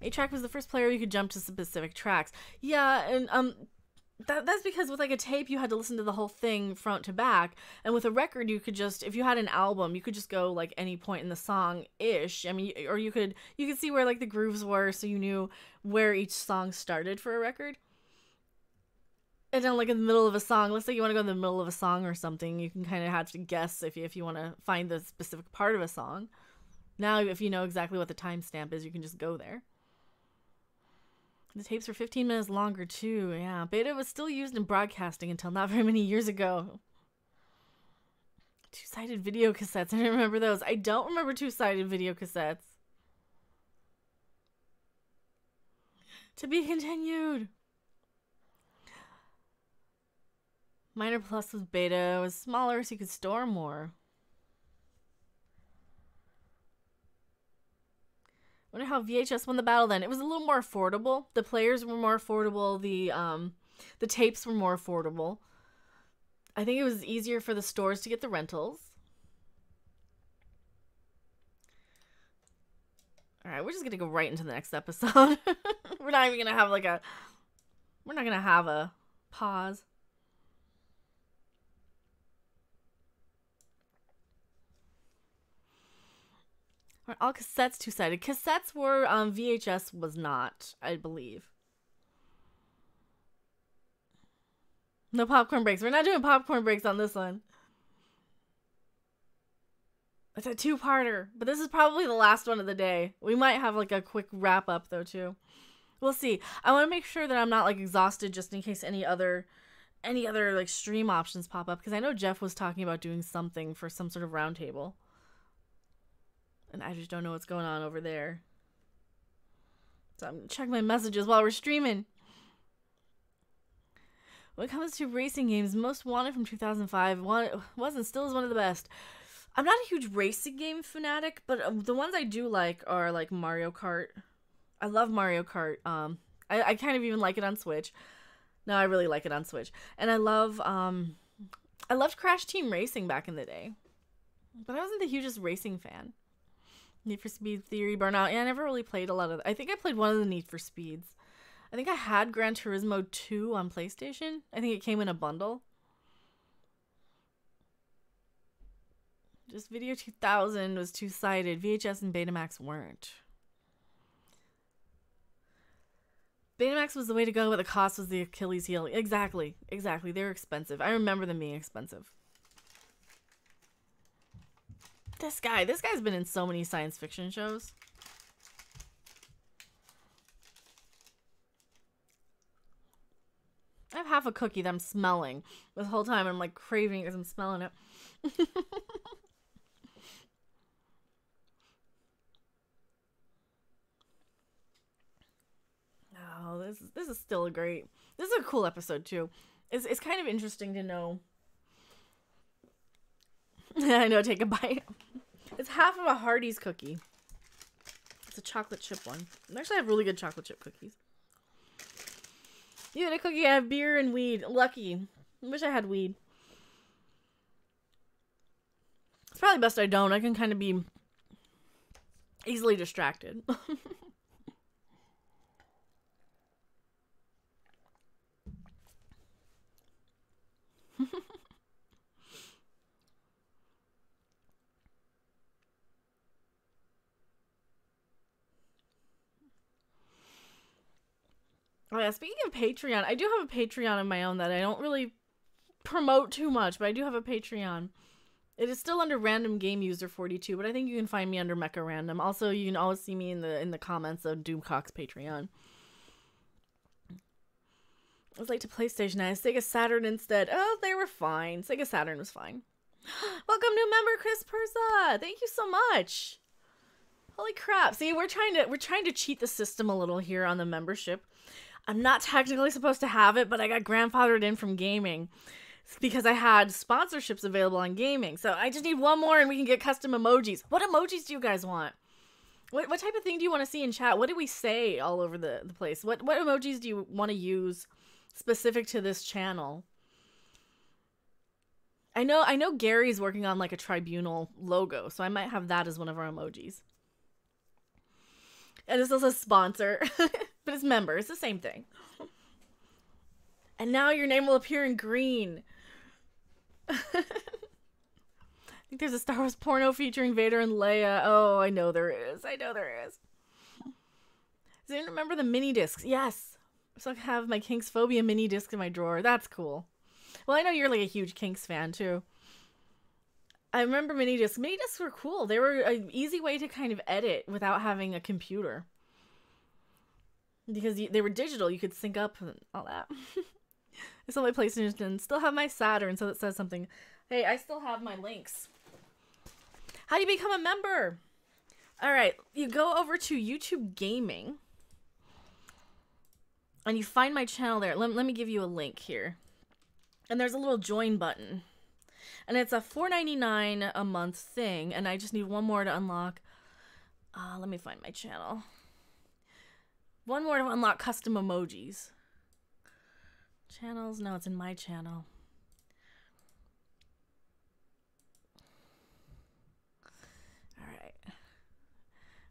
8-track was the first player you could jump to specific tracks. Yeah, and that's because with like a tape you had to listen to the whole thing front to back, and with a record you could just, if you had an album, you could just go like any point in the song ish. I mean, or you could see where like the grooves were, so you knew where each song started for a record. And then like in the middle of a song, let's say you want to go in the middle of a song or something, you can kind of have to guess if you want to find the specific part of a song. Now if you know exactly what the timestamp is, you can just go there. The tapes were 15 minutes longer, too. Yeah, beta was still used in broadcasting until not very many years ago. Two-sided video cassettes. I don't remember those. I don't remember two-sided video cassettes. To be continued. Minor Plus was beta. It was smaller, so you could store more. Wonder how VHS won the battle then. It was a little more affordable. The players were more affordable. The tapes were more affordable. I think it was easier for the stores to get the rentals. Alright, we're just gonna go right into the next episode. We're not even gonna have we're not gonna have a pause. Are all cassettes two-sided? Cassettes were, VHS was not, I believe. No popcorn breaks. We're not doing popcorn breaks on this one. It's a two-parter, but this is probably the last one of the day. We might have like a quick wrap-up though too. We'll see. I want to make sure that I'm not like exhausted just in case any other like stream options pop up, because I know Jeff was talking about doing something for some sort of roundtable. And I just don't know what's going on over there. So I'm gonna check my messages while we're streaming. When it comes to racing games, Most Wanted from 2005 was and still is one of the best. I'm not a huge racing game fanatic, but the ones I do like are like Mario Kart. I love Mario Kart. I kind of even like it on Switch. No, I really like it on Switch. And I loved Crash Team Racing back in the day. But I wasn't the hugest racing fan. Need for Speed Theory, Burnout. Yeah, I never really played a lot of... I think I played one of the Need for Speeds. I think I had Gran Turismo 2 on PlayStation. I think it came in a bundle. Just Video 2000 was two-sided. VHS and Betamax weren't. Betamax was the way to go, but the cost was the Achilles heel. Exactly. Exactly. They were expensive. I remember them being expensive. This guy's been in so many science fiction shows. I have half a cookie that I'm smelling this whole time. I'm like craving it because I'm smelling it. Oh, this is still a great. This is a cool episode too. It's kind of interesting to know. I know. Take a bite. It's half of a Hardee's cookie. It's a chocolate chip one. Actually, I have really good chocolate chip cookies. You had a cookie. I have beer and weed. Lucky. I wish I had weed. It's probably best I don't. I can kind of be easily distracted. Oh yeah, speaking of Patreon, I do have a Patreon of my own that I don't really promote too much, but I do have a Patreon. It is still under Random Game User 42, but I think you can find me under Mecha Random. Also, you can always see me in the comments of Doomcock's Patreon. I was late to PlayStation. I had Sega Saturn instead. Oh, they were fine. Sega Saturn was fine. Welcome, new member Chris Persa. Thank you so much. Holy crap! See, we're trying to cheat the system a little here on the membership. I'm not technically supposed to have it, but I got grandfathered in from gaming because I had sponsorships available on gaming. So I just need one more and we can get custom emojis. What emojis do you guys want? What type of thing do you want to see in chat? What do we say all over the place? What emojis do you want to use specific to this channel? I know Gary's working on like a tribunal logo, so I might have that as one of our emojis. And it's also a sponsor, but it's member. It's the same thing. And now your name will appear in green. I think there's a Star Wars porno featuring Vader and Leia. Oh, I know there is. I know there is. Does anyone remember the mini discs? Yes. So I have my Kinks Phobia mini disc in my drawer. That's cool. Well, I know you're like a huge Kinks fan too. I remember mini discs. Mini discs were cool. They were an easy way to kind of edit without having a computer. Because they were digital. You could sync up and all that. I still have my PlayStation. Still have my Saturn, so that says something. Hey, I still have my links. How do you become a member? Alright, you go over to YouTube Gaming. And you find my channel there. Let me give you a link here. And there's a little join button. And it's a $4.99 a month thing. And I just need one more to unlock. Let me find my channel. One more to unlock custom emojis. Channels? No, it's in my channel. Alright.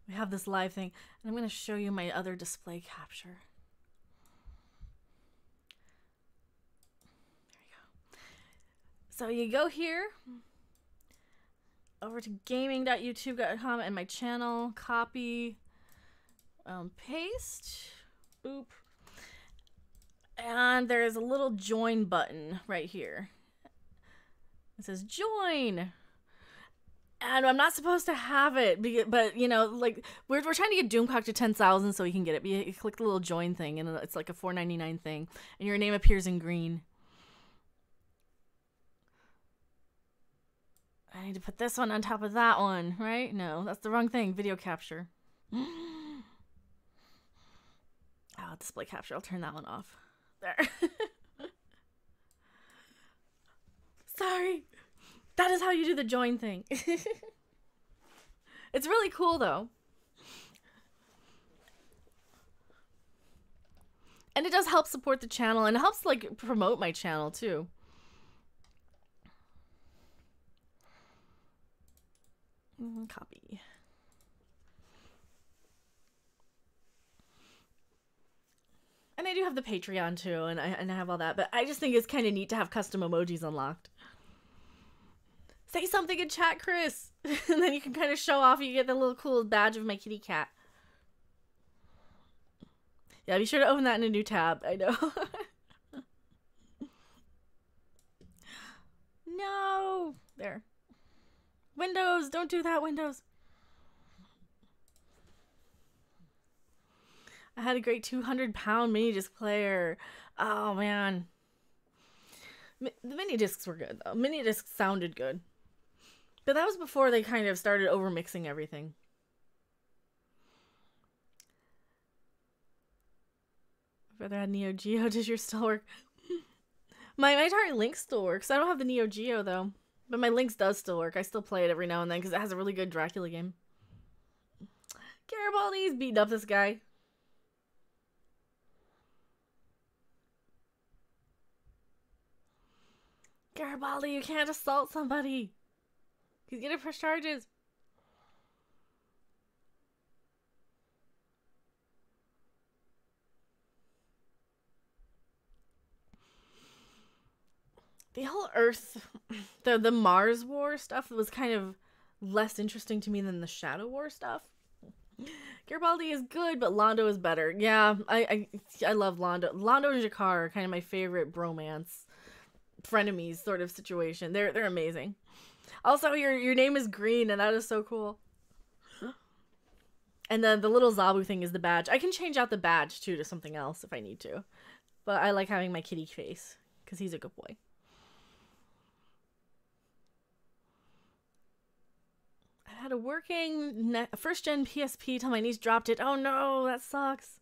We have this live thing. And I'm going to show you my other display capture. So you go here, over to gaming.youtube.com and my channel, copy, paste, boop, and there's a little join button right here. It says join, and I'm not supposed to have it, but you know, like we're trying to get Doomcock to 10,000 so we can get it. You click the little join thing, and it's like a $4.99 thing, and your name appears in green. I need to put this one on top of that one, right? No, that's the wrong thing. Video capture. Oh, display capture. I'll turn that one off. There. Sorry. That is how you do the join thing. It's really cool, though. And it does help support the channel, and it helps, like, promote my channel, too. Copy. do have the Patreon too, and I have all that, but I just think it's kind of neat to have custom emojis unlocked. Say something in chat, Chris! And then you can kind of show off, you get the little cool badge of my kitty cat. Yeah, be sure to open that in a new tab, I know. No! There. Windows! Don't do that, Windows! I had a great 200-pound mini disc player. Oh, man. The mini discs were good, though. Mini discs sounded good. But that was before they kind of started over-mixing everything. I'd rather have Neo Geo. Does yours still work? My Atari Lynx still works. I don't have the Neo Geo, though. But my Lynx does still work. I still play it every now and then because it has a really good Dracula game. Garibaldi's beating up this guy. Garibaldi, you can't assault somebody. He's gonna press charges. The whole Earth, the Mars War stuff was kind of less interesting to me than the Shadow War stuff. Garibaldi is good, but Londo is better. Yeah, I love Londo. Londo and Jakar are kind of my favorite bromance, frenemies sort of situation. They're amazing. Also, your name is green, and that is so cool. And then the little Zabu thing is the badge. I can change out the badge too to something else if I need to, but I like having my kitty face because he's a good boy. I had a working first-gen PSP till my niece dropped it. Oh no, that sucks.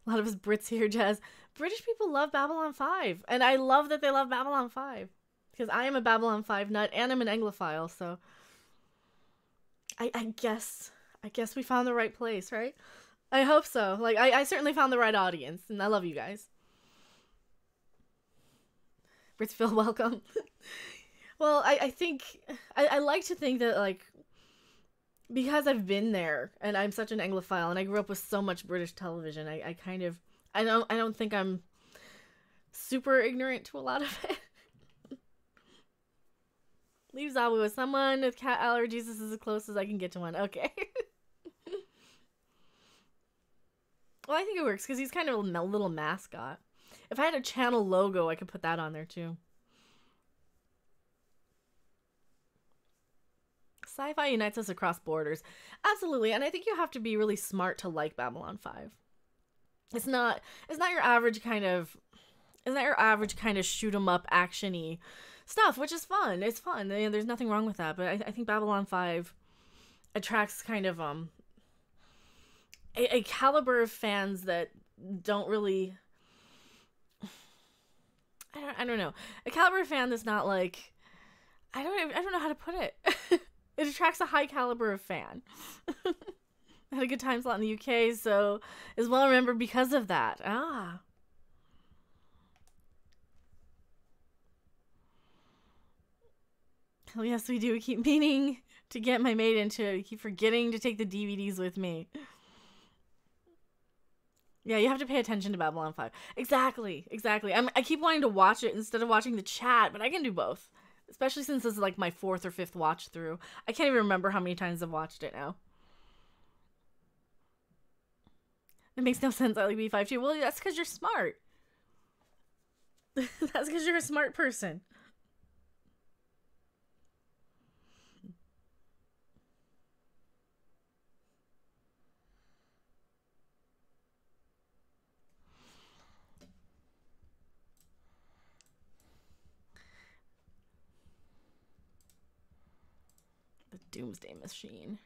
A lot of us Brits here, Jazz. British people love Babylon5, and I love that they love Babylon5 because I am a Babylon5 nut and I'm an Anglophile, so I guess we found the right place, right? I hope so. Like I certainly found the right audience, and I love you guys. Brits feel welcome. Well, I think I like to think that, like, because I've been there and I'm such an Anglophile and I grew up with so much British television, I don't think I'm super ignorant to a lot of it. Leave Zabu with someone with cat allergies. This is as close as I can get to one. Okay. Well, I think it works because he's kind of a little mascot. If I had a channel logo, I could put that on there too. Sci-fi unites us across borders. Absolutely, and I think you have to be really smart to like Babylon5. It's not your average kind of shoot 'em up action-y stuff, which is fun. It's fun. There's nothing wrong with that, but I think Babylon5 attracts kind of a caliber of fans that don't really, I don't know. A caliber of fan that's not like, I don't know how to put it. It attracts a high caliber of fan. I had a good time slot in the UK, so is well remembered because of that. Ah. Oh yes, we do. We keep meaning to get my maid into it. We keep forgetting to take the DVDs with me. Yeah, you have to pay attention to Babylon5. Exactly. I keep wanting to watch it instead of watching the chat, but I can do both. Especially since this is like my 4th or 5th watch through. I can't even remember how many times I've watched it now. It makes no sense. I like B5 too. Well, that's because you're smart. That's because you're a smart person. The Doomsday Machine.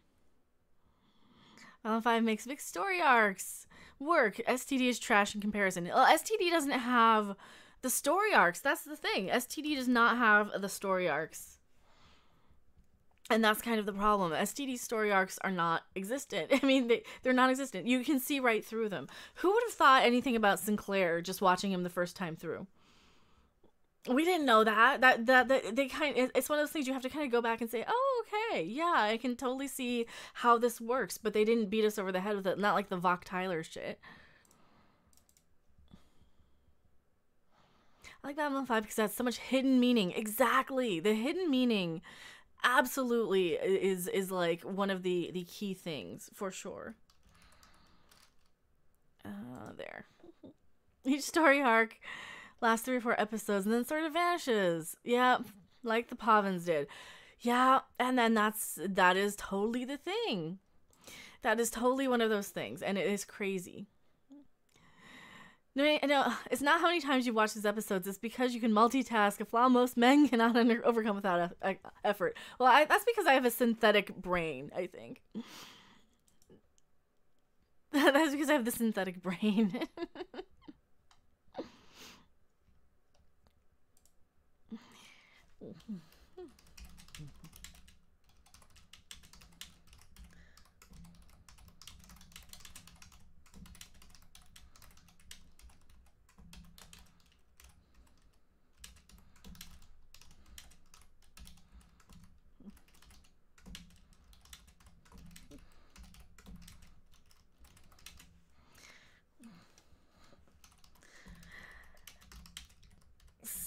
Babylon5 makes big story arcs work. STD is trash in comparison. Well, STD doesn't have the story arcs. That's the thing. STD does not have the story arcs. And that's kind of the problem. STD story arcs are not existent. I mean, they're non-existent. You can see right through them. Who would have thought anything about Sinclair just watching him the first time through? We didn't know that. It's one of those things you have to kind of go back and say, oh, okay, yeah, I can totally see how this works, but they didn't beat us over the head with it. Not like the Vock Tyler shit. I like Babylon 5 because it has so much hidden meaning. Exactly. The hidden meaning absolutely is like one of the key things for sure. There. Each story arc lasts 3 or 4 episodes and then sort of vanishes. Yeah, like the Pavans did. Yeah, and then that is totally the thing. That is totally one of those things, and it is crazy. No, it's not how many times you watch these episodes. It's because you can multitask, a flaw most men cannot overcome without effort. Well, that's because I have a synthetic brain, I think. That's because I have the synthetic brain.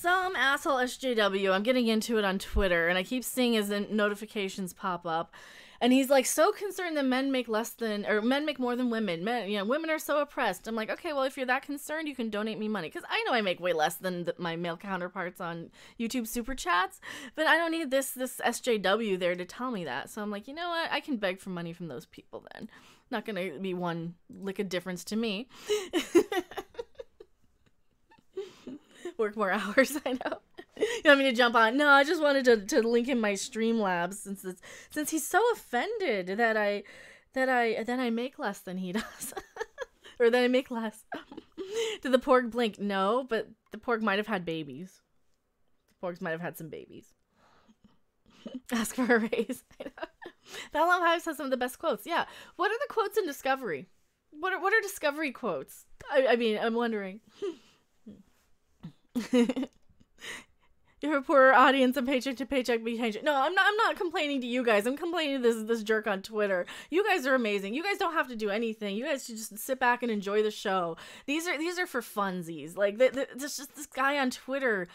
Some asshole SJW, I'm getting into it on Twitter, and I keep seeing his notifications pop up, and he's like so concerned that men make more than women. Women are so oppressed. I'm like, okay, well, if you're that concerned, you can donate me money, because I know I make way less than my male counterparts on YouTube super chats, but I don't need this SJW there to tell me that. So I'm like, you know what? I can beg for money from those people then. Not gonna be one lick of difference to me. Work more hours, I know. You want me to jump on? No, I just wanted to link in my Streamlabs since he's so offended that I make less than he does. Or that I make less. Did the porg blink? No, but the porg might have had babies. The porgs might have had some babies. Ask for a raise. Babylon5 has some of the best quotes. Yeah. What are the quotes in Discovery? What are Discovery quotes? I mean, I'm wondering. You're a poor audience and paycheck to paycheck behavior. No, I'm not complaining to you guys. I'm complaining to this jerk on Twitter. You guys are amazing. You guys don't have to do anything. You guys should just sit back and enjoy the show. These are for funsies. Like this guy on Twitter,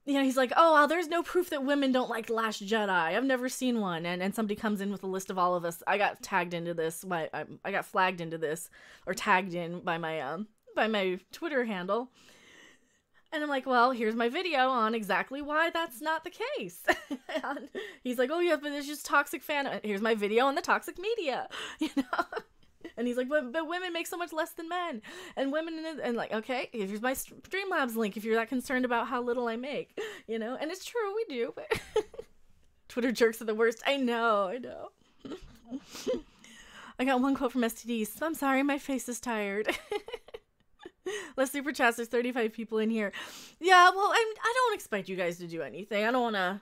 he's like, oh, well, there's no proof that women don't like Last Jedi. I've never seen one. And somebody comes in with a list of all of us. I got tagged into this. I got flagged into this, or tagged in by my Twitter handle. And I'm like, well, here's my video on exactly why that's not the case. And he's like, oh, yeah, but it's just toxic fan. Here's my video on the toxic media, And he's like, but women make so much less than men. And women, and like, okay, here's my Streamlabs link if you're that concerned about how little I make, And it's true, we do. But Twitter jerks are the worst. I know. I got one quote from STDs. I'm sorry, my face is tired. Less super chats. There's 35 people in here. Yeah, well, I don't expect you guys to do anything. I don't want to.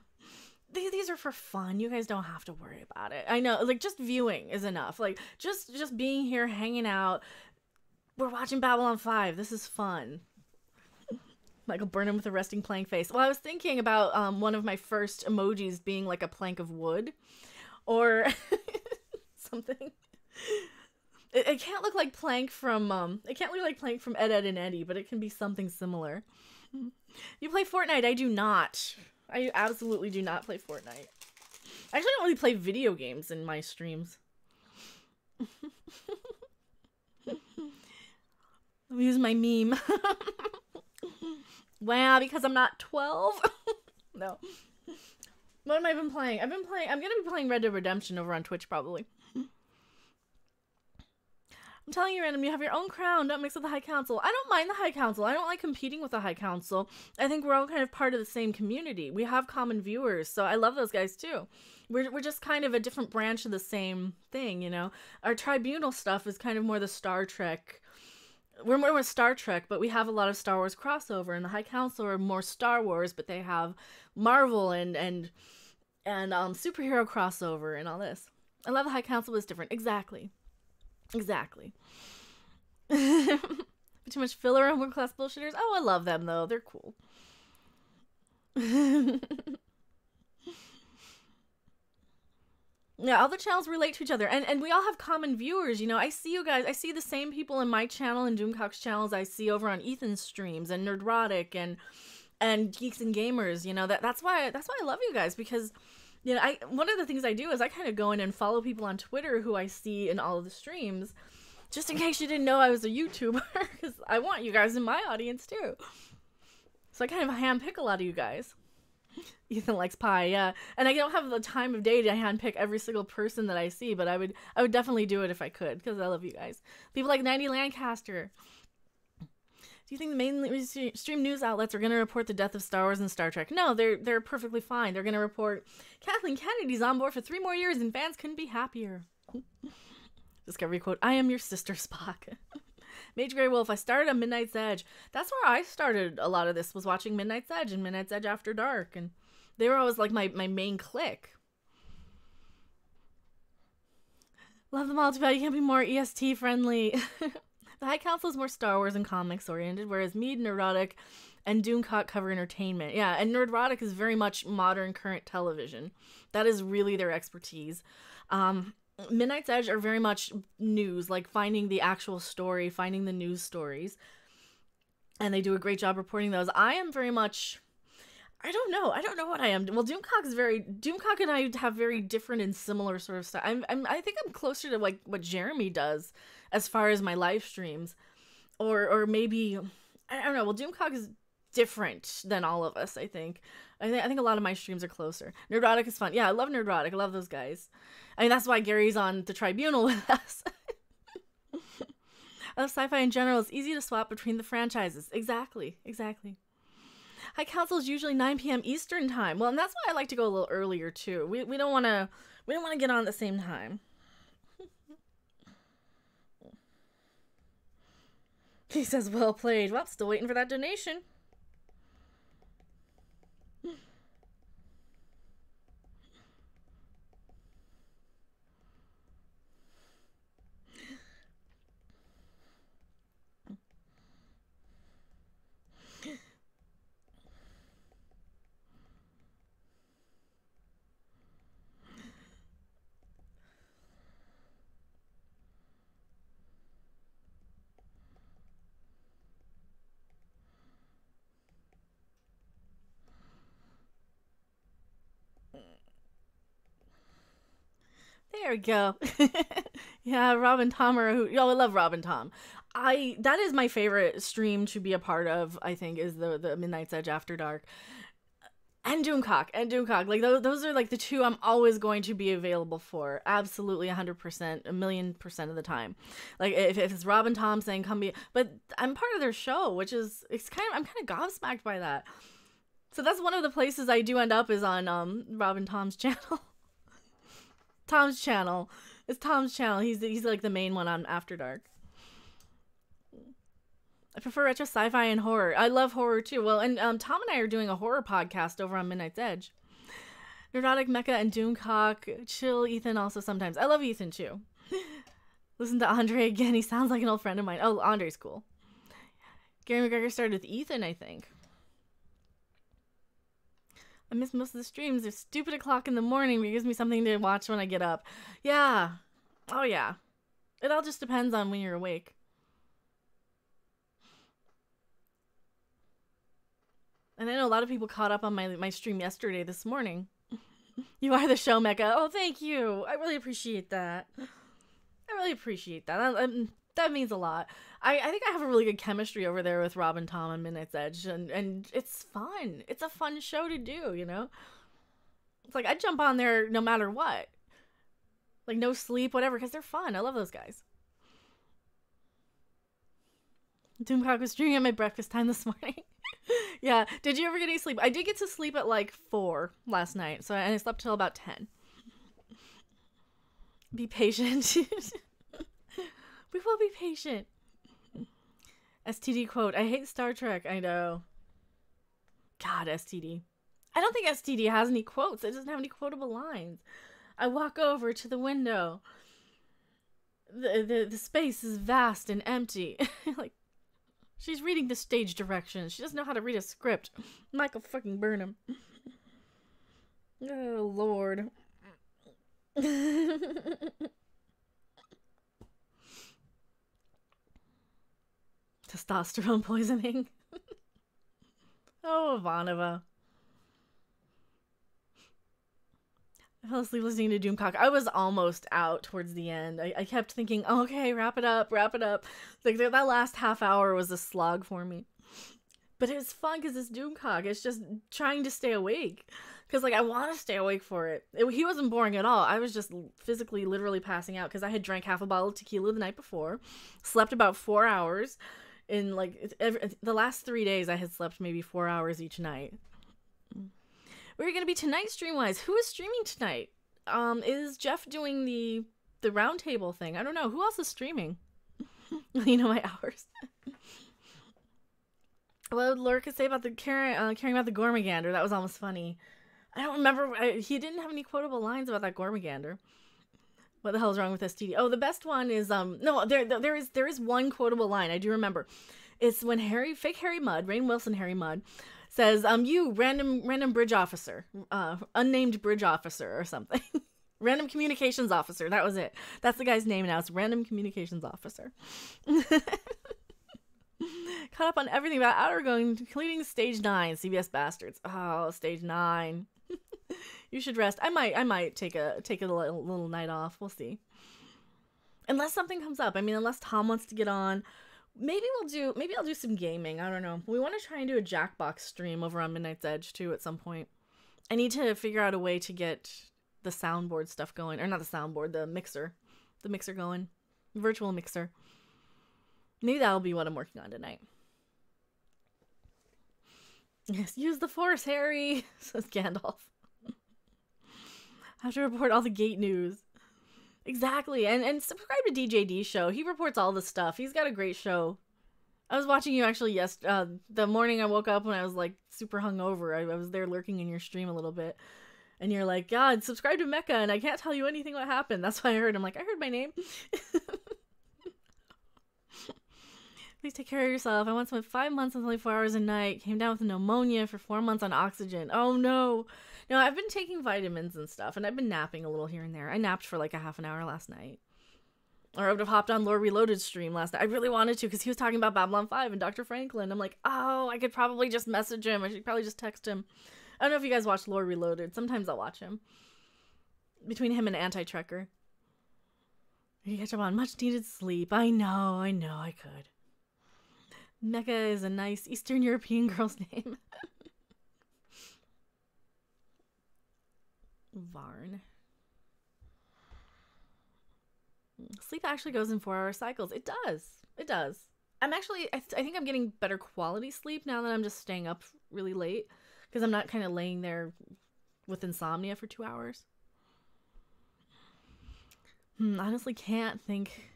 These are for fun. You guys don't have to worry about it. I know, like, just viewing is enough. Like, just being here, hanging out. We're watching Babylon5. This is fun. Michael Burnham with a resting plank face. Well, I was thinking about one of my first emojis being like a plank of wood, or something. It can't look like Plank from Ed, Edd and Eddy, but it can be something similar. You play Fortnite? I do not. I absolutely do not play Fortnite. I actually don't really play video games in my streams. I'll use my meme. Wow, because I'm not 12? No. What have I been playing? I'm gonna be playing Red Dead Redemption over on Twitch, probably. I'm telling you, Random, you have your own crown. Don't mix with the High Council. I don't mind the High Council. I don't like competing with the High Council. I think we're all kind of part of the same community. We have common viewers, so I love those guys too. We're just kind of a different branch of the same thing, Our Tribunal stuff is kind of more the Star Trek. We're more Star Trek, but we have a lot of Star Wars crossover, and the High Council are more Star Wars, but they have Marvel and superhero crossover and all this. I love the High Council, but it's different. Exactly. Too much filler on world-class bullshitters. Oh, I love them, though. They're cool. Yeah, all the channels relate to each other, and we all have common viewers, I see you guys, I see the same people in my channel and Doomcock's channels I see over on Ethan's streams and Nerdrotic and geeks and gamers. You know, that's why I love you guys, because you know, one of the things I do is I kind of go in and follow people on Twitter who I see in all of the streams, just in case you didn't know I was a YouTuber, because I want you guys in my audience too. So I kind of handpick a lot of you guys. Ethan likes pie, yeah. And I don't have the time of day to handpick every single person that I see, but I would definitely do it if I could, because I love you guys. People like 90 Lancaster. Do you think the mainstream news outlets are going to report the death of Star Wars and Star Trek? No, they're perfectly fine. They're going to report Kathleen Kennedy's on board for 3 more years and fans couldn't be happier. Discovery quote, I am your sister Spock. Mage Grey Wolf, I started on Midnight's Edge. That's where I started a lot of this, was watching Midnight's Edge and Midnight's Edge After Dark. And they were always like my main clique. Love them all too bad. You can't be more EST friendly. The High Council is more Star Wars and comics oriented, whereas Mead, Nerdotic, and Doomcock cover entertainment. Yeah, and Nerdotic is very much modern, current television. That is really their expertise. Midnight's Edge are very much news, like finding the actual story, finding the news stories. And they do a great job reporting those. I am very much, I don't know what I am. Well, Doomcock and I have very different and similar sort of stuff. I think I'm closer to like what Jeremy does as far as my live streams. Or maybe, I don't know. Well, Doomcock is different than all of us, I think. I think a lot of my streams are closer. Nerdotic is fun. Yeah, I love Nerdotic. I love those guys. I mean, that's why Gary's on the Tribunal with us. I love sci-fi in general. It's easy to swap between the franchises. Exactly. High Council is usually 9 p.m. Eastern time. Well, and that's why I like to go a little earlier too. We don't want to get on at the same time. He says, well played. Well, still waiting for that donation. There we go. Yeah, Rob and Tom are I love Rob and Tom. That is my favorite stream to be a part of, I think, is the Midnight's Edge After Dark. And Doomcock. Like, those are, like, the two I'm always going to be available for. Absolutely 100%, 1,000,000% of the time. Like, if it's Rob and Tom saying, come be... But I'm part of their show, which is... I'm kind of gobsmacked by that. So that's one of the places I do end up is on Rob and Tom's channel. Tom's channel. It's Tom's channel. He's like the main one on After Dark. I prefer retro sci-fi and horror. I love horror too. Well, and Tom and I are doing a horror podcast over on Midnight's Edge. Nerdotic, Mecha, and Doomcock. Chill, Ethan also sometimes. I love Ethan too. Listen to Andre again. He sounds like an old friend of mine. Oh, Andre's cool. Gary McGregor started with Ethan, I think. I miss most of the streams. They're stupid o'clock in the morning, but it gives me something to watch when I get up. Yeah. Oh, yeah. It all just depends on when you're awake. And I know a lot of people caught up on my stream yesterday, this morning. You are the show, Mecha. Oh, thank you. I really appreciate that. That means a lot. I think I have a really good chemistry over there with Rob and Tom on Midnight's Edge, and it's fun. It's a fun show to do, you know? It's like, I jump on there no matter what. Like, no sleep, whatever, because they're fun. I love those guys. Doomcock was streaming at my breakfast time this morning. Yeah, did you ever get any sleep? I did get to sleep at like 4 last night, and I slept till about 10. Be patient. We will be patient. STD quote, I hate Star Trek. I know. God, STD. I don't think STD has any quotes. It doesn't have any quotable lines. I walk over to the window. The space is vast and empty. Like, she's reading the stage directions. She doesn't know how to read a script. Michael fucking Burnham. Oh, Lord. Testosterone poisoning. Oh, Ivanova. I fell asleep listening to Doomcock. I was almost out towards the end. I kept thinking, oh, okay, wrap it up, wrap it up. Like, that last half hour was a slog for me. But it was fun because it's Doomcock. It's just trying to stay awake. Because, like, I want to stay awake for it. He wasn't boring at all. I was just physically, literally passing out because I had drank half a bottle of tequila the night before, slept about 4 hours. In, like, the last 3 days, I had slept maybe 4 hours each night. Where are you going to be tonight, stream-wise? Who is streaming tonight? Is Jeff doing the roundtable thing? I don't know. Who else is streaming? You know my hours. What did Lurka say about the caring about the Gormagander? That was almost funny. I don't remember. He didn't have any quotable lines about that Gormagander. What the hell is wrong with STD? Oh, the best one is no. There is one quotable line I do remember. It's when fake Harry Mudd, Rainn Wilson Harry Mudd, says you random bridge officer, unnamed bridge officer or something. Random communications officer. That was it. That's the guy's name now. It's random communications officer. Caught up on everything about Outergoing, including Stage 9, CBS Bastards. Oh, Stage 9. You should rest. I might take a little night off. We'll see. Unless something comes up. I mean, unless Tom wants to get on. Maybe I'll do some gaming. I don't know. We want to try and do a Jackbox stream over on Midnight's Edge too at some point. I need to figure out a way to get the soundboard stuff going. Or not the soundboard, the mixer. The mixer going. Virtual mixer. Maybe that'll be what I'm working on tonight. Yes, use the Force, Harry, says Gandalf. I have to report all the gate news. Exactly, and subscribe to DJD's show. He reports all the stuff. He's got a great show. I was watching you actually the morning I woke up when I was like super hungover. I was there lurking in your stream a little bit. And you're like, God, subscribe to Mecca, and I can't tell you anything what happened. That's why I heard. I'm like, I heard my name. Please take care of yourself. I once went 5 months with only 4 hours a night. Came down with pneumonia for 4 months on oxygen. Oh, no. No, I've been taking vitamins and stuff, and I've been napping a little here and there. I napped for like a half an hour last night. Or I would have hopped on Lore Reloaded stream last night. I really wanted to because he was talking about Babylon5 and Dr. Franklin. I'm like, oh, I could probably just message him. I should probably just text him. I don't know if you guys watch Lore Reloaded. Sometimes I'll watch him. Between him and Anti-Trekker. You catch up on much needed sleep. I know I could. Mecca is a nice Eastern European girl's name. Varn. Sleep actually goes in 4-hour cycles. It does. It does. I'm actually, I think I'm getting better quality sleep now that I'm just staying up really late. Because I'm not kind of laying there with insomnia for 2 hours. Honestly can't think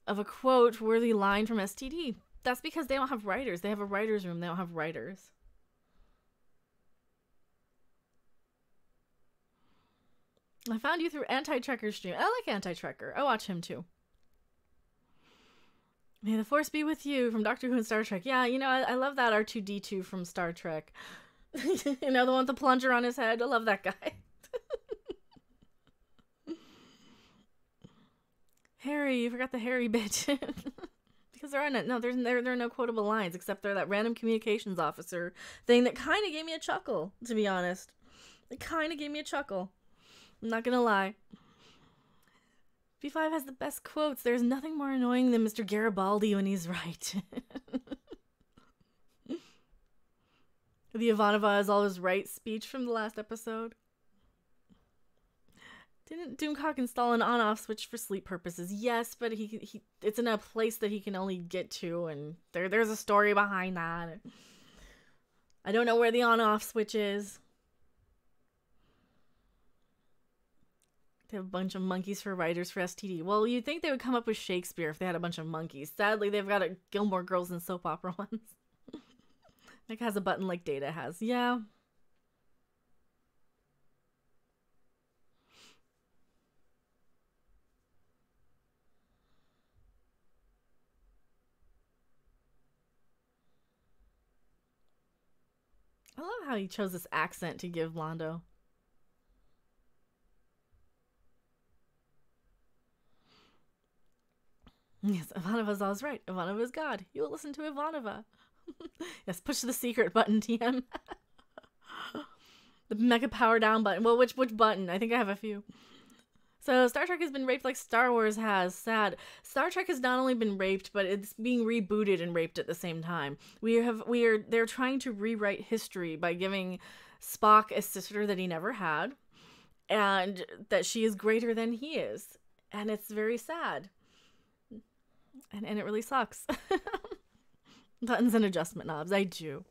of a quote-worthy line from STD. That's because they don't have writers. They have a writer's room. They don't have writers. I found you through Anti-Trekker's stream. I like Anti-Trekker. I watch him too. May the Force be with you from Doctor Who and Star Trek. Yeah, you know, I love that R2-D2 from Star Trek. You know, the one with the plunger on his head. I love that guy. Harry, you forgot the Harry bit. Because there are no quotable lines except they're that random communications officer thing that kind of gave me a chuckle, to be honest. It kind of gave me a chuckle. I'm not gonna lie. B5 has the best quotes. There's nothing more annoying than Mr. Garibaldi when he's right. The Ivanova is always right speech from the last episode. Didn't Doomcock install an on-off switch for sleep purposes? Yes, but he it's in a place that he can only get to, and there's a story behind that. I don't know where the on-off switch is. They have a bunch of monkeys for writers for STD. Well, you'd think they would come up with Shakespeare if they had a bunch of monkeys. Sadly, they've got a Gilmore Girls and soap opera ones. Like has a button like Data has. Yeah. I love how he chose this accent to give Londo. Yes, Ivanova's always right. Ivanova's God. You will listen to Ivanova. Yes, push the secret button, TM. The mega power down button. Well, which button? I think I have a few. So Star Trek has been raped like Star Wars has. Sad. Star Trek has not only been raped, but it's being rebooted and raped at the same time. They're trying to rewrite history by giving Spock a sister that he never had, and that she is greater than he is. And it's very sad. And it really sucks. Buttons and adjustment knobs. I do.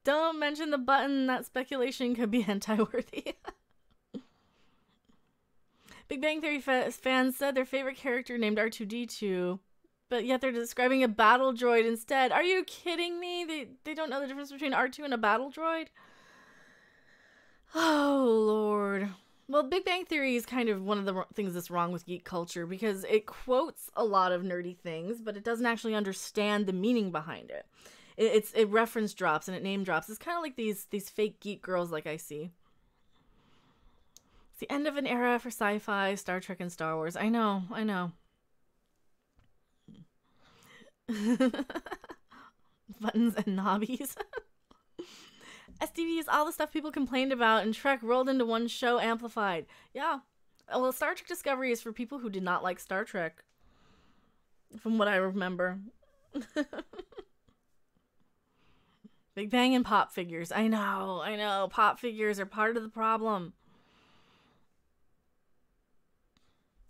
Don't mention the button. That speculation could be hentai-worthy. Big Bang Theory fans said their favorite character named R2-D2, but yet they're describing a battle droid instead. Are you kidding me? They don't know the difference between R2 and a battle droid? Oh, Lord. Well, Big Bang Theory is kind of one of the things that's wrong with geek culture, because it quotes a lot of nerdy things, but it doesn't actually understand the meaning behind it. It reference drops and it name drops. It's kind of like these fake geek girls like I see. It's the end of an era for sci-fi, Star Trek, and Star Wars. I know. Buttons and knobbies. STV is all the stuff people complained about, and Trek rolled into one show amplified. Yeah. Well, Star Trek Discovery is for people who did not like Star Trek, from what I remember. Big Bang and pop figures. I know. Pop figures are part of the problem.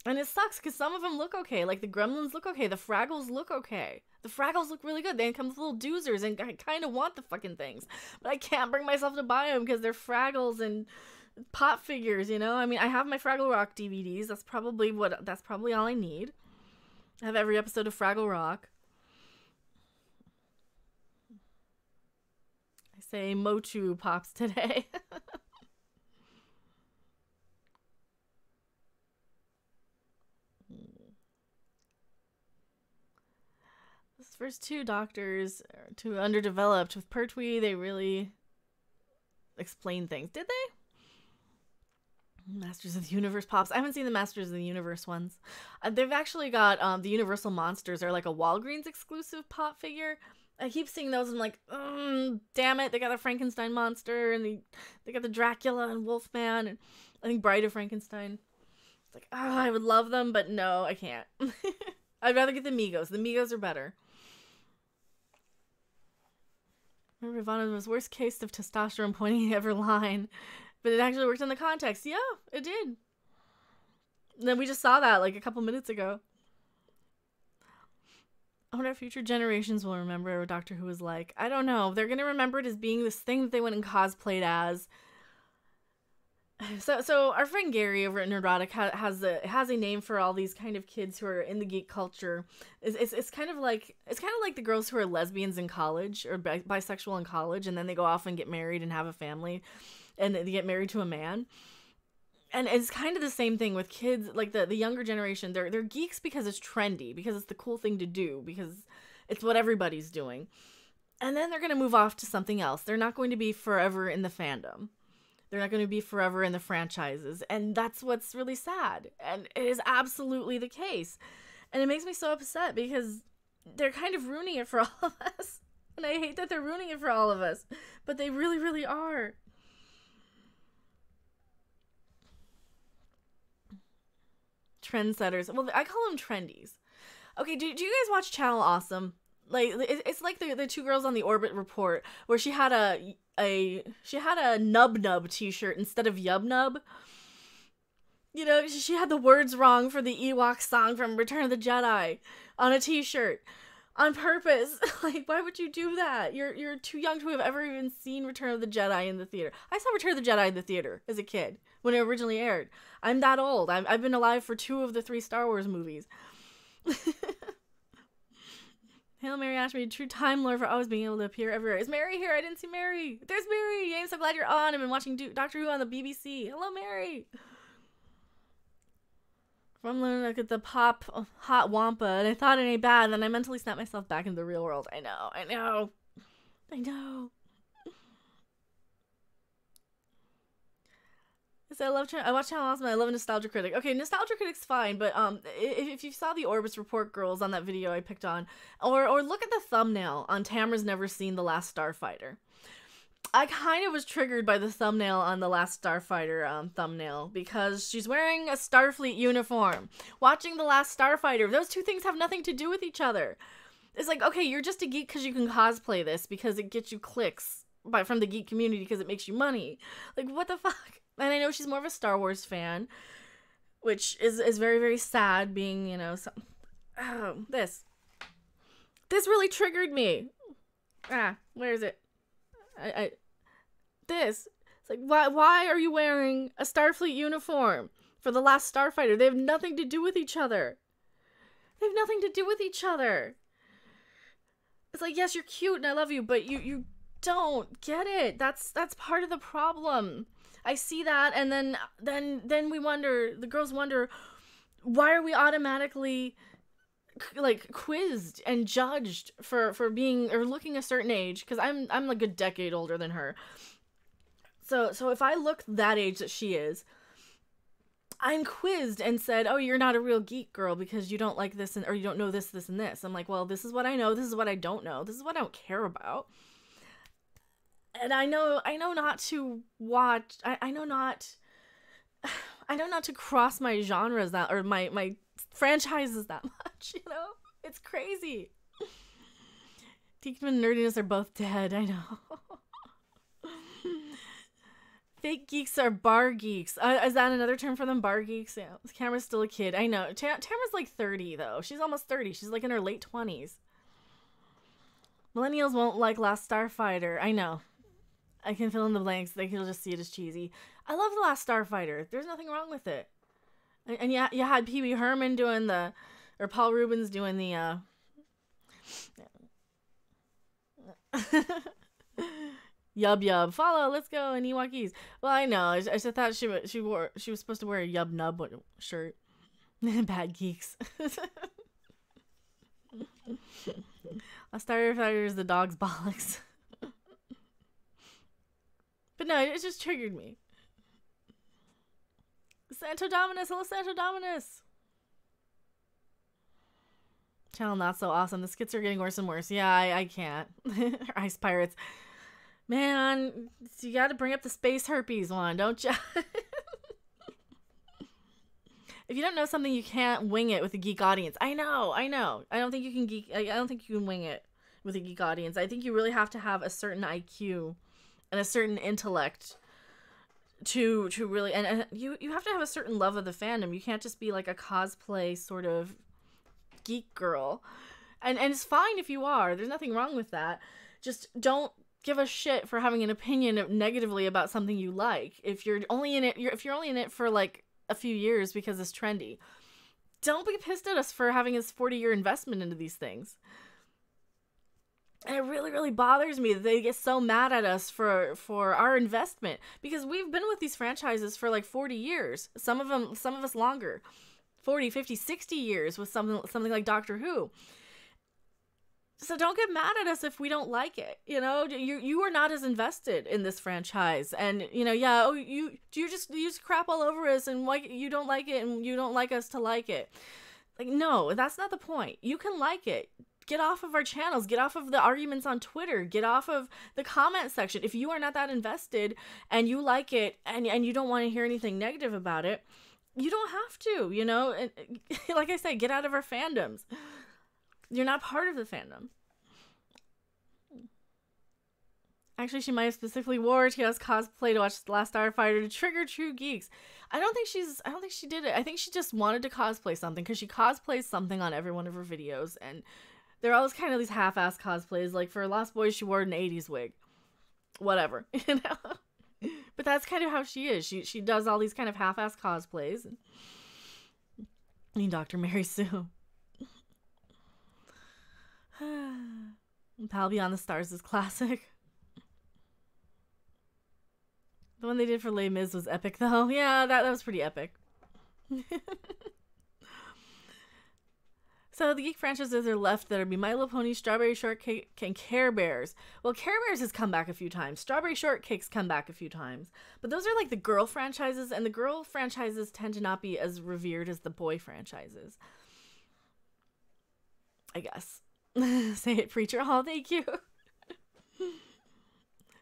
And it sucks because some of them look okay. Like the Gremlins look okay. The Fraggles look okay. The Fraggles look really good. They come with little doozers, and I kind of want the fucking things. But I can't bring myself to buy them because they're Fraggles and pop figures, you know? I mean, I have my Fraggle Rock DVDs. That's probably all I need. I have every episode of Fraggle Rock. I say Motu pops today. Those first two doctors are too underdeveloped. With Pertwee, they really explain things. Did they? Masters of the Universe pops. I haven't seen the Masters of the Universe ones. They've actually got the Universal Monsters are like a Walgreens exclusive pop figure. I keep seeing those and I'm like, damn it. They got the Frankenstein monster, and they got the Dracula and Wolfman, and I think Bride of Frankenstein. It's like, I would love them, but no, I can't. I'd rather get the Migos. The Migos are better. Remember Ivanova's worst case of testosterone pointing ever line, but it actually worked in the context. Yeah, it did. And then we just saw that like a couple minutes ago. I wonder if future generations will remember what Doctor Who was like. I don't know. They're going to remember it as being this thing that they went and cosplayed as. So our friend Gary over at Nerdotic has a name for all these kind of kids who are in the geek culture. It's kind of like the girls who are lesbians in college or bisexual in college, and then they go off and get married and have a family, and they get married to a man. And it's kind of the same thing with kids, like the younger generation. They're geeks because it's trendy, because it's the cool thing to do, because it's what everybody's doing. And then they're going to move off to something else. They're not going to be forever in the fandom. They're not going to be forever in the franchises. And that's what's really sad. And it is absolutely the case. And it makes me so upset because they're kind of ruining it for all of us. And I hate that they're ruining it for all of us. But they really, really are. Trendsetters. Well, I call them trendies. Okay, do you guys watch Channel Awesome? Like, it's like the two girls on the Orbit Report, where she had a Nub Nub t-shirt instead of Yub Nub. You know, she had the words wrong for the Ewok song from Return of the Jedi on a t-shirt on purpose. Like, why would you do that? You're too young to have ever even seen Return of the Jedi in the theater. I saw Return of the Jedi in the theater as a kid when it originally aired. I'm that old. I've been alive for 2 of the 3 Star Wars movies. Hail Mary Ashby, true Time Lord for always being able to appear everywhere. Is Mary here? I didn't see Mary. There's Mary. I'm so glad you're on. I've been watching Doctor Who on the BBC. Hello, Mary. From look at the pop hot wampa, and I thought it ain't bad, and then I mentally snapped myself back into the real world. I know. I watch Channel Awesome. I love Nostalgia Critic. Okay, Nostalgia Critic's fine, but if you saw the Orbis Report girls on that video I picked on, or look at the thumbnail on Tamara's Never Seen The Last Starfighter. I kind of was triggered by the thumbnail on The Last Starfighter thumbnail because she's wearing a Starfleet uniform. Watching The Last Starfighter, those two things have nothing to do with each other. It's like, okay, you're just a geek because you can cosplay this because it gets you clicks from the geek community because it makes you money. Like, what the fuck? And I know she's more of a Star Wars fan, which is very, very sad being, you know, this really triggered me. Where is it? It's like, why are you wearing a Starfleet uniform for The Last Starfighter? They have nothing to do with each other. It's like, yes, you're cute and I love you, but you don't get it. That's part of the problem. I see that, and then we wonder, the girls wonder, why are we automatically like quizzed and judged for being or looking a certain age? Because I'm like a decade older than her. So if I look that age that she is, I'm quizzed and said, oh, you're not a real geek girl because you don't like this or you don't know this, and this. I'm like, well, this is what I know. This is what I don't know. This is what I don't care about. And I know not to watch. I know not to cross my genres or my franchises that much. You know, it's crazy. Geekdom and nerdiness are both dead. I know. Fake geeks are bar geeks. Is that another term for them? Bar geeks? Yeah. Cameron's still a kid. I know. Tamara's like 30 though. She's almost 30. She's like in her late 20s. Millennials won't like Last Starfighter. I know. I can fill in the blanks. They can just see it as cheesy. I love The Last Starfighter. There's nothing wrong with it. And yeah, you had Pee Wee Herman doing or Paul Rubens doing the, Yub. Follow, let's go, and Ewokese. Well, I know. I just thought she was supposed to wear a Yub Nub shirt. Bad geeks. Last Starfighter is the dog's bollocks. But no, it just triggered me. Santo Dominus, hello Santo Dominus. Channel not so awesome. The skits are getting worse and worse. Yeah, I can't. Ice Pirates. Man, you gotta bring up the space herpes one, don't you? If you don't know something, you can't wing it with a geek audience. I know. I don't think you can I don't think you can wing it with a geek audience. I think you really have to have a certain IQ and a certain intellect to really, and you have to have a certain love of the fandom. You can't just be like a cosplay sort of geek girl. And it's fine if you are. There's nothing wrong with that. Just don't give a shit for having an opinion negatively about something you like. If you're only in it for like a few years because it's trendy, don't be pissed at us for having this 40-year investment into these things. And it really, really bothers me that they get so mad at us for our investment, because we've been with these franchises for like 40 years. Some of us longer. 40, 50, 60 years with something like Doctor Who. So don't get mad at us if we don't like it. You know, you are not as invested in this franchise, and you know, yeah, oh, you just crap all over us, and like you don't like it, and you don't like us to like it. Like, no, that's not the point. You can like it. Get off of our channels. Get off of the arguments on Twitter. Get off of the comment section. If you are not that invested and you like it and you don't want to hear anything negative about it, you don't have to, you know. And, like I say, get out of our fandoms. You're not part of the fandom. Actually, she might have specifically wore TS cosplay to watch The Last Starfighter to trigger true geeks. I don't think she did it. I think she just wanted to cosplay something, because she cosplays something on every one of her videos, and they're always kind of these half-ass cosplays. Like for Lost Boys, she wore an 80s wig. Whatever, you know? But that's kind of how she is. She does all these kind of half-ass cosplays. I mean, Dr. Mary Sue. Pal Beyond the Stars is classic. The one they did for Les Mis was epic, though. Yeah, that was pretty epic. So the geek franchises are left that would be My Little Pony, Strawberry Shortcake, and Care Bears. Well, Care Bears has come back a few times. Strawberry Shortcake's come back a few times. But those are like the girl franchises, and the girl franchises tend to not be as revered as the boy franchises. I guess. Say it, preacher. Oh, thank you.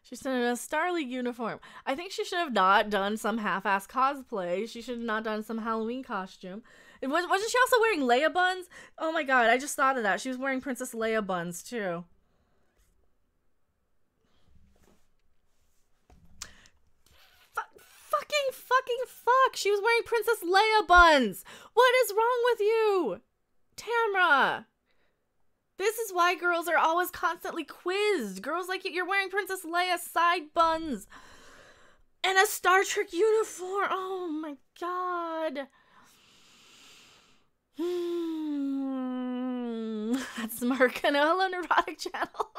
She's in a Star League uniform. I think she should have not done some half-ass cosplay. She should have not done some Halloween costume. Wasn't she also wearing Leia buns? Oh my god, I just thought of that. She was wearing Princess Leia buns, too. Fucking fuck. She was wearing Princess Leia buns. What is wrong with you? Tamra. This is why girls are always constantly quizzed. Girls like you, you're wearing Princess Leia side buns and a Star Trek uniform. Oh my god. That's Mark. No, hello, Neurotic Channel.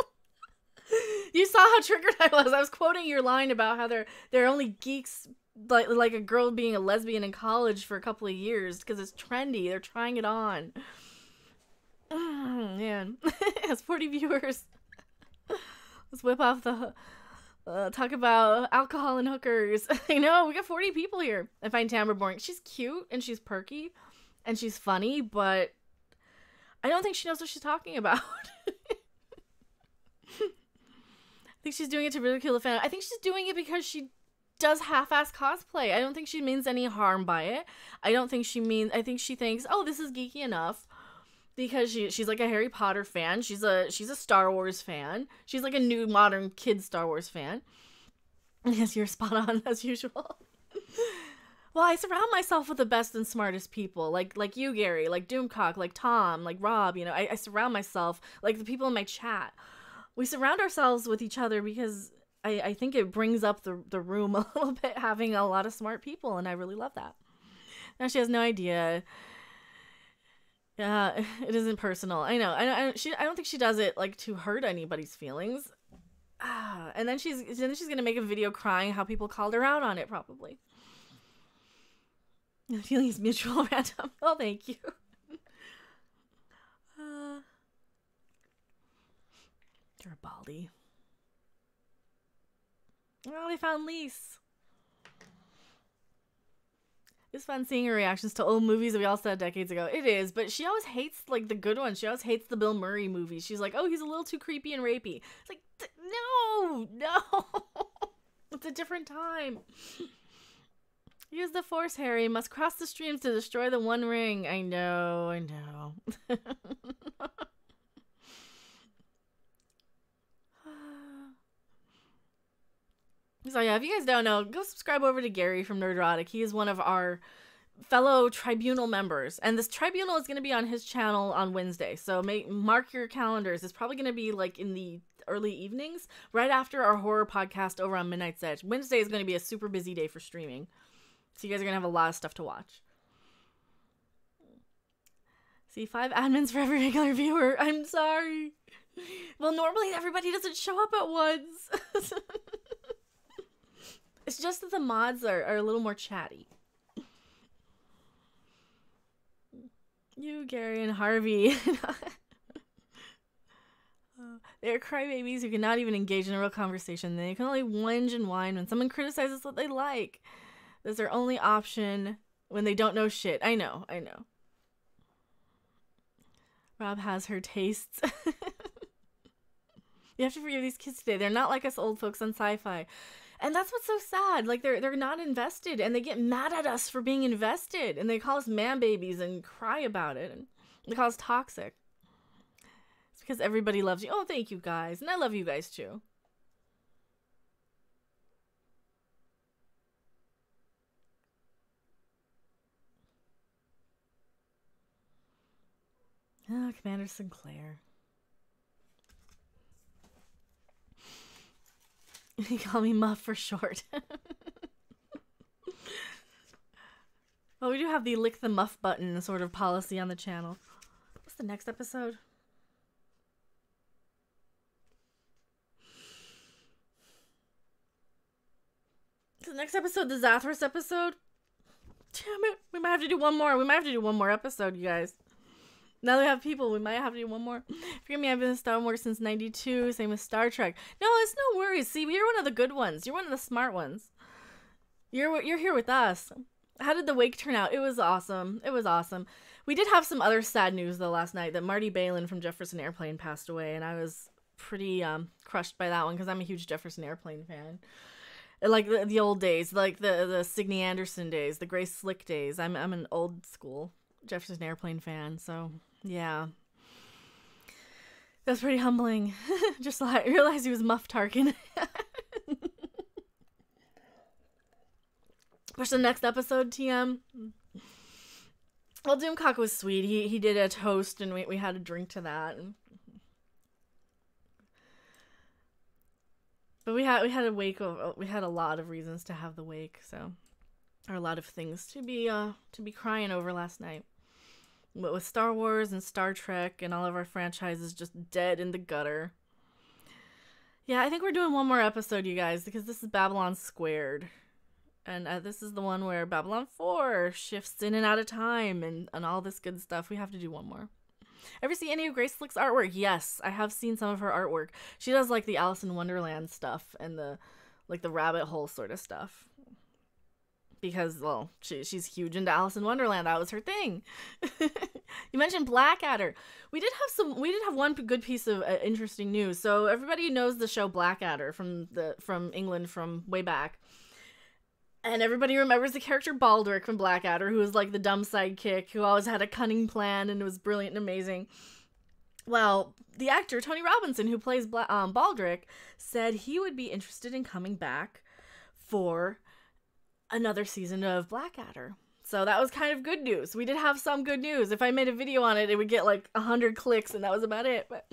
You saw how triggered I was. I was quoting your line about how they're only geeks like a girl being a lesbian in college for a couple of years because it's trendy. They're trying it on. Man, it has 40 viewers. Let's whip off the talk about alcohol and hookers. I know, we got 40 people here. I find Tamra boring. She's cute and she's perky and she's funny, but I don't think she knows what she's talking about. I think she's doing it to ridicule the fan. I think she's doing it because she does half-ass cosplay. I don't think she means any harm by it. I think she thinks, oh, this is geeky enough. Because she's like a Harry Potter fan. She's a Star Wars fan. She's like a new modern kid Star Wars fan. Yes, you're spot on as usual. Well, I surround myself with the best and smartest people. Like you, Gary. Like Doomcock. Like Tom. Like Rob. You know, I surround myself. Like the people in my chat. We surround ourselves with each other because I think it brings up the room a little bit, having a lot of smart people. And I really love that. Now she has no idea. Yeah, it isn't personal. I know. I don't think she does it like to hurt anybody's feelings. And then she's gonna make a video crying how people called her out on it. Probably. The feeling is mutual, random. Oh, thank you. Garibaldi. Oh, they found Lise. It's fun seeing her reactions to old movies that we all saw decades ago. It is, but she always hates, like, the good ones. She always hates the Bill Murray movies. She's like, oh, he's a little too creepy and rapey. It's like, no. It's a different time. Use the Force, Harry. Must cross the streams to destroy the One Ring. I know. So yeah, if you guys don't know, go subscribe over to Gary from Nerdrotic. He is one of our fellow tribunal members, and this tribunal is going to be on his channel on Wednesday. So mark your calendars. It's probably going to be like in the early evenings, right after our horror podcast over on Midnight's Edge. Wednesday is going to be a super busy day for streaming, so you guys are going to have a lot of stuff to watch. See, 5 admins for every regular viewer. I'm sorry. Well, normally everybody doesn't show up at once. It's just that the mods are a little more chatty. You, Gary, and Harvey. They're crybabies who cannot even engage in a real conversation. They can only whinge and whine when someone criticizes what they like. That's their only option when they don't know shit. I know. Rob has her tastes. You have to forgive these kids today. They're not like us old folks on sci-fi. And that's what's so sad. Like, they're not invested, and they get mad at us for being invested, and they call us man babies and cry about it, and they call us toxic. It's because everybody loves you. Oh, thank you, guys. And I love you guys, too. Oh, Commander Sinclair. You call me Muff for short. Well, we do have the lick the muff button sort of policy on the channel. What's the next episode? Is the next episode the Zathras episode? Damn it. We might have to do one more. We might have to do one more episode, you guys. Now that we have people, we might have to do one more. Forgive me, I've been in Star Wars since '92. Same with Star Trek. No, it's no worries. See, you're one of the good ones. You're one of the smart ones. You're here with us. How did the wake turn out? It was awesome. It was awesome. We did have some other sad news though last night that Marty Balin from Jefferson Airplane passed away, and I was pretty crushed by that one because I'm a huge Jefferson Airplane fan. Like the old days, like the Signe Anderson days, the Grace Slick days. I'm an old school Jefferson Airplane fan, so yeah. That's pretty humbling. Just like I realized he was Muff Tarkin. Push the next episode, TM. Well, Doomcock was sweet. He did a toast, and we had a drink to that. But we had a wake of we had a lot of reasons to have the wake, so or a lot of things to be crying over last night. But with Star Wars and Star Trek and all of our franchises just dead in the gutter. Yeah, I think we're doing one more episode, you guys, because this is Babylon Squared. And this is the one where Babylon5 shifts in and out of time and all this good stuff. We have to do one more. Ever see any of Grace Slick's artwork? Yes, I have seen some of her artwork. She does like the Alice in Wonderland stuff and the rabbit hole sort of stuff. Because, well, she's huge into Alice in Wonderland. That was her thing. You mentioned Blackadder. We did have one good piece of interesting news. So everybody knows the show Blackadder from England from way back. And everybody remembers the character Baldric from Blackadder, who was like the dumb sidekick, who always had a cunning plan and was brilliant and amazing. Well, the actor Tony Robinson, who plays Baldric, said he would be interested in coming back for another season of Blackadder. So that was kind of good news. We did have some good news. If I made a video on it, it would get like 100 clicks, and that was about it. But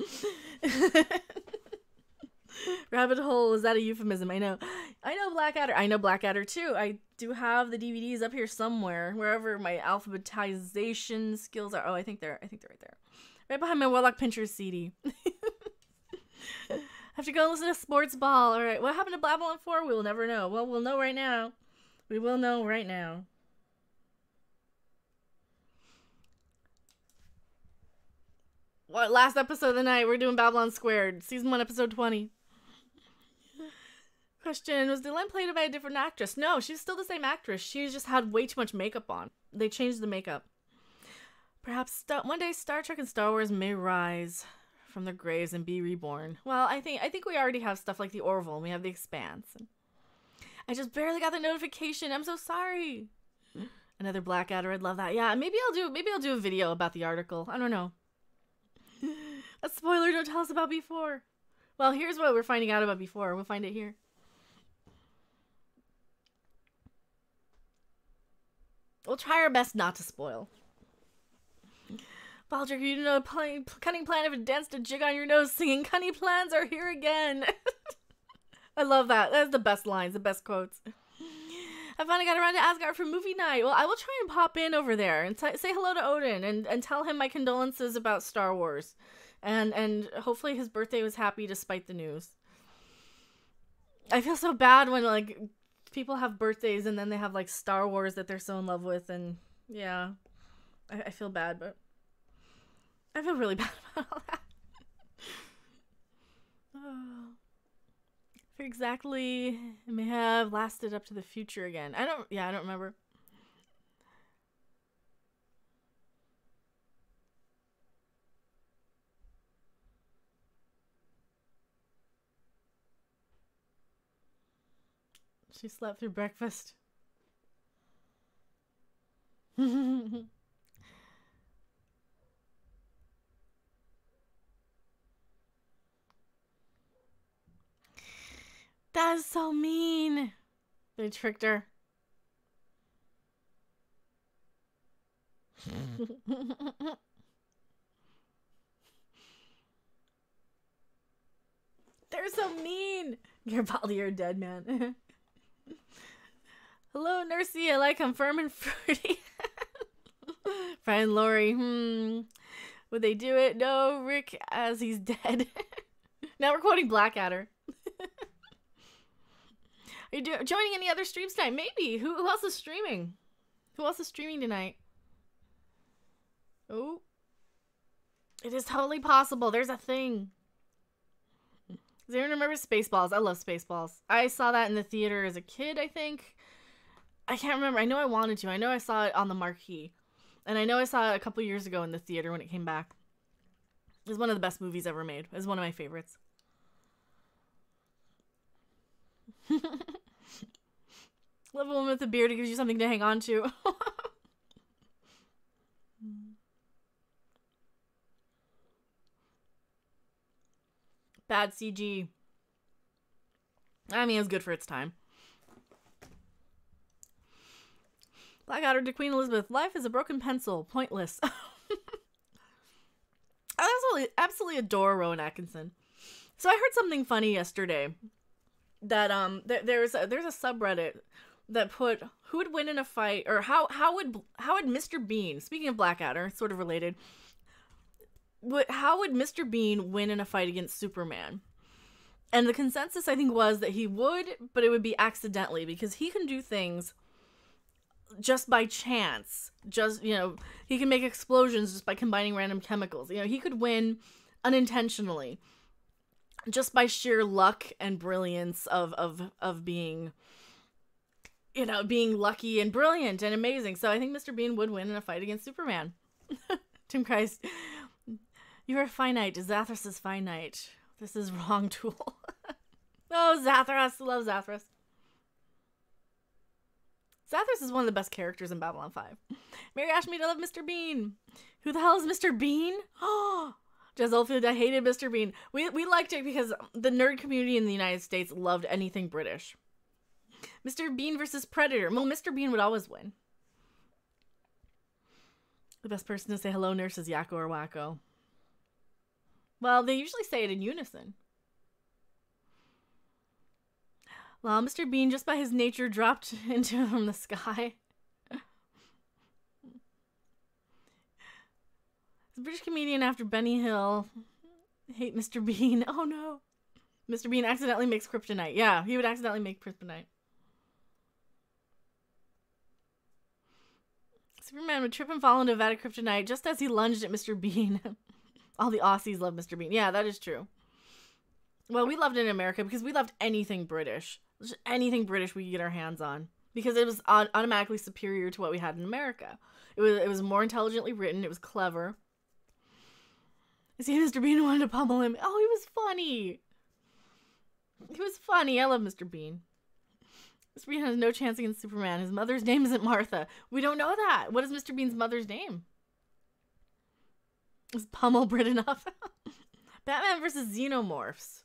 rabbit hole, is that a euphemism? I know Blackadder. I know Blackadder too. I do have the DVDs up here somewhere, wherever my alphabetization skills are. Oh, I think they're right there. Right behind my Warlock Pincher's CD. Have to go listen to Sports Ball. All right, what happened to Babylon5? We'll never know. Well, we'll know right now. We will know right now. What, last episode of the night, we're doing Babylon Squared. Season 1, episode 20. Question, was Dylan played by a different actress? No, she's still the same actress. She just had way too much makeup on. They changed the makeup. Perhaps one day Star Trek and Star Wars may rise from their graves and be reborn. Well, I think we already have stuff like the Orville, and we have the Expanse. I just barely got the notification. I'm so sorry. Another Blackadder, I'd love that. Yeah, maybe I'll do a video about the article. I don't know. A spoiler, don't tell us about before. Well, here's what we're finding out about before. We'll find it here. We'll try our best not to spoil. Baldric, you know, cunning plan of a dance to jig on your nose singing cunning plans are here again. I love that. That's the best lines, the best quotes. I finally got around to Asgard for movie night. Well, I will try and pop in over there and say hello to Odin and tell him my condolences about Star Wars. And hopefully his birthday was happy despite the news. I feel so bad when, like, people have birthdays and then they have, like, Star Wars that they're so in love with. And, yeah, I feel bad, but I feel really bad about all that. Oh. For exactly, it may have lasted up to the future again. I don't remember. She slept through breakfast. That is so mean. They tricked her. They're so mean. You're Baldy, you're dead, man. Hello, Nursey. I like him firm and fruity. Friend Lori. Would they do it? No, Rick, as he's dead. Now we're quoting Blackadder. Are you joining any other streams tonight? Maybe. Who else is streaming? Who else is streaming tonight? Oh. It is totally possible. There's a thing. Does anyone remember Spaceballs? I love Spaceballs. I saw that in the theater as a kid, I think. I can't remember. I know I wanted to. I know I saw it on the marquee. And I know I saw it a couple years ago in the theater when it came back. It was one of the best movies ever made. It was one of my favorites. Love a woman with a beard. It gives you something to hang on to. Bad CG. I mean, it was good for its time. Blackadder to Queen Elizabeth. Life is a broken pencil. Pointless. I absolutely adore Rowan Atkinson. So I heard something funny yesterday. That there's a subreddit that put who would win in a fight, or how would Mr. Bean, speaking of Blackadder, sort of related, how would Mr. Bean win in a fight against Superman? And the consensus, I think, was that he would, but it would be accidentally, because he can do things just by chance. Just, you know, he can make explosions just by combining random chemicals. You know, he could win unintentionally, just by sheer luck and brilliance of being, you know, being lucky and brilliant and amazing. So I think Mr. Bean would win in a fight against Superman. Tim Christ. You are finite. Zathras is finite. This is wrong tool. Oh, Zathras. Love Zathras. Zathras is one of the best characters in Babylon 5. Mary Ashmead, I love Mr. Bean. Who the hell is Mr. Bean? Oh, Jez Oldfield, I hated Mr. Bean. We liked it because the nerd community in the United States loved anything British. Mr. Bean versus Predator. Well, Mr. Bean would always win. The best person to say hello, nurse, is Yakko or Wacko. Well, they usually say it in unison. Well, Mr. Bean, just by his nature, dropped into him from the sky. The British comedian after Benny Hill. Hate Mr. Bean. Oh no. Mr. Bean accidentally makes kryptonite. Yeah, he would accidentally make kryptonite. Superman would trip and fall into a vat of kryptonite just as he lunged at Mr. Bean. All the Aussies love Mr. Bean. Yeah, that is true. Well, we loved it in America because we loved anything British. Just anything British we could get our hands on. Because it was automatically superior to what we had in America. It was more intelligently written. It was clever. I see Mr. Bean wanted to pummel him. Oh, he was funny. He was funny. I love Mr. Bean. Mr. Bean has no chance against Superman. His mother's name isn't Martha. We don't know that. What is Mr. Bean's mother's name? Is Pummel Brit enough? Batman versus Xenomorphs.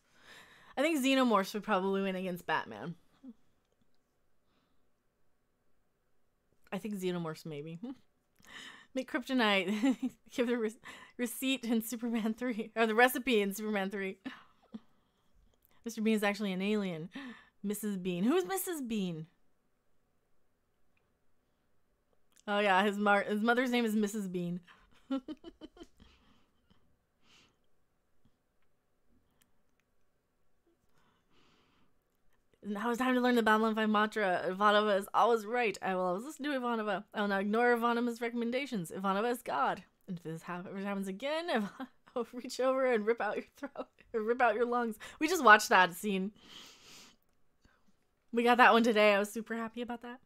I think Xenomorphs would probably win against Batman. I think Xenomorphs maybe. Make kryptonite. Give the receipt in Superman 3. Or the recipe in Superman 3. Mr. Bean is actually an alien. Mrs. Bean. Who's Mrs. Bean? Oh yeah, his mother's name is Mrs. Bean. Now it's time to learn the Babylon5 mantra. Ivanova is always right. I will always listen to Ivanova. I will not ignore Ivanova's recommendations. Ivanova is God. And if this ever happens again, I'll reach over and rip out your throat. Or rip out your lungs. We just watched that scene. We got that one today. I was super happy about that.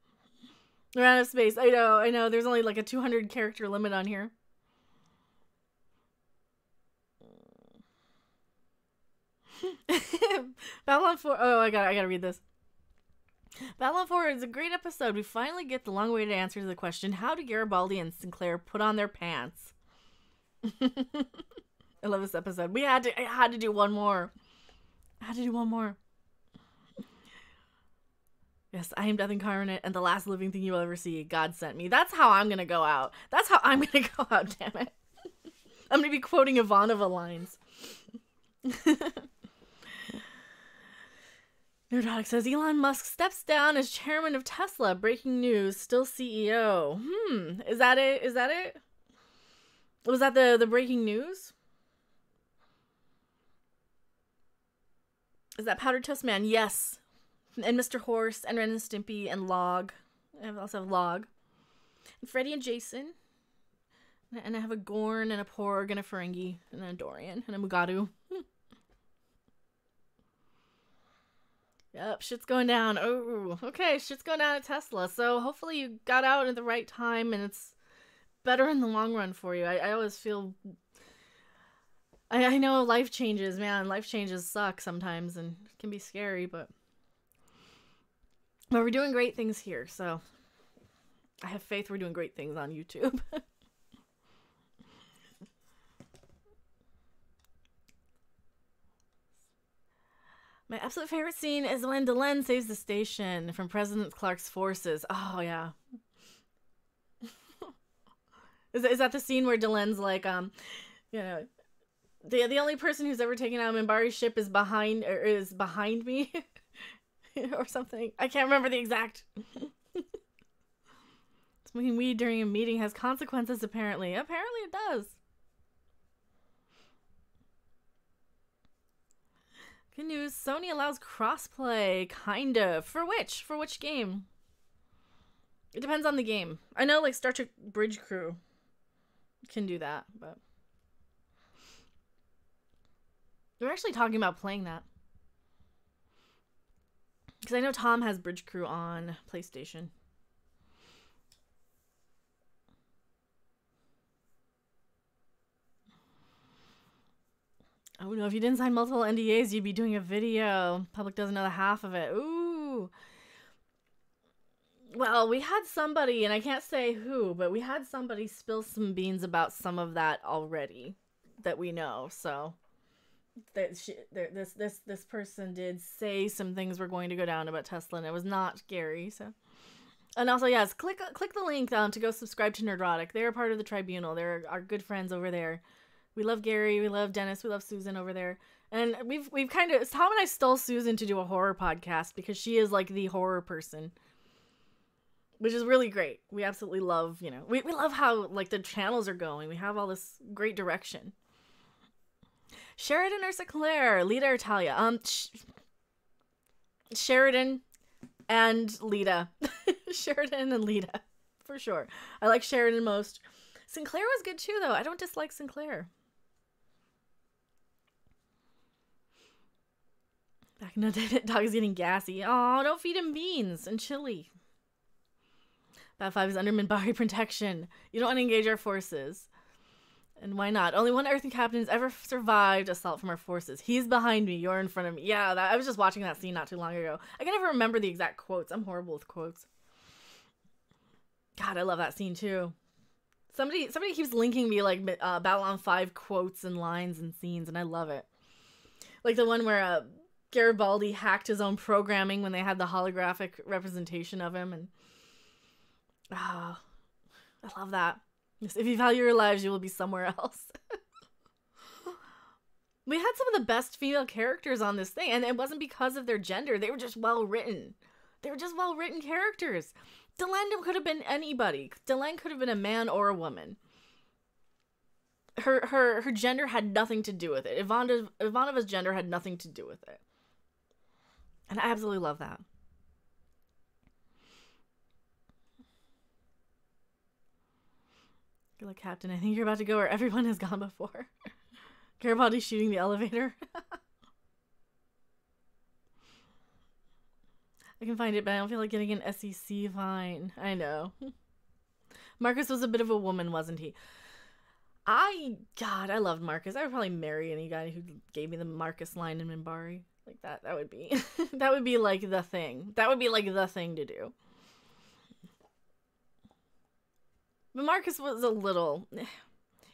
We're out of space. I know. There's only like a 200 character limit on here. Babylon 4. Oh, I gotta read this. Babylon 4 is a great episode. We finally get the long-awaited answer to the question: how do Garibaldi and Sinclair put on their pants? I love this episode. I had to do one more. Yes, I am Death Incarnate and the last living thing you will ever see. God sent me. That's how I'm gonna go out. Damn it. I'm gonna be quoting Ivanova lines. Neurotic says Elon Musk steps down as chairman of Tesla. Breaking news. Still CEO. Is that it? Was that the breaking news? Is that Powdered Toast Man? Yes. And Mr. Horse and Ren and Stimpy and Log. I also have Log. And Freddy and Jason. And I have a Gorn and a Porg and a Ferengi and a Dorian and a Mugatu. Yep, shit's going down. Oh, okay, shit's going down at Tesla. So hopefully you got out at the right time and it's better in the long run for you. I always feel... I know life changes, man. Life changes suck sometimes and can be scary, but we're doing great things here, so I have faith we're doing great things on YouTube. My absolute favorite scene is when Delenn saves the station from President Clark's forces. Oh, yeah. Is that the scene where Delenn's like, you know, the only person who's ever taken out Minbari's ship is behind me? Or something. I can't remember the exact. Smoking weed during a meeting has consequences, apparently. Apparently it does. Good news, Sony allows crossplay, kind of. For which? For which game? It depends on the game. I know, like, Star Trek Bridge Crew can do that, but... we're actually talking about playing that. Because I know Tom has Bridge Crew on PlayStation. Oh no, if you didn't sign multiple NDAs, you'd be doing a video. Public doesn't know the half of it. Ooh. Well, we had somebody, and I can't say who, but we had somebody spill some beans about some of that already that we know. So this person did say some things were going to go down about Tesla, and it was not Gary. So, and also, yes, click the link to go subscribe to Nerdrotic. They're part of the Tribunal. They're our good friends over there. We love Gary, we love Dennis, we love Susan over there. And we've kind of... Tom and I stole Susan to do a horror podcast because she is, like, the horror person. Which is really great. We absolutely love, you know... We love how, like, the channels are going. We have all this great direction. Sheridan or Sinclair? Lita or Talia? Sheridan and Lita. Sheridan and Lita. For sure. I like Sheridan most. Sinclair was good, too, though. I don't dislike Sinclair. Back in the day, that dog is getting gassy. Oh, don't feed him beans and chili. Bat5 is under Minbari protection. You don't want to engage our forces. And why not? Only one Earthen captain has ever survived assault from our forces. He's behind me. You're in front of me. Yeah, I was just watching that scene not too long ago. I can never remember the exact quotes. I'm horrible with quotes. God, I love that scene, too. Somebody keeps linking me, like, Babylon5 quotes and lines and scenes, and I love it. Like the one where... Garibaldi hacked his own programming when they had the holographic representation of him, and I love that. If you value your lives, you will be somewhere else. We had some of the best female characters on this thing, and it wasn't because of their gender. They were just well written. They were just well written characters. Delenn could have been anybody. Delenn could have been a man or a woman. Her gender had nothing to do with it. Ivanova's gender had nothing to do with it. And I absolutely love that. You're like, Captain, I think you're about to go where everyone has gone before. Garibaldi shooting the elevator. I can find it, but I don't feel like getting an SEC fine. I know. Marcus was a bit of a woman, wasn't he? God, I loved Marcus. I would probably marry any guy who gave me the Marcus line in Minbari. Like that would be, that would be like the thing. That would be like the thing to do. But Marcus was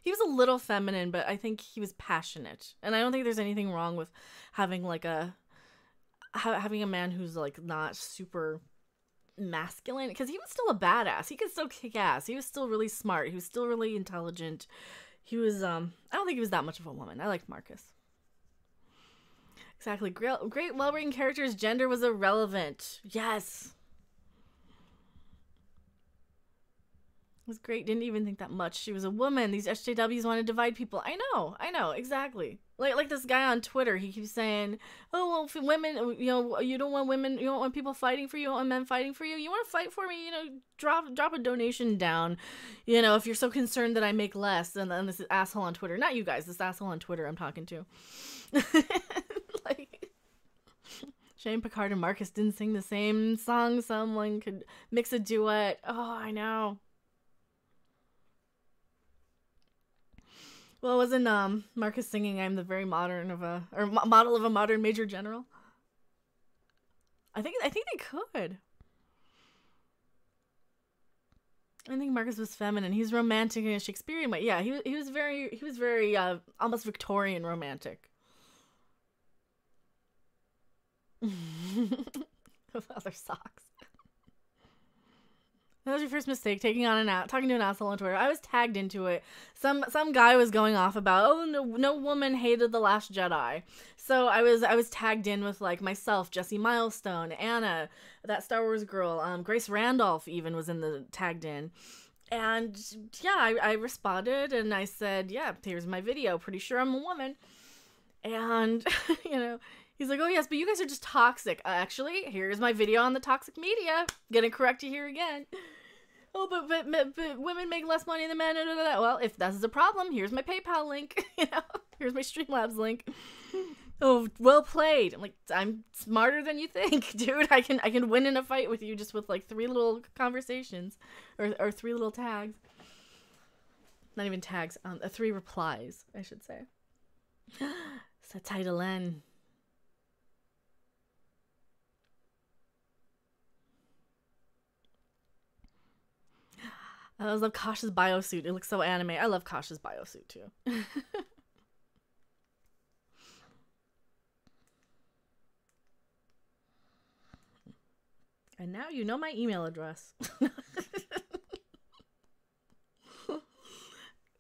he was a little feminine, but I think he was passionate. And I don't think there's anything wrong with having like having a man who's like not super masculine, because he was still a badass. He could still kick ass. He was still really smart. He was still really intelligent. He was, I don't think he was that much of a woman. I liked Marcus. Exactly. Great well-written characters. Gender was irrelevant. Yes. was great. Didn't even think that much. She was a woman. These SJWs want to divide people. I know, exactly. Like this guy on Twitter, he keeps saying, "Oh, well, for women, you don't want women, you don't want people fighting for you, you don't want men fighting for you. You want to fight for me, drop a donation down, if you're so concerned that I make less." And then this asshole on Twitter, not you guys, this asshole on Twitter I'm talking to, like, Shane, Picard, and Marcus didn't sing the same song. Someone could mix a duet. Oh, I know. Well, wasn't Marcus singing "I'm the very model of a modern major general"? I think they could. I think Marcus was feminine. He's romantic in a Shakespearean way. Yeah, he was very almost Victorian romantic. Other socks. That was your first mistake, talking to an asshole on Twitter. I was tagged into it. Some guy was going off about, oh, no woman hated The Last Jedi. So I was tagged in with like myself, Jesse Milestone, Anna, that Star Wars girl, Grace Randolph even was tagged in. And yeah, I responded and I said, yeah, here's my video. Pretty sure I'm a woman. And he's like, oh yes, but you guys are just toxic. Actually, here's my video on the toxic media. Gonna correct you here again. Oh, but women make less money than men. Well, if that's the problem, here's my PayPal link. Here's my Streamlabs link. Oh, well played. I'm like, I'm smarter than you think, dude. I can win in a fight with you just with like 3 little conversations, or 3 little tags. Not even tags. 3 replies, I should say. Sa title N. I love Kasha's biosuit. It looks so anime. I love Kasha's biosuit too. And now you know my email address.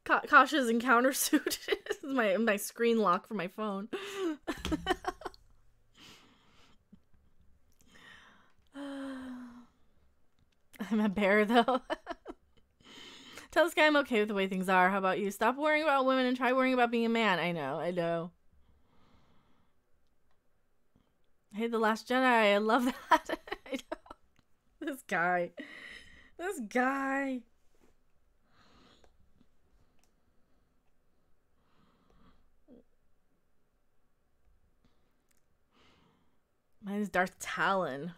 Kasha's encounter suit is my screen lock for my phone. I'm a bear though. Tell this guy I'm okay with the way things are. How about you? Stop worrying about women and try worrying about being a man. I know. Hey, The Last Jedi. I love that. I know. This guy. Mine's Darth Talon.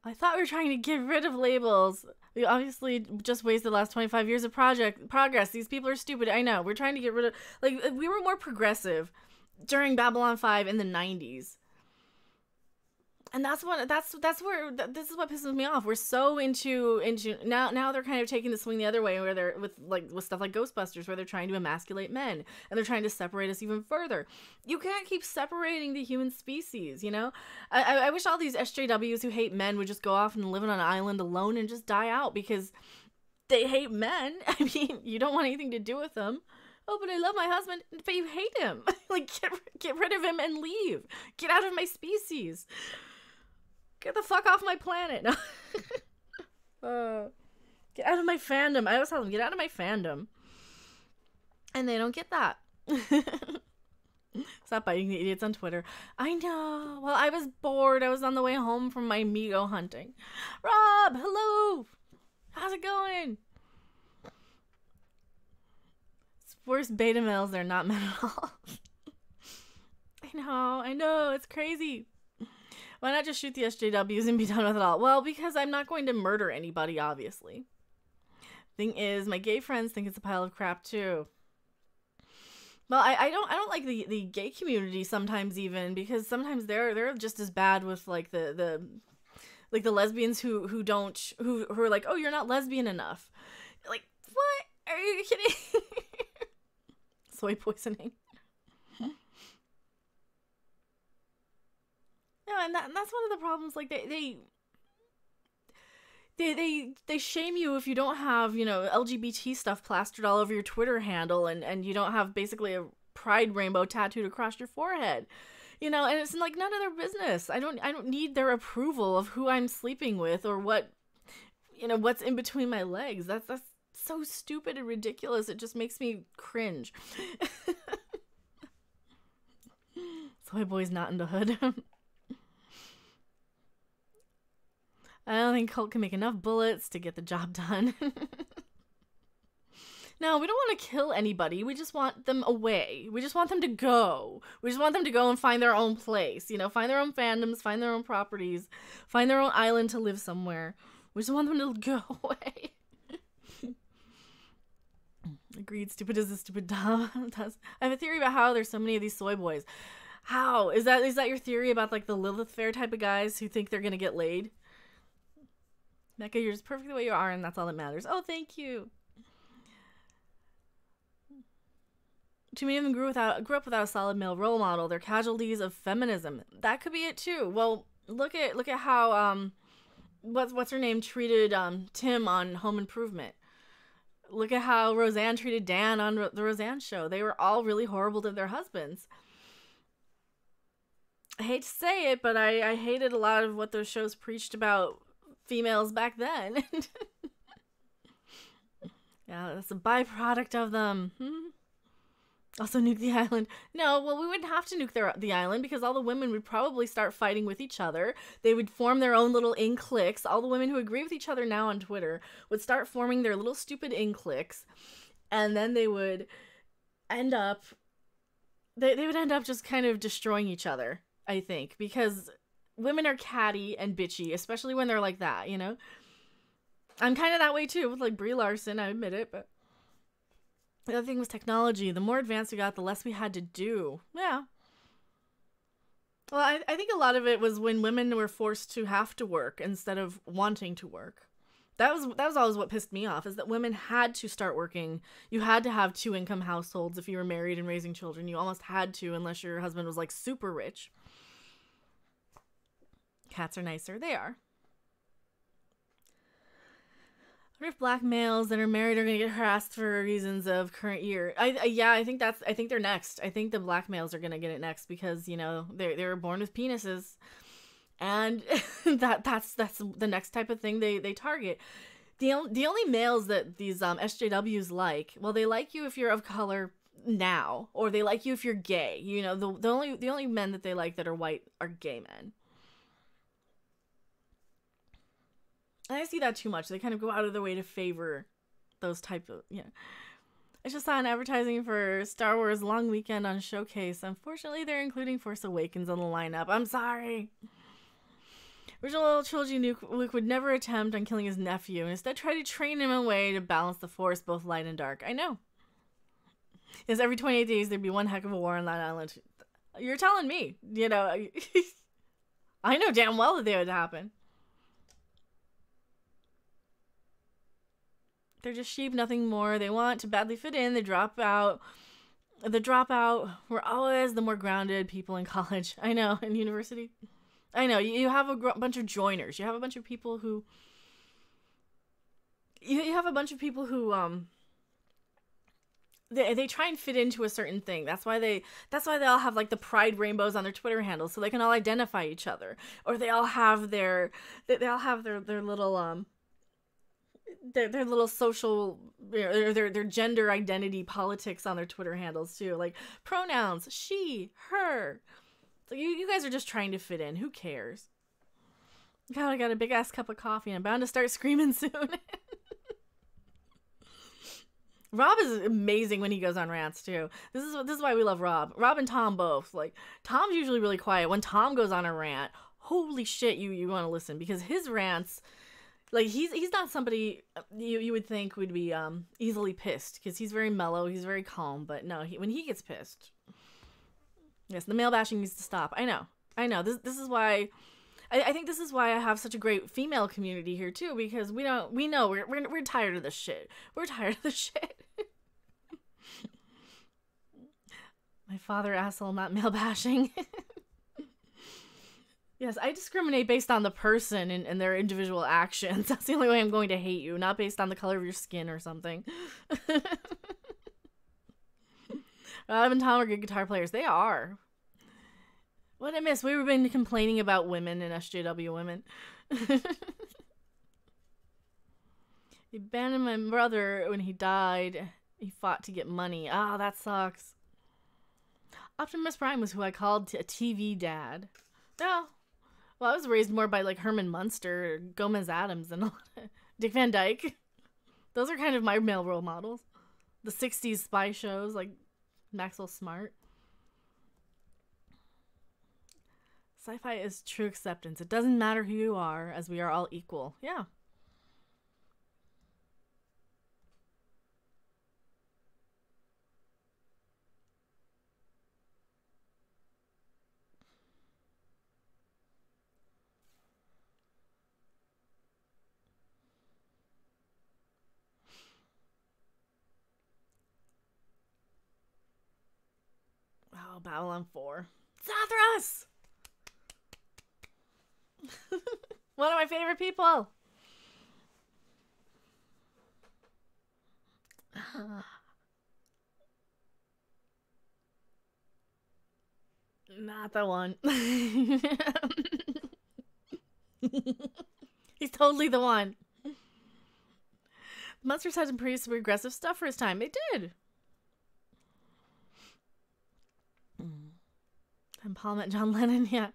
I thought we were trying to get rid of labels. We obviously just wasted the last 25 years of progress. These people are stupid. I know. We're trying to get rid of... Like, we were more progressive during Babylon 5 in the 90s. And that's where this is what pisses me off. We're so into now they're kind of taking the swing the other way, where they're with stuff like Ghostbusters, where they're trying to emasculate men and they're trying to separate us even further. You can't keep separating the human species, I wish all these SJWs who hate men would just go off and live on an island alone and just die out because they hate men. I mean, you don't want anything to do with them. Oh, but I love my husband, but you hate him. Like, get rid of him and leave. Get out of my species. Get the fuck off my planet. Get out of my fandom. I always tell them, get out of my fandom. And they don't get that. Stop biting the idiots on Twitter. I know. Well, I was bored. I was on the way home from my Migo hunting. Rob, hello. How's it going? It's worse beta males. They're not men at all. I know. It's crazy. Why not just shoot the SJWs and be done with it all? Well, because I'm not going to murder anybody, obviously. Thing is, my gay friends think it's a pile of crap too. Well, I don't like the gay community sometimes, even, because sometimes they're just as bad with like the lesbians who are like, oh, you're not lesbian enough. Like, what? Are you kidding? Soy poisoning. No, and that's one of the problems. Like, they shame you if you don't have, LGBT stuff plastered all over your Twitter handle and you don't have basically a pride rainbow tattooed across your forehead. You know, and it's like none of their business. I don't need their approval of who I'm sleeping with or what, you know, what's in between my legs. That's so stupid and ridiculous. It just makes me cringe. Soy boy's not in the hood. I don't think Colt can make enough bullets to get the job done. No, we don't want to kill anybody. We just want them away. We just want them to go. We just want them to go and find their own place. You know, find their own fandoms, find their own properties, find their own island to live somewhere. We just want them to go away. Agreed. Stupid is a stupid dumb. I have a theory about how there's so many of these soy boys. How? Is that your theory about like the Lilith Fair type of guys who think they're going to get laid? Mecca, you're just perfect the way you are, and that's all that matters. Oh, thank you. Too many of them grew up without a solid male role model. They're casualties of feminism. That could be it too. Well, look at how what's her name treated Tim on Home Improvement. Look at how Roseanne treated Dan on the Roseanne show. They were all really horrible to their husbands. I hate to say it, but I hated a lot of what those shows preached about females back then. Yeah, that's a byproduct of them. Also nuke the island. No, well, we wouldn't have to nuke the island because all the women would probably start fighting with each other. They would form their own little cliques. All the women who agree with each other now on Twitter would start forming their little stupid cliques. And then they would end up... They would end up just kind of destroying each other, I think. Because women are catty and bitchy, especially when they're like that, you know? I'm kind of that way too with like Brie Larson, I admit it, but... The other thing was technology. The more advanced we got, the less we had to do. Yeah. Well, I think a lot of it was when women were forced to have to work instead of wanting to work. That was always what pissed me off, is that women had to start working. You had to have 2-income households if you were married and raising children. You almost had to, unless your husband was like super rich. Cats are nicer. They are. What if black males that are married are going to get harassed for reasons of current year? I think they're next. I think the black males are going to get it next because, you know, they were born with penises. And that's the next type of thing they target. The only males that these SJWs like, well, they like you if you're of color now, or they like you if you're gay. You know, the only men that they like that are white are gay men. And I see that too much. They kind of go out of their way to favor those type of, you know. I just saw an advertising for Star Wars Long Weekend on Showcase. Unfortunately, they're including Force Awakens on the lineup. I'm sorry. Original trilogy Luke would never attempt on killing his nephew and instead try to train him in a way to balance the Force, both light and dark. I know. Because every 28 days, there'd be one heck of a war on that island. You're telling me, you know. I know damn well that they would happen. They're just sheep, nothing more. They want to badly fit in. They drop out. The dropout were always the more grounded people in college. I know, in university. I know, you have a bunch of joiners. You have a bunch of people who... You have a bunch of people who, They try and fit into a certain thing. That's why they all have like the pride rainbows on their Twitter handles, so they can all identify each other. Or they all have their little their little social, their gender identity politics on their Twitter handles too, like pronouns, she, her. So you guys are just trying to fit in. Who cares? God, I got a big ass cup of coffee and I'm bound to start screaming soon. Rob is amazing when he goes on rants too. This is why we love Rob. Rob and Tom both. Like, Tom's usually really quiet. When Tom goes on a rant, holy shit, you want to listen, because his rants, like, he's not somebody you would think would be easily pissed, because he's very mellow, he's very calm. But no, when he gets pissed, yes, the male bashing needs to stop. I know. This is why. I think this is why I have such a great female community here too, because we know we're tired of this shit. We're tired of this shit. My father asshole, not male bashing. Yes, I discriminate based on the person and their individual actions. That's the only way I'm going to hate you, not based on the color of your skin or something. Rob and Tom are good guitar players. They are. What I miss? We've been complaining about women and SJW women. He abandoned my brother when he died. He fought to get money. Ah, that sucks. Optimus Prime was who I called a TV dad. No. Well, I was raised more by like Herman Munster, Gomez Adams, and Dick Van Dyke. Those are kind of my male role models. The 60s spy shows like Maxwell Smart. Sci-fi is true acceptance. It doesn't matter who you are, as we are all equal. Yeah. Oh, Babylon5. Zathras! One of my favorite people. Not the one. He's totally the one. Monsters had some pretty aggressive stuff for his time. They did. And Paul met John Lennon, yeah.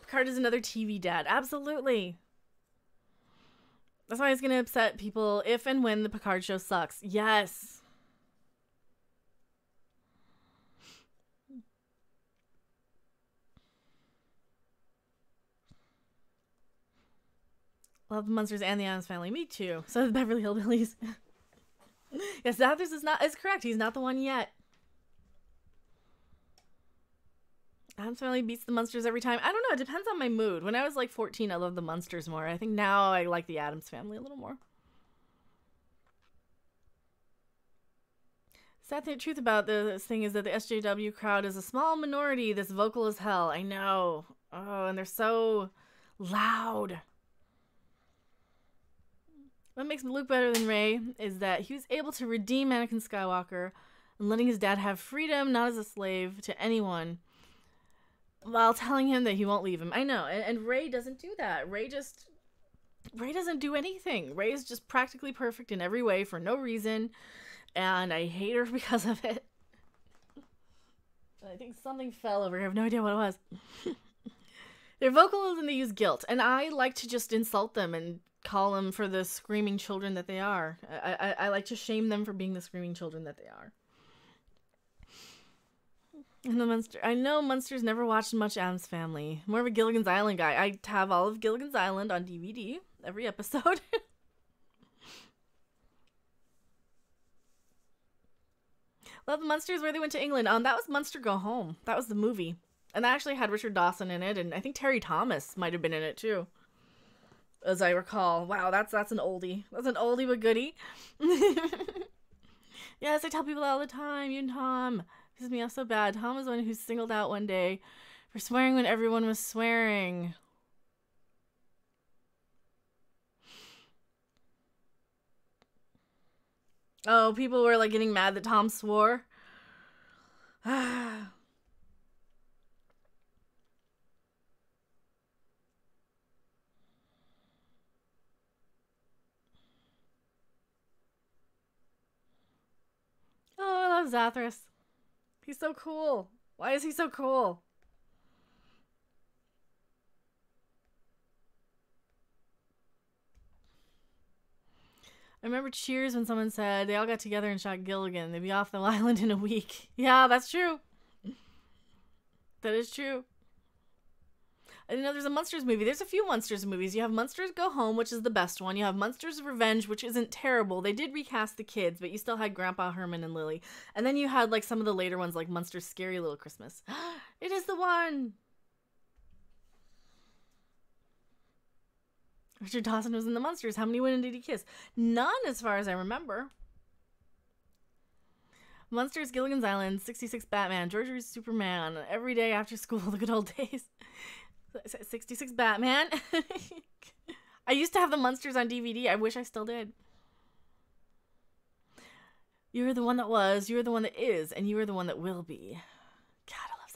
Picard is another TV dad. Absolutely. That's why it's going to upset people if and when the Picard show sucks. Yes. Love the Munsters and the Addams Family. Me too. So the Beverly Hillbillies. Yes, Zathras is correct. He's not the one yet. Addams Family beats the Munsters every time. I don't know. It depends on my mood. When I was like 14, I loved the Munsters more. I think now I like the Addams Family a little more. Sad truth about this thing is that the SJW crowd is a small minority that's vocal as hell. I know. Oh, and they're so loud. What makes Luke better than Rey is that he was able to redeem Anakin Skywalker and letting his dad have freedom, not as a slave to anyone, while telling him that he won't leave him. I know, and Rey doesn't do that. Rey doesn't do anything. Rey is just practically perfect in every way for no reason, and I hate her because of it. I think something fell over here. I have no idea what it was. They're vocal and they use guilt, and I like to just insult them and call them for the screaming children that they are. I like to shame them for being the screaming children that they are. And the Munster. I know Munsters never watched much Addams Family. More of a Gilligan's Island guy. I have all of Gilligan's Island on DVD. Every episode. Love the Munsters where they went to England. That was Munster Go Home. That was the movie. And that actually had Richard Dawson in it. And I think Terry Thomas might have been in it too. As I recall. Wow, that's an oldie. That's an oldie but goodie. Yes, I tell people all the time. You and Tom. Pisses me off so bad. Tom was the one who singled out one day for swearing when everyone was swearing. Oh, people were like getting mad that Tom swore. Oh, I love Zathras. He's so cool. Why is he so cool? I remember Cheers when someone said they all got together and shot Gilligan. They'd be off the island in a week. Yeah, that's true. That is true. I didn't know there's a Munsters movie. There's a few Munsters movies. You have Munsters Go Home, which is the best one. You have Munsters Revenge, which isn't terrible. They did recast the kids, but you still had Grandpa Herman and Lily. And then you had like some of the later ones like Munsters Scary Little Christmas. It is the one! Richard Dawson was in the Munsters. How many women did he kiss? None, as far as I remember. Munsters, Gilligan's Island, 66 Batman, George's Superman, Every Day After School, The Good Old Days. 66 Batman. I used to have the Munsters on DVD. I wish I still did. You were the one that was, you were the one that is, and you were the one that will be. God, I love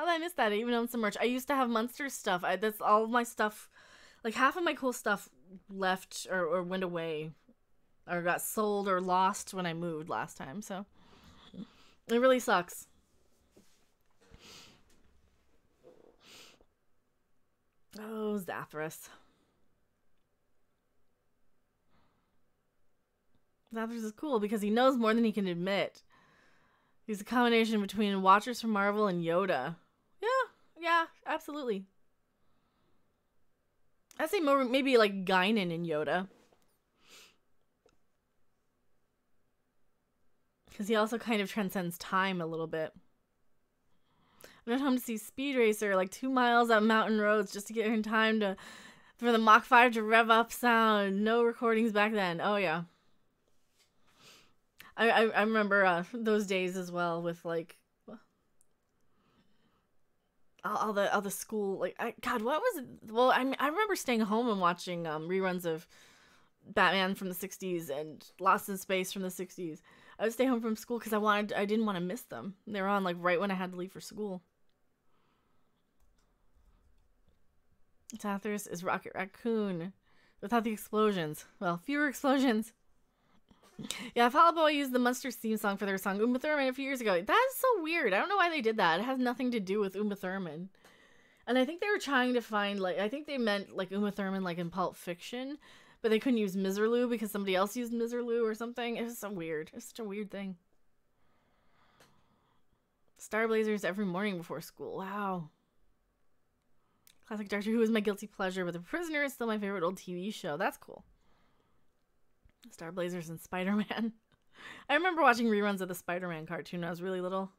How did I miss that? I even own some merch. I used to have Munster stuff. That's all of my stuff. Like, half of my cool stuff left or went away or got sold or lost when I moved last time. So it really sucks. Oh, Zathras. Zathras is cool because he knows more than he can admit. He's a combination between Watchers from Marvel and Yoda. Yeah, absolutely. I'd say more, maybe like Guinan and Yoda. Because he also kind of transcends time a little bit. I went home to see Speed Racer, like 2 miles up mountain roads just to get in time for the Mach 5 to rev up sound. No recordings back then. Oh, yeah. I remember those days as well with, like, all the school, like, God, what was it? Well, I remember staying home and watching reruns of Batman from the 60s and Lost in Space from the 60s. I would stay home from school because I didn't want to miss them. They were on, like, right when I had to leave for school. Zathras is Rocket Raccoon without the explosions. Well, fewer explosions. Yeah, Fall Out Boy used the Munsters theme song for their song Uma Thurman a few years ago. That is so weird. I don't know why they did that. It has nothing to do with Uma Thurman. And I think they were trying to find, like, I think they meant, like, Uma Thurman, like, in Pulp Fiction, but they couldn't use Miserlou because somebody else used Miserlou or something. It was so weird. It's such a weird thing. Star Blazers every morning before school. Wow. Classic Doctor Who is my guilty pleasure, but The Prisoner is still my favorite old TV show. That's cool. Star Blazers and Spider-Man. I remember watching reruns of the Spider-Man cartoon when I was really little.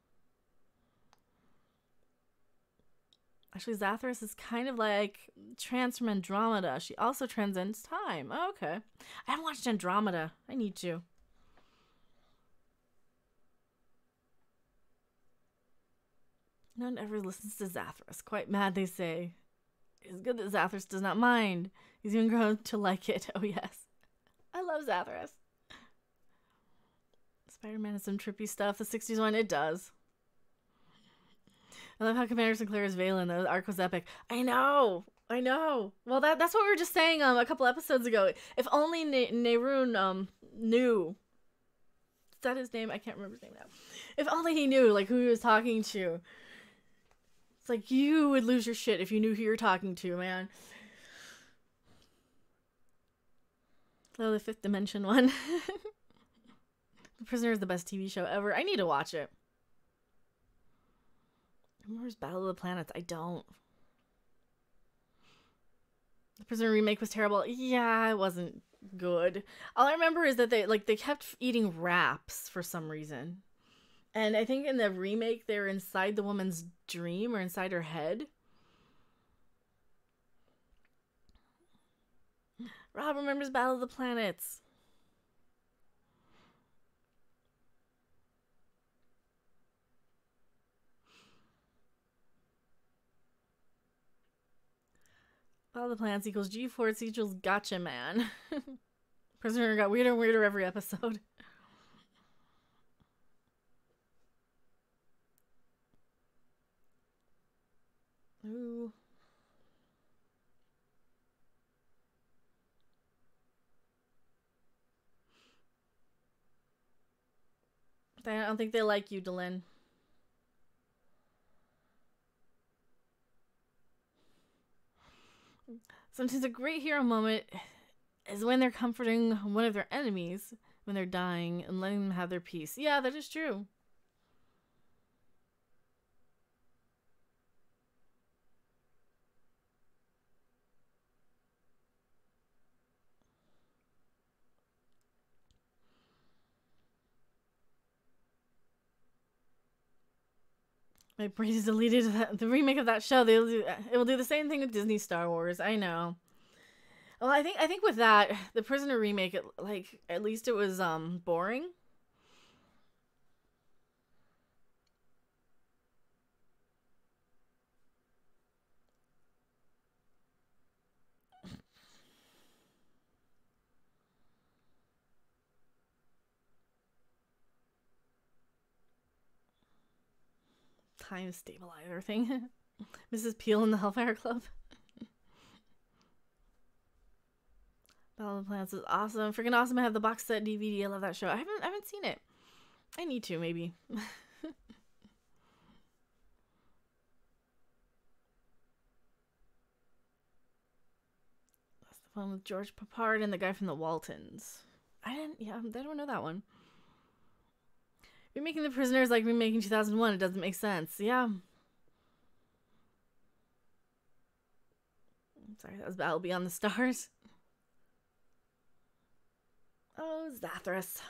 Actually, Zathras is kind of like Trance from Andromeda. She also transcends time. Oh, okay. I haven't watched Andromeda. I need to. No one ever listens to Zathras. Quite mad, they say. It's good that Zathras does not mind. He's even grown to like it. Oh, yes. I love Zathras. Spider-Man has some trippy stuff. The 60s one, it does. I love how Commander Sinclair is Valen. The arc was epic. I know. Well, that's what we were just saying a couple episodes ago. If only Neroon knew. Is that his name? I can't remember his name now. If only he knew, like, who he was talking to. It's like, you would lose your shit if you knew who you're talking to, man. Oh, the Fifth Dimension one. The Prisoner is the best TV show ever. I need to watch it. Where's Battle of the Planets? I don't. The Prisoner remake was terrible. Yeah, it wasn't good. All I remember is that they kept eating wraps for some reason. And I think in the remake they were inside the woman's dream or inside her head. Rob remembers Battle of the Planets. Battle of the Planets equals G-Force equals Gotcha Man. Prisoner got weirder and weirder every episode. Ooh. I don't think they like you, Dylan. Sometimes a great hero moment is when they're comforting one of their enemies when they're dying and letting them have their peace. Yeah, that is true. My brain is deleted. The remake of that show. It will do the same thing with Disney Star Wars. I know. Well, I think with that, the Prisoner remake, at least it was boring. time stabilizer thing. Mrs. Peel in the Hellfire Club. Battle of the Planets is awesome. Freaking awesome. I have the box set DVD. I love that show. I haven't seen it. I need to, maybe. That's the one with George Papard and the guy from the Waltons. I don't know that one. Remaking The Prisoners like remaking 2001. It doesn't make sense. Yeah. Sorry, that was Battle Beyond the Stars. Oh, Zathras.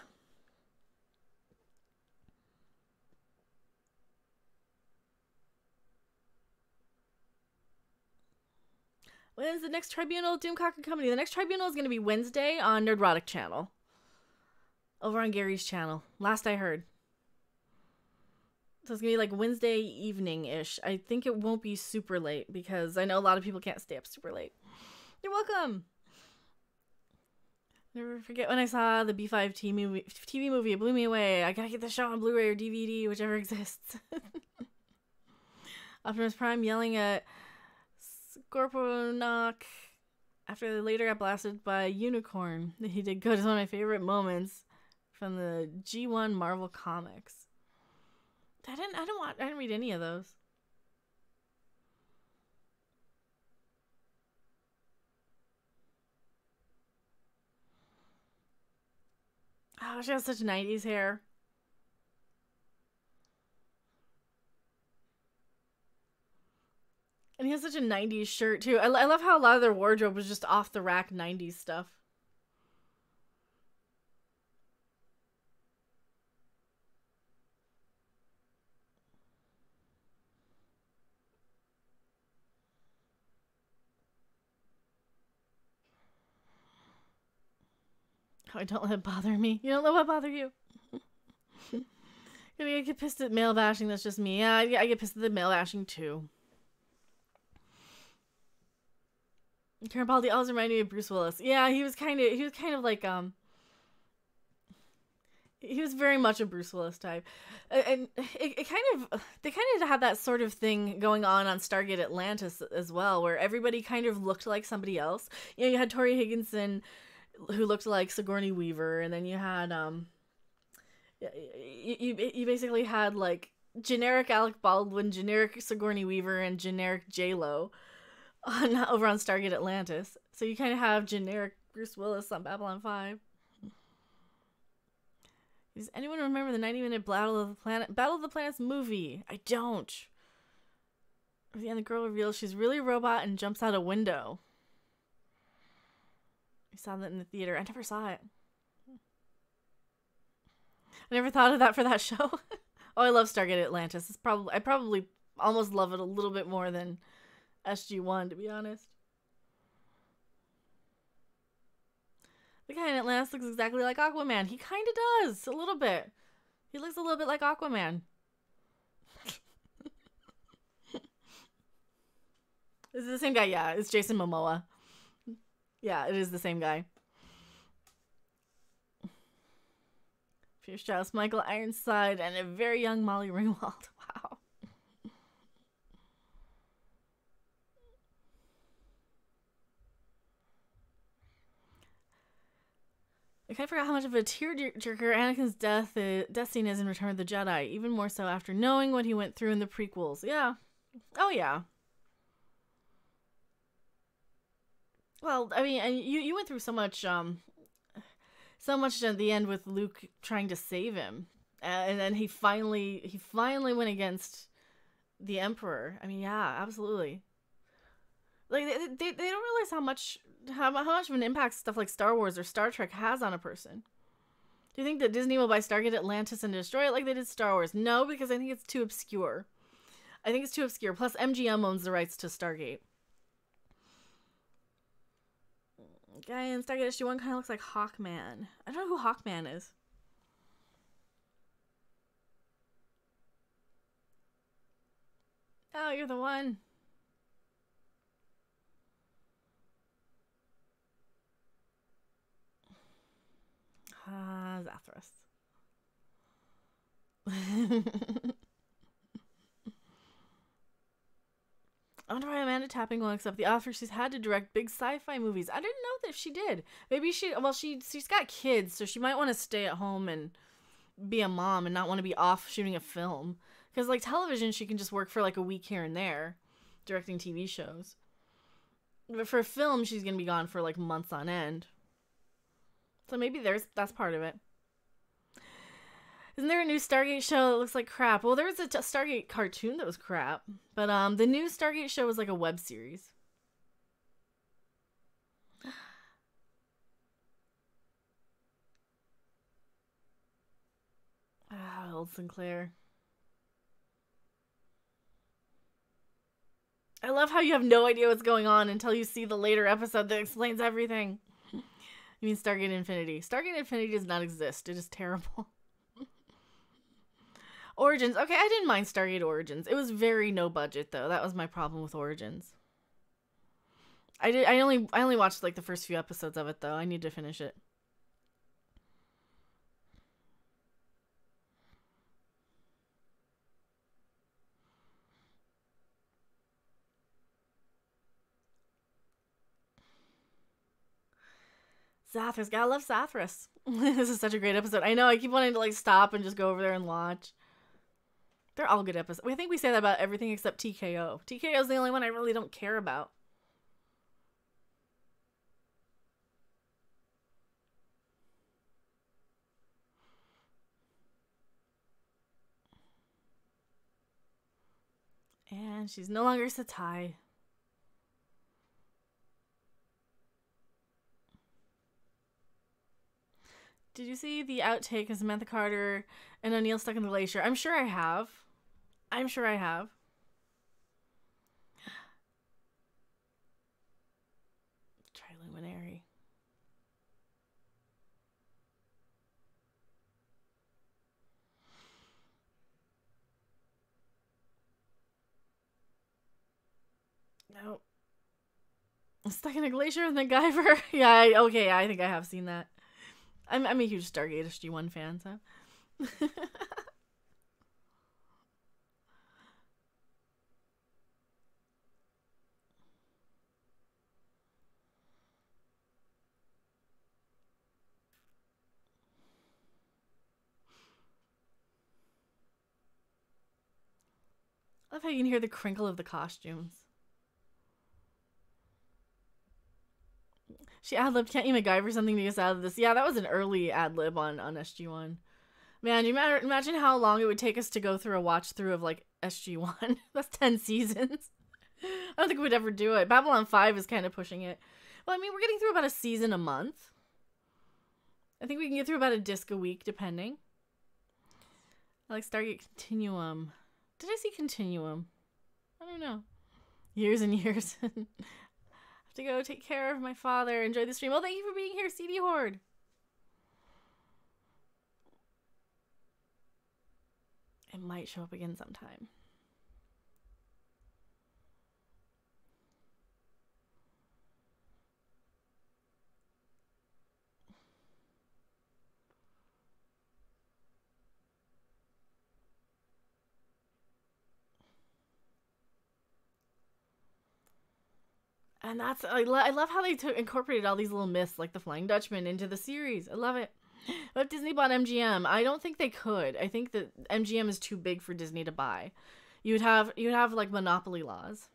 When is the next Tribunal? Doomcock and Company. The next Tribunal is going to be Wednesday on Nerdrotic channel. Over on Gary's channel. Last I heard. So it's going to be like Wednesday evening-ish. I think it won't be super late because I know a lot of people can't stay up super late. You're welcome. Never forget when I saw the B5 TV movie. It blew me away. I gotta get the show on Blu-ray or DVD, whichever exists. Optimus Prime yelling at Scorponok after they later got blasted by a unicorn. He did good. It's one of my favorite moments from the G1 Marvel comics. I didn't read any of those. Oh, she has such 90s hair. And he has such a 90s shirt, too. I love how a lot of their wardrobe was just off-the-rack 90s stuff. Oh, I don't let it bother me. You don't let what bother you. I get pissed at male bashing. That's just me. Yeah, I get pissed at the male bashing, too. Karen Baldi always reminded me of Bruce Willis. Yeah, he was kind of like he was very much a Bruce Willis type, and they kind of had that sort of thing going on Stargate Atlantis as well, where everybody kind of looked like somebody else. You know, you had Tori Higginson, who looked like Sigourney Weaver, and then you had you basically had like generic Alec Baldwin, generic Sigourney Weaver, and generic J-Lo over on Stargate Atlantis. So you kind of have generic Bruce Willis on Babylon 5. Does anyone remember the 90-minute Battle of the Planets movie? I don't. At the end, the girl reveals she's really a robot and jumps out a window. I saw that in the theater. I never saw it. I never thought of that for that show. Oh, I love Stargate Atlantis. I probably almost love it a little bit more than SG-1, to be honest. The guy in Atlantis looks exactly like Aquaman. He kind of does. A little bit. He looks a little bit like Aquaman. Is it the same guy? Yeah, it's Jason Momoa. Yeah, it is the same guy. Pierce Strauss, Michael Ironside, and a very young Molly Ringwald. Wow. I kind of forgot how much of a tearjerker Anakin's death scene is in Return of the Jedi. Even more so after knowing what he went through in the prequels. Yeah. Oh, yeah. Well, I mean, and you went through so much at the end with Luke trying to save him, and then he finally went against the Emperor. I mean, yeah, absolutely. Like they don't realize how much of an impact stuff like Star Wars or Star Trek has on a person. Do you think that Disney will buy Stargate Atlantis and destroy it like they did Star Wars? No, because I think it's too obscure. Plus, MGM owns the rights to Stargate. Guy in Stargate SG-1 kind of looks like Hawkman. I don't know who Hawkman is. Oh, you're the one. Zathras. wonder why Amanda Tapping won't accept the offer. She's had to direct big sci-fi movies. I didn't know that if she did. Maybe she's got kids, so she might want to stay at home and be a mom and not want to be off shooting a film. Because, like, television, she can just work for, like, a week here and there, directing TV shows. But for film, she's going to be gone for, like, months on end. So maybe that's part of it. Isn't there a new Stargate show that looks like crap? Well, there was a Stargate cartoon that was crap. But the new Stargate show was like a web series. Old Sinclair. I love how you have no idea what's going on until you see the later episode that explains everything. You mean Stargate Infinity. Stargate Infinity does not exist. It is terrible. Origins. Okay, I didn't mind Stargate Origins. It was very no budget, though. That was my problem with Origins. I only watched, like, the first few episodes of it, though. I need to finish it. Zathras. Gotta love Zathras. This is such a great episode. I know, I keep wanting to, like, stop and just go over there and watch. They're all good episodes. I think we say that about everything except TKO. TKO is the only one I really don't care about. And she's no longer Satai. Did you see the outtake of Samantha Carter and O'Neill stuck in the glacier? I'm sure I have. Triluminary. Nope. Stuck in a glacier with MacGyver? Yeah, okay, I think I have seen that. I'm a huge Stargate SG-1 fan, so. I love how you can hear the crinkle of the costumes. She ad-libbed, can't you MacGyver something to get us out of this? Yeah, that was an early ad-lib on SG-1. Man, you imagine how long it would take us to go through a watch-through of, like, SG-1. That's 10 seasons. I don't think we'd ever do it. Babylon5 is kind of pushing it. Well, I mean, we're getting through about a season a month. I think we can get through about a disc a week, depending. I like Stargate Continuum. Did I see Continuum? I don't know. Years and years. To go take care of my father. Enjoy the stream. Oh, thank you for being here, CD Horde. It might show up again sometime. And that's, I love how they incorporated all these little myths, like the Flying Dutchman, into the series. I love it. What if Disney bought MGM? I don't think they could. I think that MGM is too big for Disney to buy. You'd have like monopoly laws.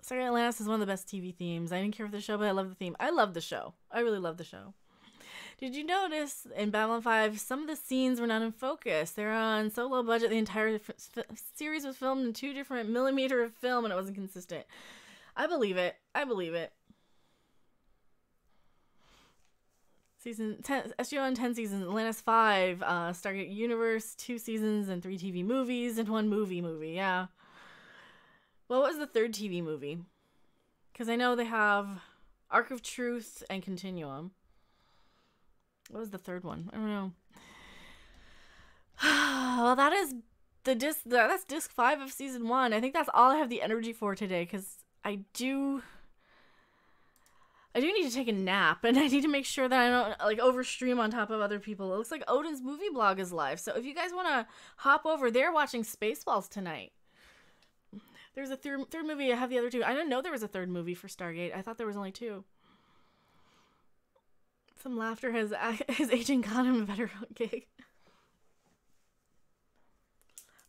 Stargate Atlantis is one of the best TV themes. I didn't care for the show, but I love the theme. I love the show. I really love the show. Did you notice in Babylon5, some of the scenes were not in focus? They're on so low budget, the entire series was filmed in 2 different millimeter of film, and it wasn't consistent. I believe it. I believe it. Season 10, SGO 10 seasons, Atlantis 5, Stargate Universe, 2 seasons and 3 TV movies, and 1 movie, yeah. Well, what was the 3rd TV movie? Because I know they have Arc of Truth and Continuum. What was the 3rd one? I don't know. Well, that is that's disc 5 of season 1. I think that's all I have the energy for today, because I do need to take a nap, and I need to make sure that I don't, like, overstream on top of other people. It looks like Odin's movie blog is live, so if you guys want to hop over, they're watching Spaceballs tonight. There's a third movie. I have the other two. I didn't know there was a third movie for Stargate. I thought there was only two. Some laughter. Has his agent got him a better gig?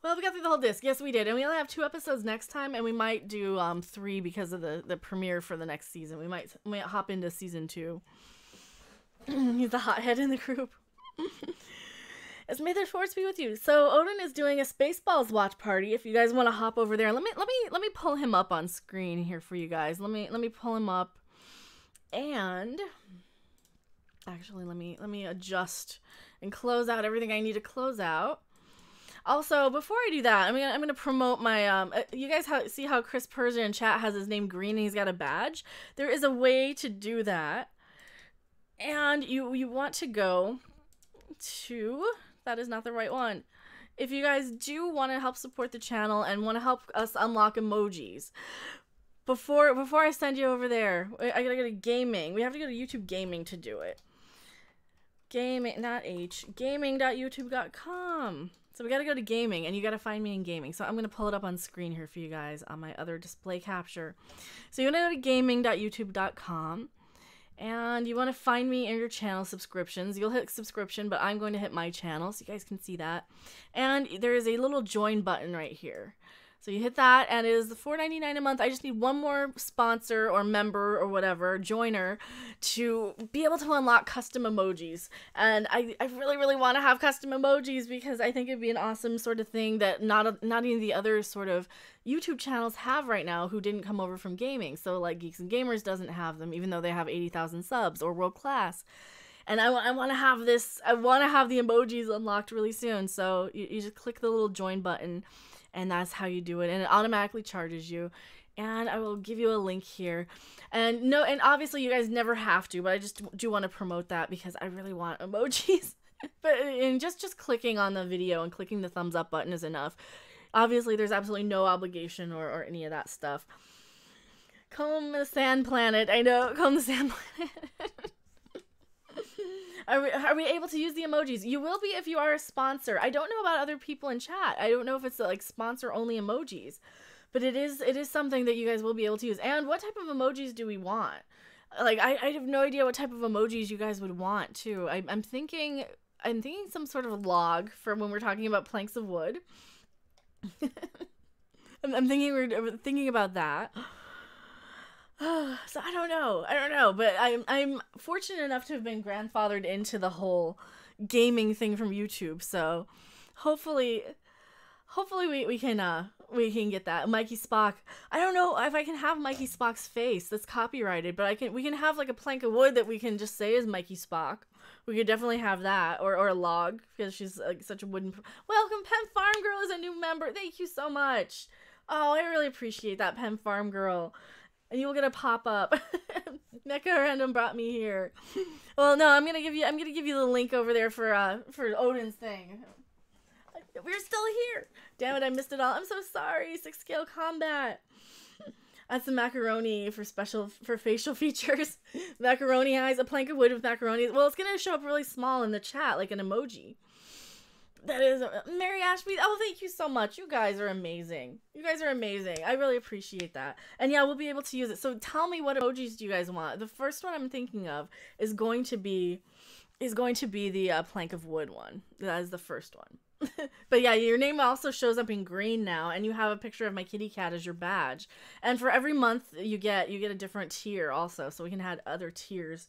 Well, we got through the whole disc. Yes, we did. And we only have 2 episodes next time, and we might do 3 because of the premiere for the next season. We might hop into season 2. He's the hothead in the group. As may the force be with you. So Odin is doing a Spaceballs watch party. If you guys want to hop over there, let me pull him up on screen here for you guys. Let me pull him up, and actually let me adjust and close out everything I need to close out. Also, before I do that, I'm gonna promote my you guys see how Chris Persia in chat has his name green and he's got a badge? There is a way to do that. And you want to go to, that is not the right one. If you guys do want to help support the channel and want to help us unlock emojis, before I send you over there, I gotta go to gaming. We have to go to YouTube Gaming to do it. Gaming, not H, gaming.youtube.com. So we gotta go to gaming, and you gotta find me in gaming. So I'm gonna pull it up on screen here for you guys on my other display capture. So you wanna go to gaming.youtube.com, and you wanna find me in your channel subscriptions. You'll hit subscription, but I'm going to hit my channel so you guys can see that. And there is a little join button right here. So you hit that, and it is $4.99 a month. I just need one more sponsor or member or whatever, joiner, to be able to unlock custom emojis. And I really, really want to have custom emojis because I think it'd be an awesome sort of thing that not any of the other sort of YouTube channels have right now who didn't come over from gaming. So like Geeks and Gamers doesn't have them, even though they have 80,000 subs, or World Class. And I want to have this, I want to have the emojis unlocked really soon. So you just click the little join button, and that's how you do it, and it automatically charges you. And I will give you a link here. And obviously you guys never have to, but I just do want to promote that because I really want emojis. And just clicking on the video and clicking the thumbs up button is enough. Obviously there's absolutely no obligation or any of that stuff. Comb the Sand Planet. I know, Comb the Sand Planet. Are we able to use the emojis? You will be if you are a sponsor. I don't know about other people in chat. I don't know if it's like sponsor only emojis, but it is something that you guys will be able to use. And what type of emojis do we want? Like I have no idea what type of emojis you guys would want too. I'm thinking some sort of log for when we're talking about planks of wood. I'm thinking we're thinking about that. So I don't know, but I'm fortunate enough to have been grandfathered into the whole gaming thing from YouTube. So hopefully we can get that. Mikey Spock. I don't know if I can have Mikey Spock's face that's copyrighted, but we can have like a plank of wood that we can just say is Mikey Spock. We could definitely have that, or a log, because she's like such a wooden. Welcome, Pen Farm Girl is a new member. Thank you so much. Oh, I really appreciate that, Pen Farm Girl. And you will get a pop-up. Mecha Random brought me here. Well, no, I'm gonna give you the link over there for Odin's thing. We're still here. Damn it, I missed it all. I'm so sorry. 6 scale combat. That's the macaroni for facial features. Macaroni eyes, a plank of wood with macaroni. Well, it's gonna show up really small in the chat, like an emoji. That is Mary Ashby. Oh, thank you so much. You guys are amazing. You guys are amazing. I really appreciate that. And yeah, we'll be able to use it. So tell me, what emojis do you guys want? The first one I'm thinking of is going to be the plank of wood one. That is the first one. But yeah, your name also shows up in green now, and you have a picture of my kitty cat as your badge. And for every month you get a different tier also, so we can add other tiers.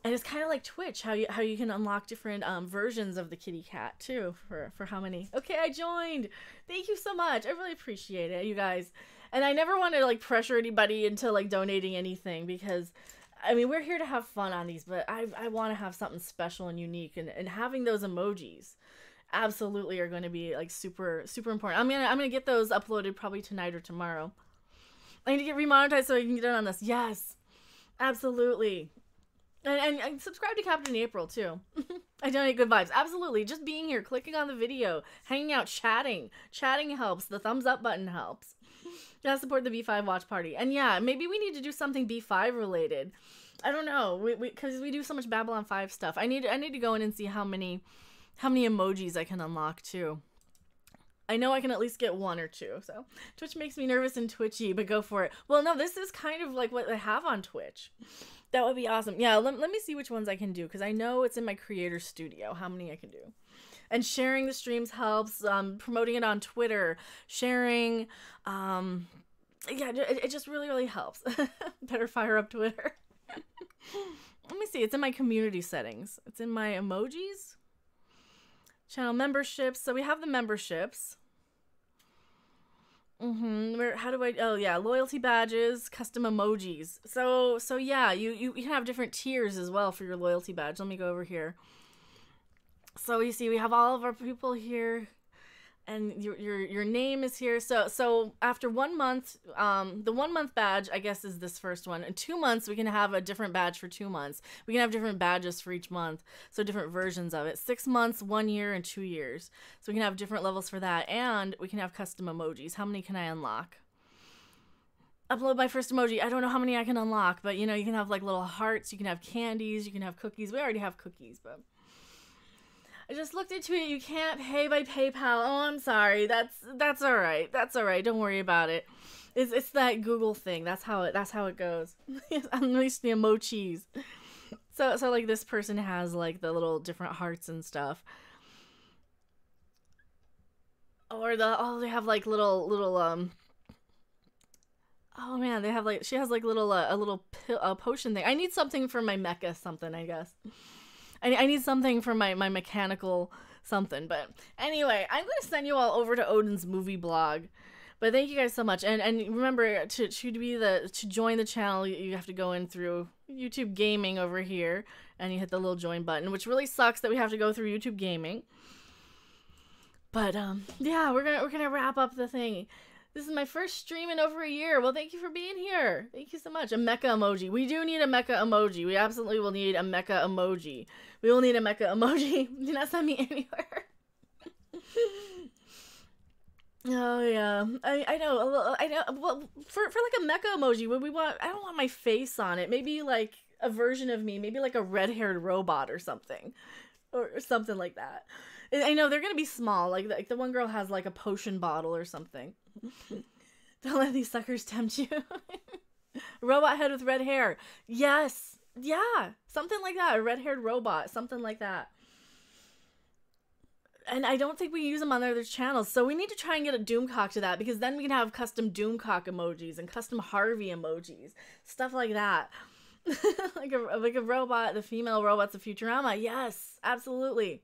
And it's kind of like Twitch, how you can unlock different versions of the kitty cat too, for how many. Okay, I joined. Thank you so much. I really appreciate it, you guys. And I never want to like pressure anybody into like donating anything, because I mean, we're here to have fun on these, but I want to have something special and unique, and having those emojis absolutely are going to be like super important. I'm gonna get those uploaded probably tonight or tomorrow. I need to get remonetized so I can get in on this. Yes, absolutely. And subscribe to Captain April, too. I donate good vibes. Absolutely. Just being here, clicking on the video, hanging out, chatting. Chatting helps. The thumbs up button helps. Gotta support the B5 watch party. And yeah, maybe we need to do something B5 related. I don't know. Because we do so much Babylon5 stuff. I need to go in and see how many emojis I can unlock, too. I know I can at least get 1 or 2. So Twitch makes me nervous and twitchy, but go for it. Well, no, this is kind of like what I have on Twitch. That would be awesome. Yeah, let me see which ones I can do, because I know it's in my creator studio how many I can do. And sharing the streams helps, promoting it on Twitter, sharing, yeah, it just really, really helps. Better fire up Twitter. Let me see, it's in my community settings. It's in my emojis. Channel memberships. So we have the memberships. How do I, oh yeah, loyalty badges, custom emojis. So yeah, you can have different tiers as well for your loyalty badge. Let me go over here. So you see we have all of our people here, and your name is here. So after 1 month, the 1 month badge, I guess, is this first one. In 2 months, we can have a different badge for 2 months. We can have different badges for each month, so different versions of it. 6 months, 1 year, and 2 years. So we can have different levels for that, and we can have custom emojis. How many can I unlock? Upload my first emoji. I don't know how many I can unlock, but you know, you can have like little hearts, you can have candies, you can have cookies. We already have cookies, but I just looked into it. You can't pay by PayPal. Oh, I'm sorry. That's all right. That's all right. Don't worry about it. It's that Google thing. That's how it goes. Unleash the emojis. So like this person has like the little different hearts and stuff. Or they have like little oh man, they have like, she has like little a little potion thing. I need something for my mecha something, I guess. I need something for my mechanical something. But anyway, I'm going to send you all over to Odin's movie blog. But thank you guys so much. And remember, to join the channel, you have to go in through YouTube Gaming over here. And you hit the little join button, which really sucks that we have to go through YouTube Gaming. But yeah, we're gonna wrap up the thing. This is my first stream in over a year. Well, thank you for being here. Thank you so much. A mecha emoji. We do need a mecha emoji. We absolutely will need a mecha emoji. We will need a mecha emoji. Do not send me anywhere. Oh yeah, I know. Well, for like a mecha emoji, what we want? I don't want my face on it. Maybe like a version of me. Maybe like a red-haired robot or something like that. I know they're gonna be small. Like the one girl has like a potion bottle or something. Don't let these suckers tempt you. Robot head with red hair. Yes. Yeah. Something like that. A red-haired robot. Something like that. And I don't think we use them on other channels. So we need to try and get a Doomcock to that, because then we can have custom Doomcock emojis and custom Harvey emojis. Stuff like that. like a robot. The female robots of Futurama. Yes. Absolutely.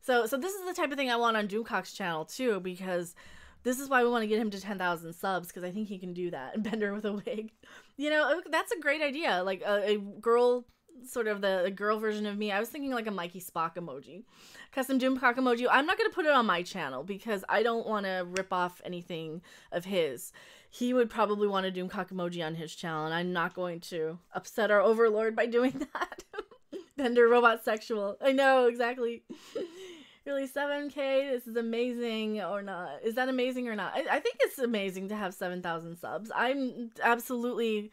So this is the type of thing I want on Doomcock's channel too, because this is why we want to get him to 10,000 subs, because I think he can do that. And Bender with a wig. You know, that's a great idea. Like a girl, sort of the girl version of me. I was thinking like a Mikey Spock emoji. Custom Doomcock emoji. I'm not going to put it on my channel because I don't want to rip off anything of his. He would probably want a Doomcock emoji on his channel, and I'm not going to upset our overlord by doing that. Bender robot sexual. I know, exactly. Really, 7K, this is amazing or not? Is that amazing or not? I think it's amazing to have 7,000 subs. I'm absolutely,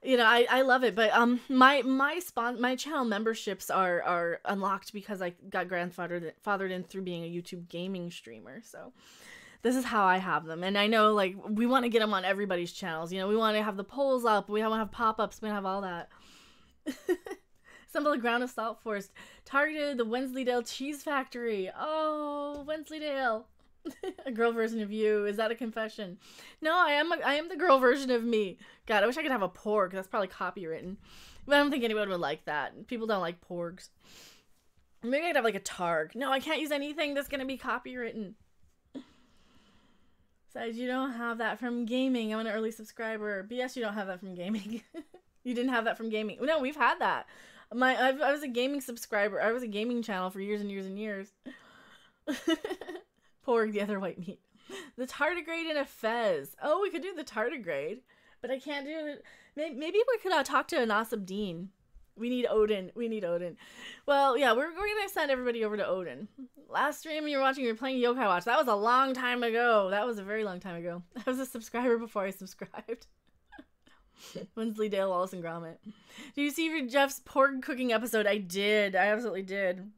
you know, I love it. But my channel memberships are unlocked because I got grandfathered in through being a YouTube gaming streamer. So this is how I have them. And I know, like, we want to get them on everybody's channels. You know, we want to have the polls up. We want to have pop-ups. We want to have all that. Stumble the ground of Salt Forest. Targeted the Wensleydale Cheese Factory. Oh, Wensleydale. A girl version of you. Is that a confession? No, I am the girl version of me. God, I wish I could have a porg. That's probably copywritten. But I don't think anyone would like that. People don't like porgs. Maybe I'd have like a targ. No, I can't use anything that's going to be copywritten. Besides, you don't have that from gaming. I'm an early subscriber. But yes, you don't have that from gaming. You didn't have that from gaming. No, we've had that. I was a gaming subscriber. I was a gaming channel for years and years and years. Porg, the other white meat. The tardigrade in a fez. Oh, we could do the tardigrade, but I can't do it. Maybe we could talk to Anasab Dean. We need Odin. We need Odin. Well, yeah, we're gonna send everybody over to Odin. Last stream you were watching, you were playing Yokai Watch. That was a long time ago. That was a very long time ago. I was a subscriber before I subscribed. Wensleydale, Wallace, and Gromit. Did you see Jeff's pork cooking episode? I did. I absolutely did.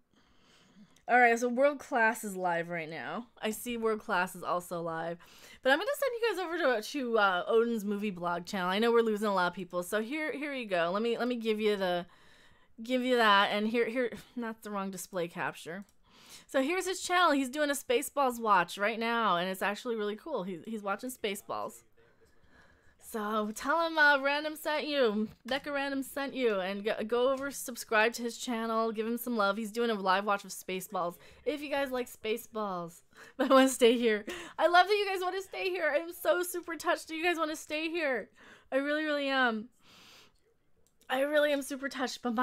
All right, so World Class is live right now. I see World Class is also live, but I'm gonna send you guys over to Odin's movie blog channel. I know we're losing a lot of people, so here you go. Let me give you that, and here not the wrong display capture. So here's his channel. He's doing a Spaceballs watch right now, and it's actually really cool. He's watching Spaceballs. So tell him Random sent you, Becca Random sent you, and go over, subscribe to his channel, give him some love. He's doing a live watch of Spaceballs. If you guys like Spaceballs, but I want to stay here. I love that you guys want to stay here. I'm so super touched that you guys want to stay here. I really, really am. I really am super touched, but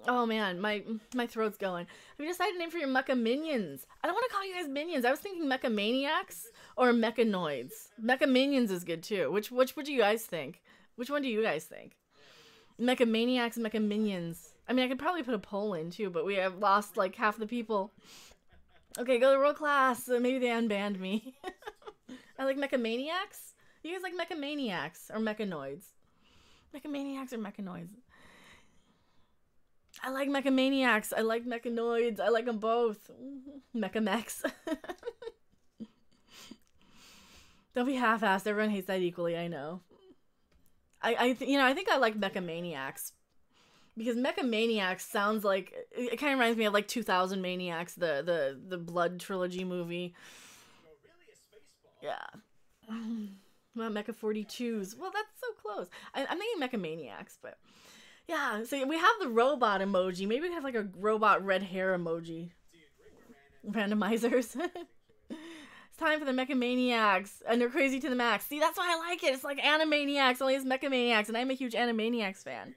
oh man, my throat's going. Have you decided a name for your mecha minions? I don't want to call you guys minions. I was thinking mecha maniacs or mechanoids. Mecha minions is good too. Which do you guys think? Which one do you guys think? Mecha maniacs, mecha minions. I mean, I could probably put a poll in too, but we have lost like half the people. Okay, go to World Class. Maybe they unbanned me. I like mecha maniacs. You guys like mecha maniacs or mechanoids? Mecha maniacs or mechanoids? I like mechamaniacs. I like mechanoids. I like them both. Mechamechs. Don't be half-assed. Everyone hates that equally. I know. I think I like mechamaniacs because mechamaniacs sounds like it kind of reminds me of like 2000 Maniacs, the Blood trilogy movie. Yeah. Well, Mecha 42s. Well, that's so close. I'm thinking mechamaniacs, but. Yeah, so we have the robot emoji. Maybe we can have like a robot red hair emoji. Randomizers. It's time for the Mechamaniacs. And they're crazy to the max. See, that's why I like it. It's like Animaniacs, only it's Mechamaniacs. And I'm a huge Animaniacs fan.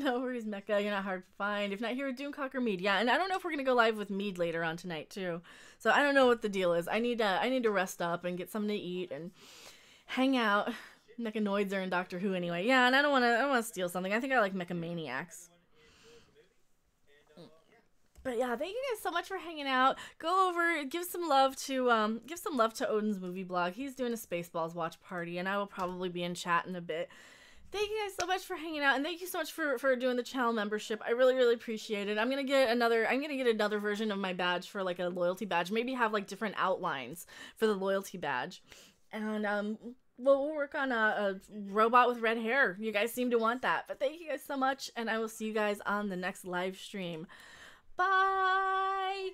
No worries, Mecha. You're not hard to find. If not here with Doomcock or Mead. Yeah, and I don't know if we're going to go live with Mead later on tonight, too. So I don't know what the deal is. I need to rest up and get something to eat and hang out. Mechanoids are in Doctor Who anyway. Yeah, and I don't want to steal something. I think I like Mechamaniacs. But yeah, thank you guys so much for hanging out. Go over, give some love to Odin's movie blog. He's doing a Spaceballs watch party, and I will probably be in chat in a bit. Thank you guys so much for hanging out, and thank you so much for doing the channel membership. I really, really appreciate it. I'm gonna get another version of my badge for like a loyalty badge. Maybe have like different outlines for the loyalty badge, and we'll work on a robot with red hair. You guys seem to want that. But thank you guys so much, and I will see you guys on the next live stream. Bye!